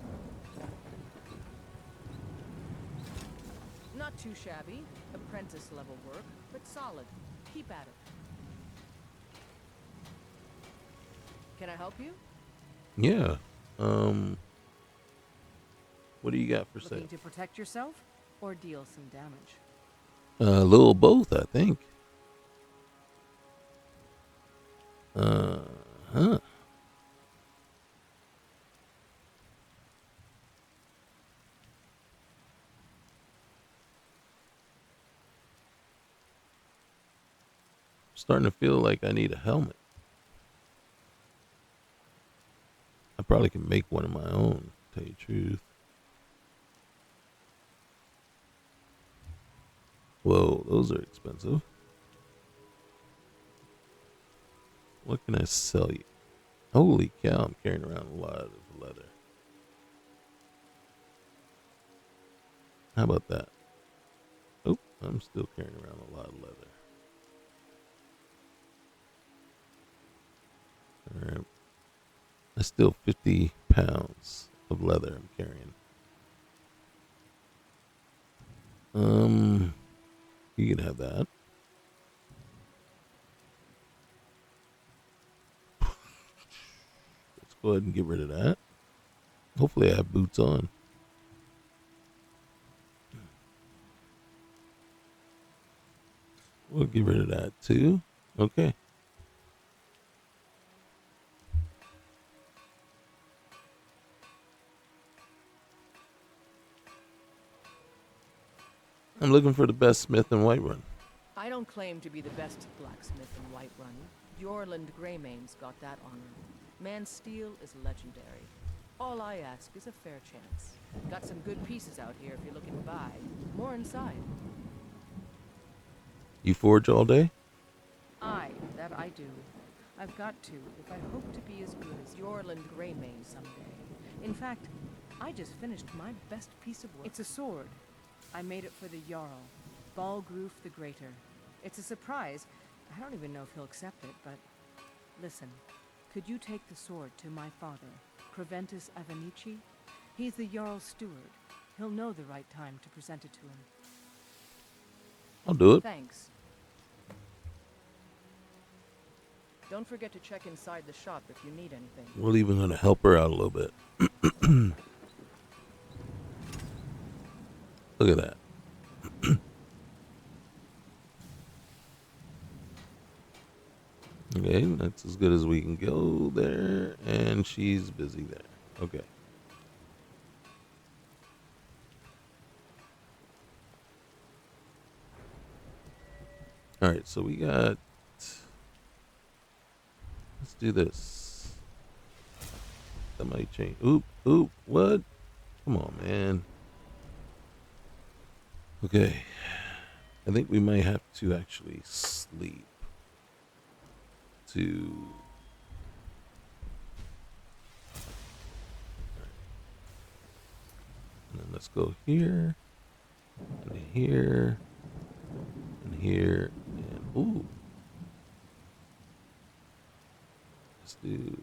Not too shabby. Apprentice level work, but solid. Keep at it. Can I help you? Yeah. What do you got for sale? Looking to protect yourself or deal some damage? A little both, I think. Huh. Starting to feel like I need a helmet. I probably can make one of my own, to tell you the truth. Whoa, those are expensive. What can I sell you? Holy cow, I'm carrying around a lot of leather. How about that? Oh, I'm still carrying around a lot of leather. Alright. That's still 50 pounds of leather I'm carrying. You can have that. Let's go ahead and get rid of that. Hopefully I have boots on. We'll get rid of that too. Okay. I'm looking for the best smith in Whiterun. I don't claim to be the best blacksmith in Whiterun. Bjorland Greymane's got that honor. Man's steel is legendary. All I ask is a fair chance. Got some good pieces out here if you're looking to buy. More inside. You forge all day? Aye, that I do. I've got to, if I hope to be as good as Yorland Greymane someday. In fact, I just finished my best piece of work. It's a sword. I made it for the Jarl, Balgroof the Greater. It's a surprise. I don't even know if he'll accept it, but... Listen, could you take the sword to my father, Proventus Avenici? He's the Jarl's steward. He'll know the right time to present it to him. I'll do it. Thanks. Don't forget to check inside the shop if you need anything. We're even going to help her out a little bit. Look at that. Okay, that's as good as we can go there. And she's busy there. Okay. All right, so we got... Let's do this. That might change. Oop, what? Come on, man. Okay. I think we might have to actually sleep to... And then let's go here, and here, and here, and ooh. Let's do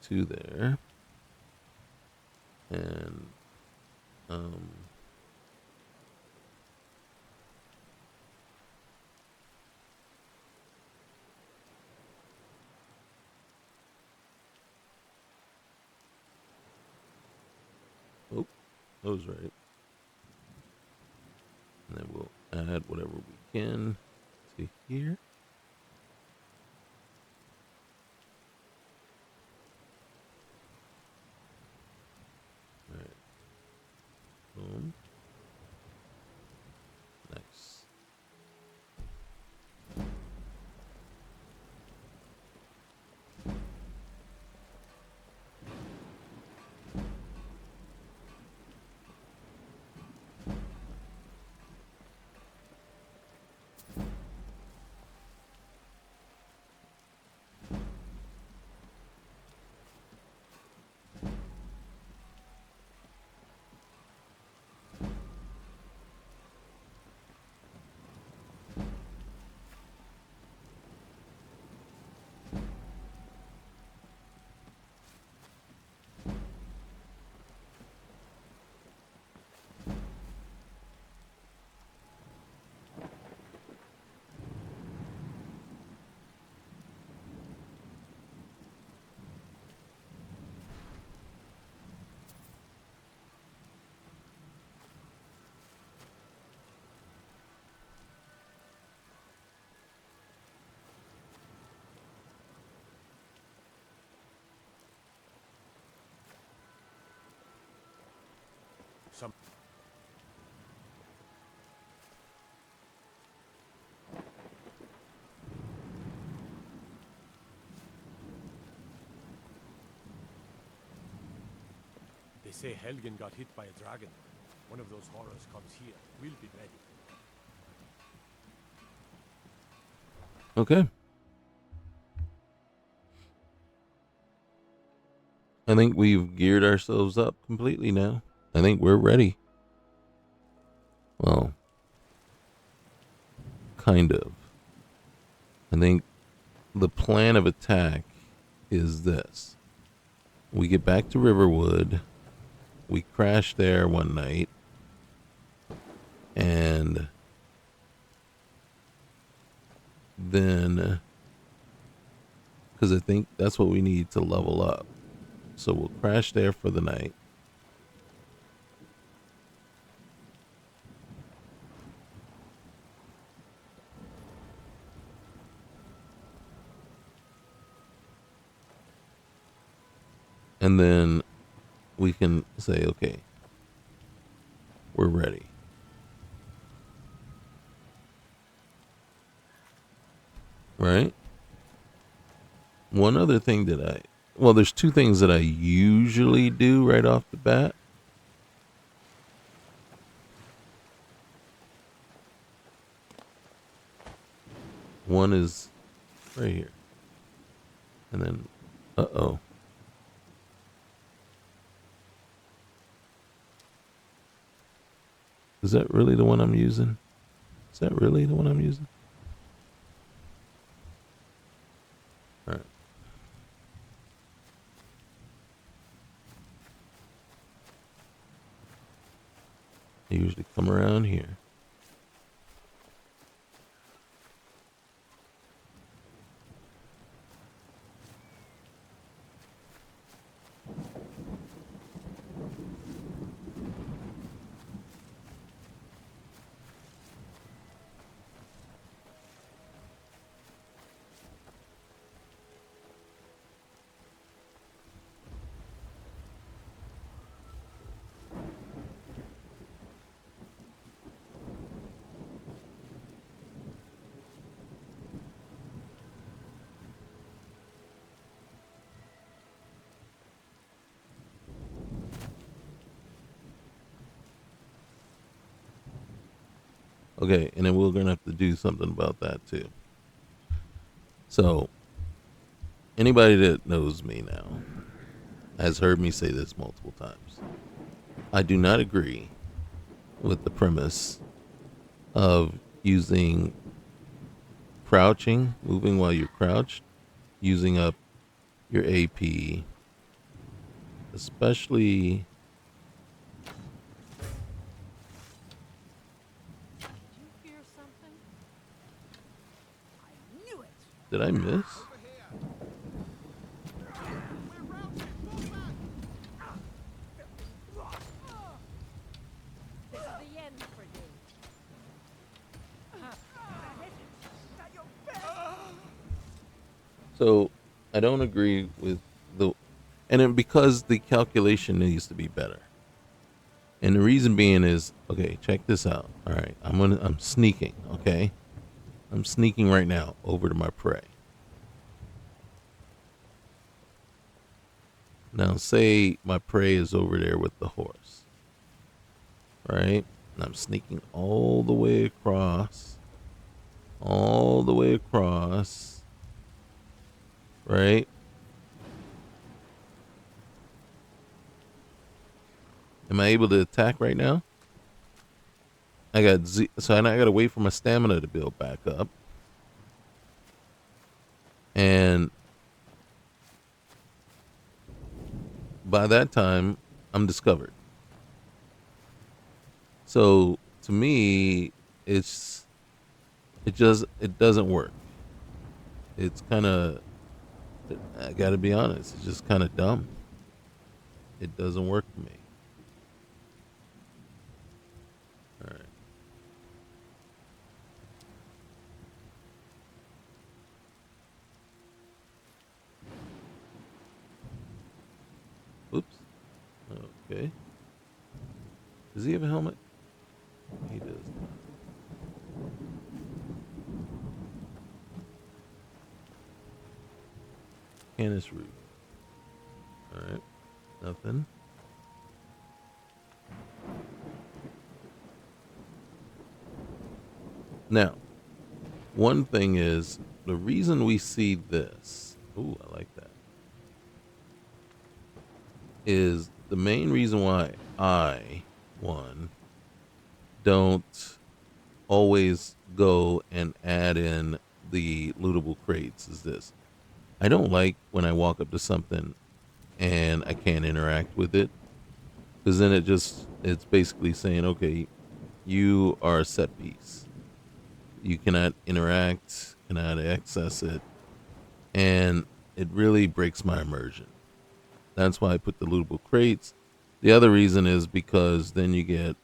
2 there. And oh, that was right. And then we'll add whatever we can to here. Boom. Nice. Some... They say Helgen got hit by a dragon. One of those horrors comes here. We'll be ready. Okay. I think we've geared ourselves up completely now. I think we're ready. Well, kind of. I think the plan of attack is this. We get back to Riverwood. We crash there one night. And then, because I think that's what we need to level up. So we'll crash there for the night. And then we can say, okay, we're ready. Right? One other thing that well, there's 2 things that I usually do right off the bat. One is right here. And then, uh-oh. Is that really the one I'm using? Is that really the one I'm using? All right. I usually come around here. Okay, and then we're going to have to do something about that too. So, anybody that knows me now has heard me say this multiple times. I do not agree with the premise of using crouching, moving while you're crouched, using up your AP, especially... Did I miss? This is the end for you. So I don't agree with the, and then because the calculation needs to be better. And the reason being is, okay, check this out. All right, I'm sneaking, okay? I'm sneaking right now over to my prey. Now say my prey is over there with the horse, right? And I'm sneaking all the way across, right? Am I able to attack right now? I got so I got to wait for my stamina to build back up. And by that time, I'm discovered. So to me, it doesn't work. It's kind of, I got to be honest, it's just kind of dumb. It doesn't work for me. All right. Oops. Okay. Does he have a helmet? He does. Canis root. Alright. Nothing. Now, one thing is, the reason we see this, ooh, I like that, is the main reason why I, don't always go and add in the lootable crates is this. I don't like when I walk up to something and I can't interact with it, because then it's basically saying, okay, you are a set piece. You cannot interact, cannot access it, and it really breaks my immersion. That's why I put the lootable crates. The other reason is because then you get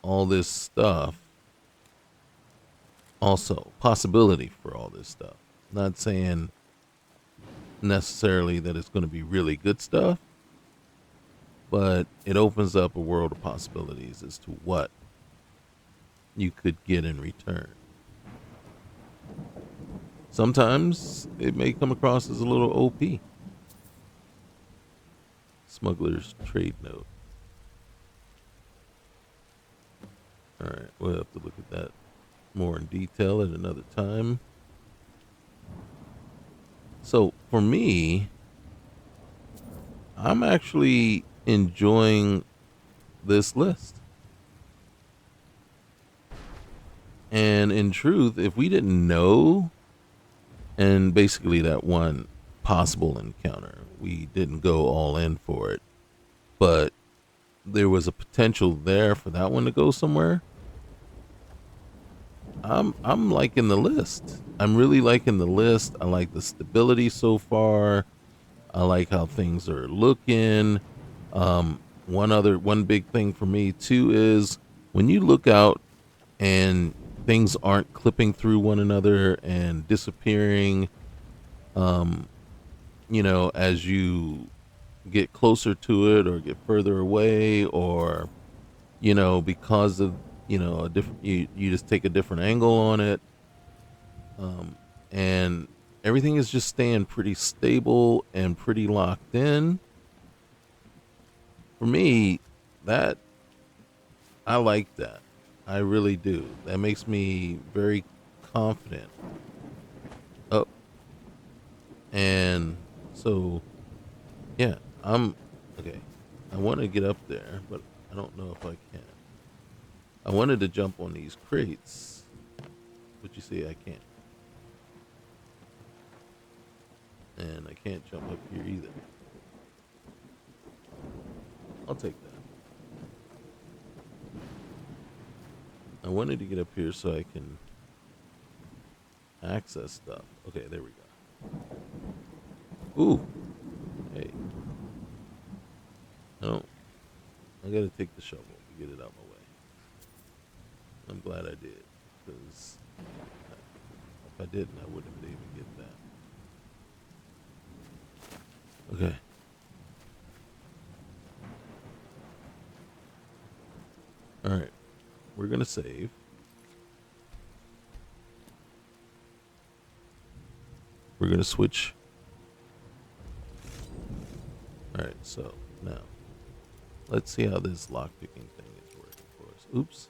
all this stuff. Also, possibility for all this stuff. Not saying necessarily that it's going to be really good stuff, but it opens up a world of possibilities as to what you could get in return. Sometimes it may come across as a little OP. Smuggler's trade note. All right, we'll have to look at that more in detail at another time. So for me, I'm actually enjoying this list. And in truth, if we didn't know, and basically that one possible encounter, we didn't go all in for it, but there was a potential there for that one to go somewhere. I'm liking the list. I'm really liking the list. I like the stability so far. I like how things are looking. One big thing for me too is when you look out and things aren't clipping through one another and disappearing, as you get closer to it or get further away, or because of a different, you just take a different angle on it, and everything is just staying pretty stable and pretty locked in. For me, that I like that. I really do. That makes me very confident. Oh, and so, yeah, I'm okay. I want to get up there, but I don't know if I can. I wanted to jump on these crates, but you see I can't. And I can't jump up here either. I'll take that. I wanted to get up here so I can access stuff. Okay, there we go. Ooh. Hey. No. I gotta take the shovel to get it out my way. I'm glad I did, because if I didn't, I wouldn't be able to get that. Okay. Alright. We're going to save. We're going to switch. Alright, so now let's see how this lockpicking thing is working for us. Oops.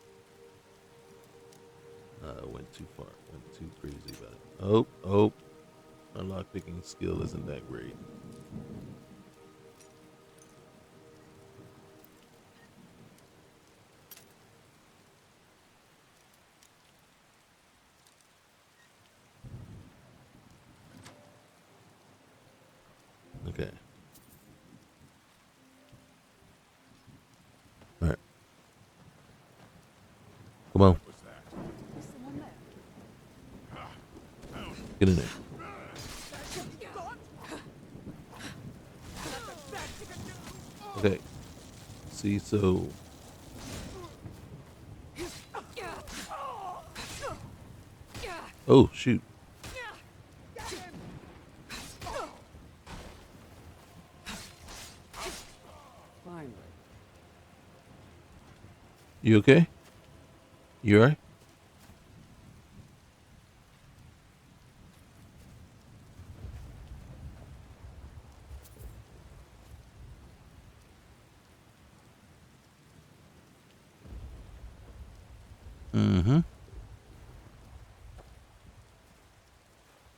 Went too far. Went too crazy about it. Oh. My lockpicking skill isn't that great. Okay. All right. Come on. Get in there. Okay. See, so oh shoot. Finally. You okay? You alright? Mm-hmm.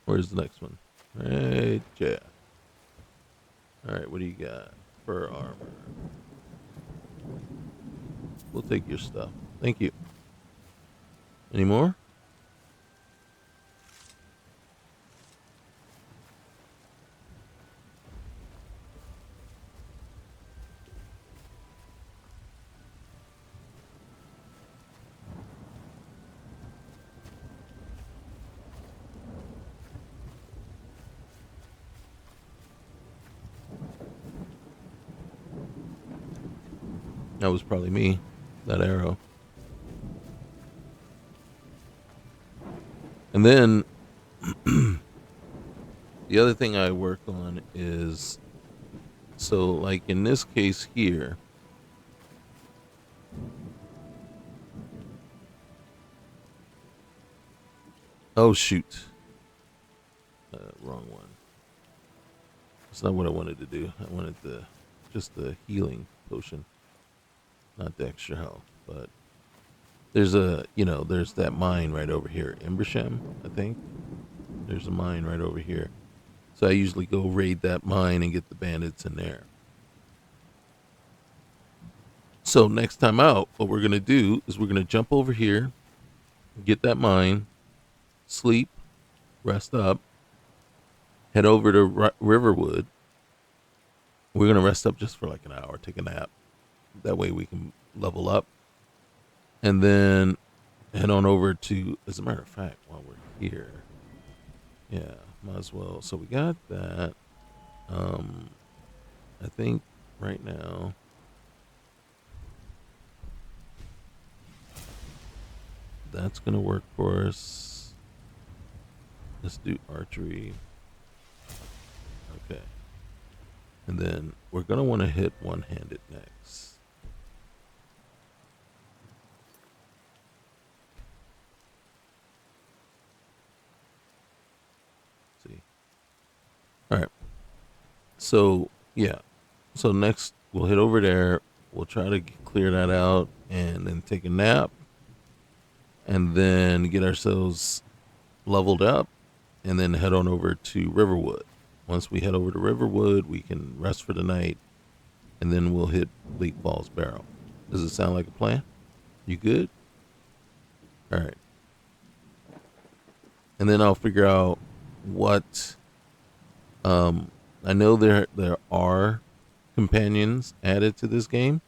Where's the next one? Right, yeah. Alright, what do you got? Fur armor. We'll take your stuff. Thank you. Any more? That was probably me, that arrow. And then the other thing I work on is, so like in this case here, oh shoot, wrong one. That's not what I wanted to do. I wanted just the healing potion. Not the extra health, but there's there's that mine right over here, Embersham, I think. There's a mine right over here. So I usually go raid that mine and get the bandits in there. So next time out, what we're going to do is we're going to jump over here, get that mine, sleep, rest up, head over to Riverwood. We're going to rest up just for like an hour, take a nap. That way we can level up. And then head on over to, as a matter of fact, while we're here, yeah, might as well. So we got that. I think right now, that's going to work for us. Let's do archery. Okay. And then we're going to want to hit one-handed next. See. All right. So, yeah. So next we'll hit over there. We'll try to clear that out and then take a nap. And then get ourselves leveled up and then head on over to Riverwood. Once we head over to Riverwood, we can rest for the night and then we'll hit Bleak Falls Barrow. Does it sound like a plan? You good? All right. And then I'll figure out what I know there are companions added to this game.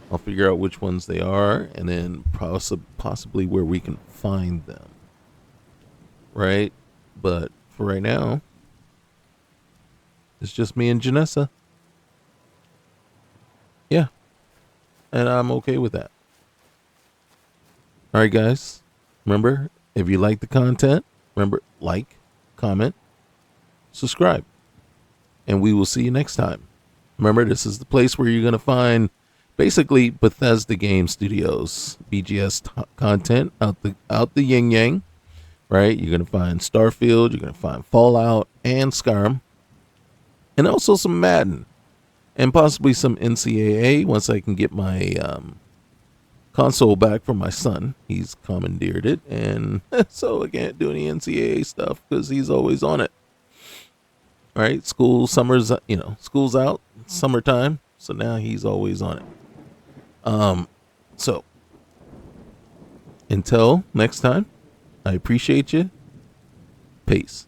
I'll figure out which ones they are and then possibly where we can find them. Right? But for right now, it's just me and Janessa. Yeah. And I'm okay with that. All right, guys. Remember, if you like the content, remember, like, comment, subscribe. And we will see you next time. Remember, this is the place where you're going to find basically Bethesda Game Studios BGS content out the yin yang, right? You're gonna find Starfield, you're gonna find Fallout and Skyrim, and also some Madden, and possibly some NCAA once I can get my console back from my son. He's commandeered it, and so I can't do any NCAA stuff because he's always on it. All right, school's out, summertime, so now he's always on it. So until next time, I appreciate you. Peace.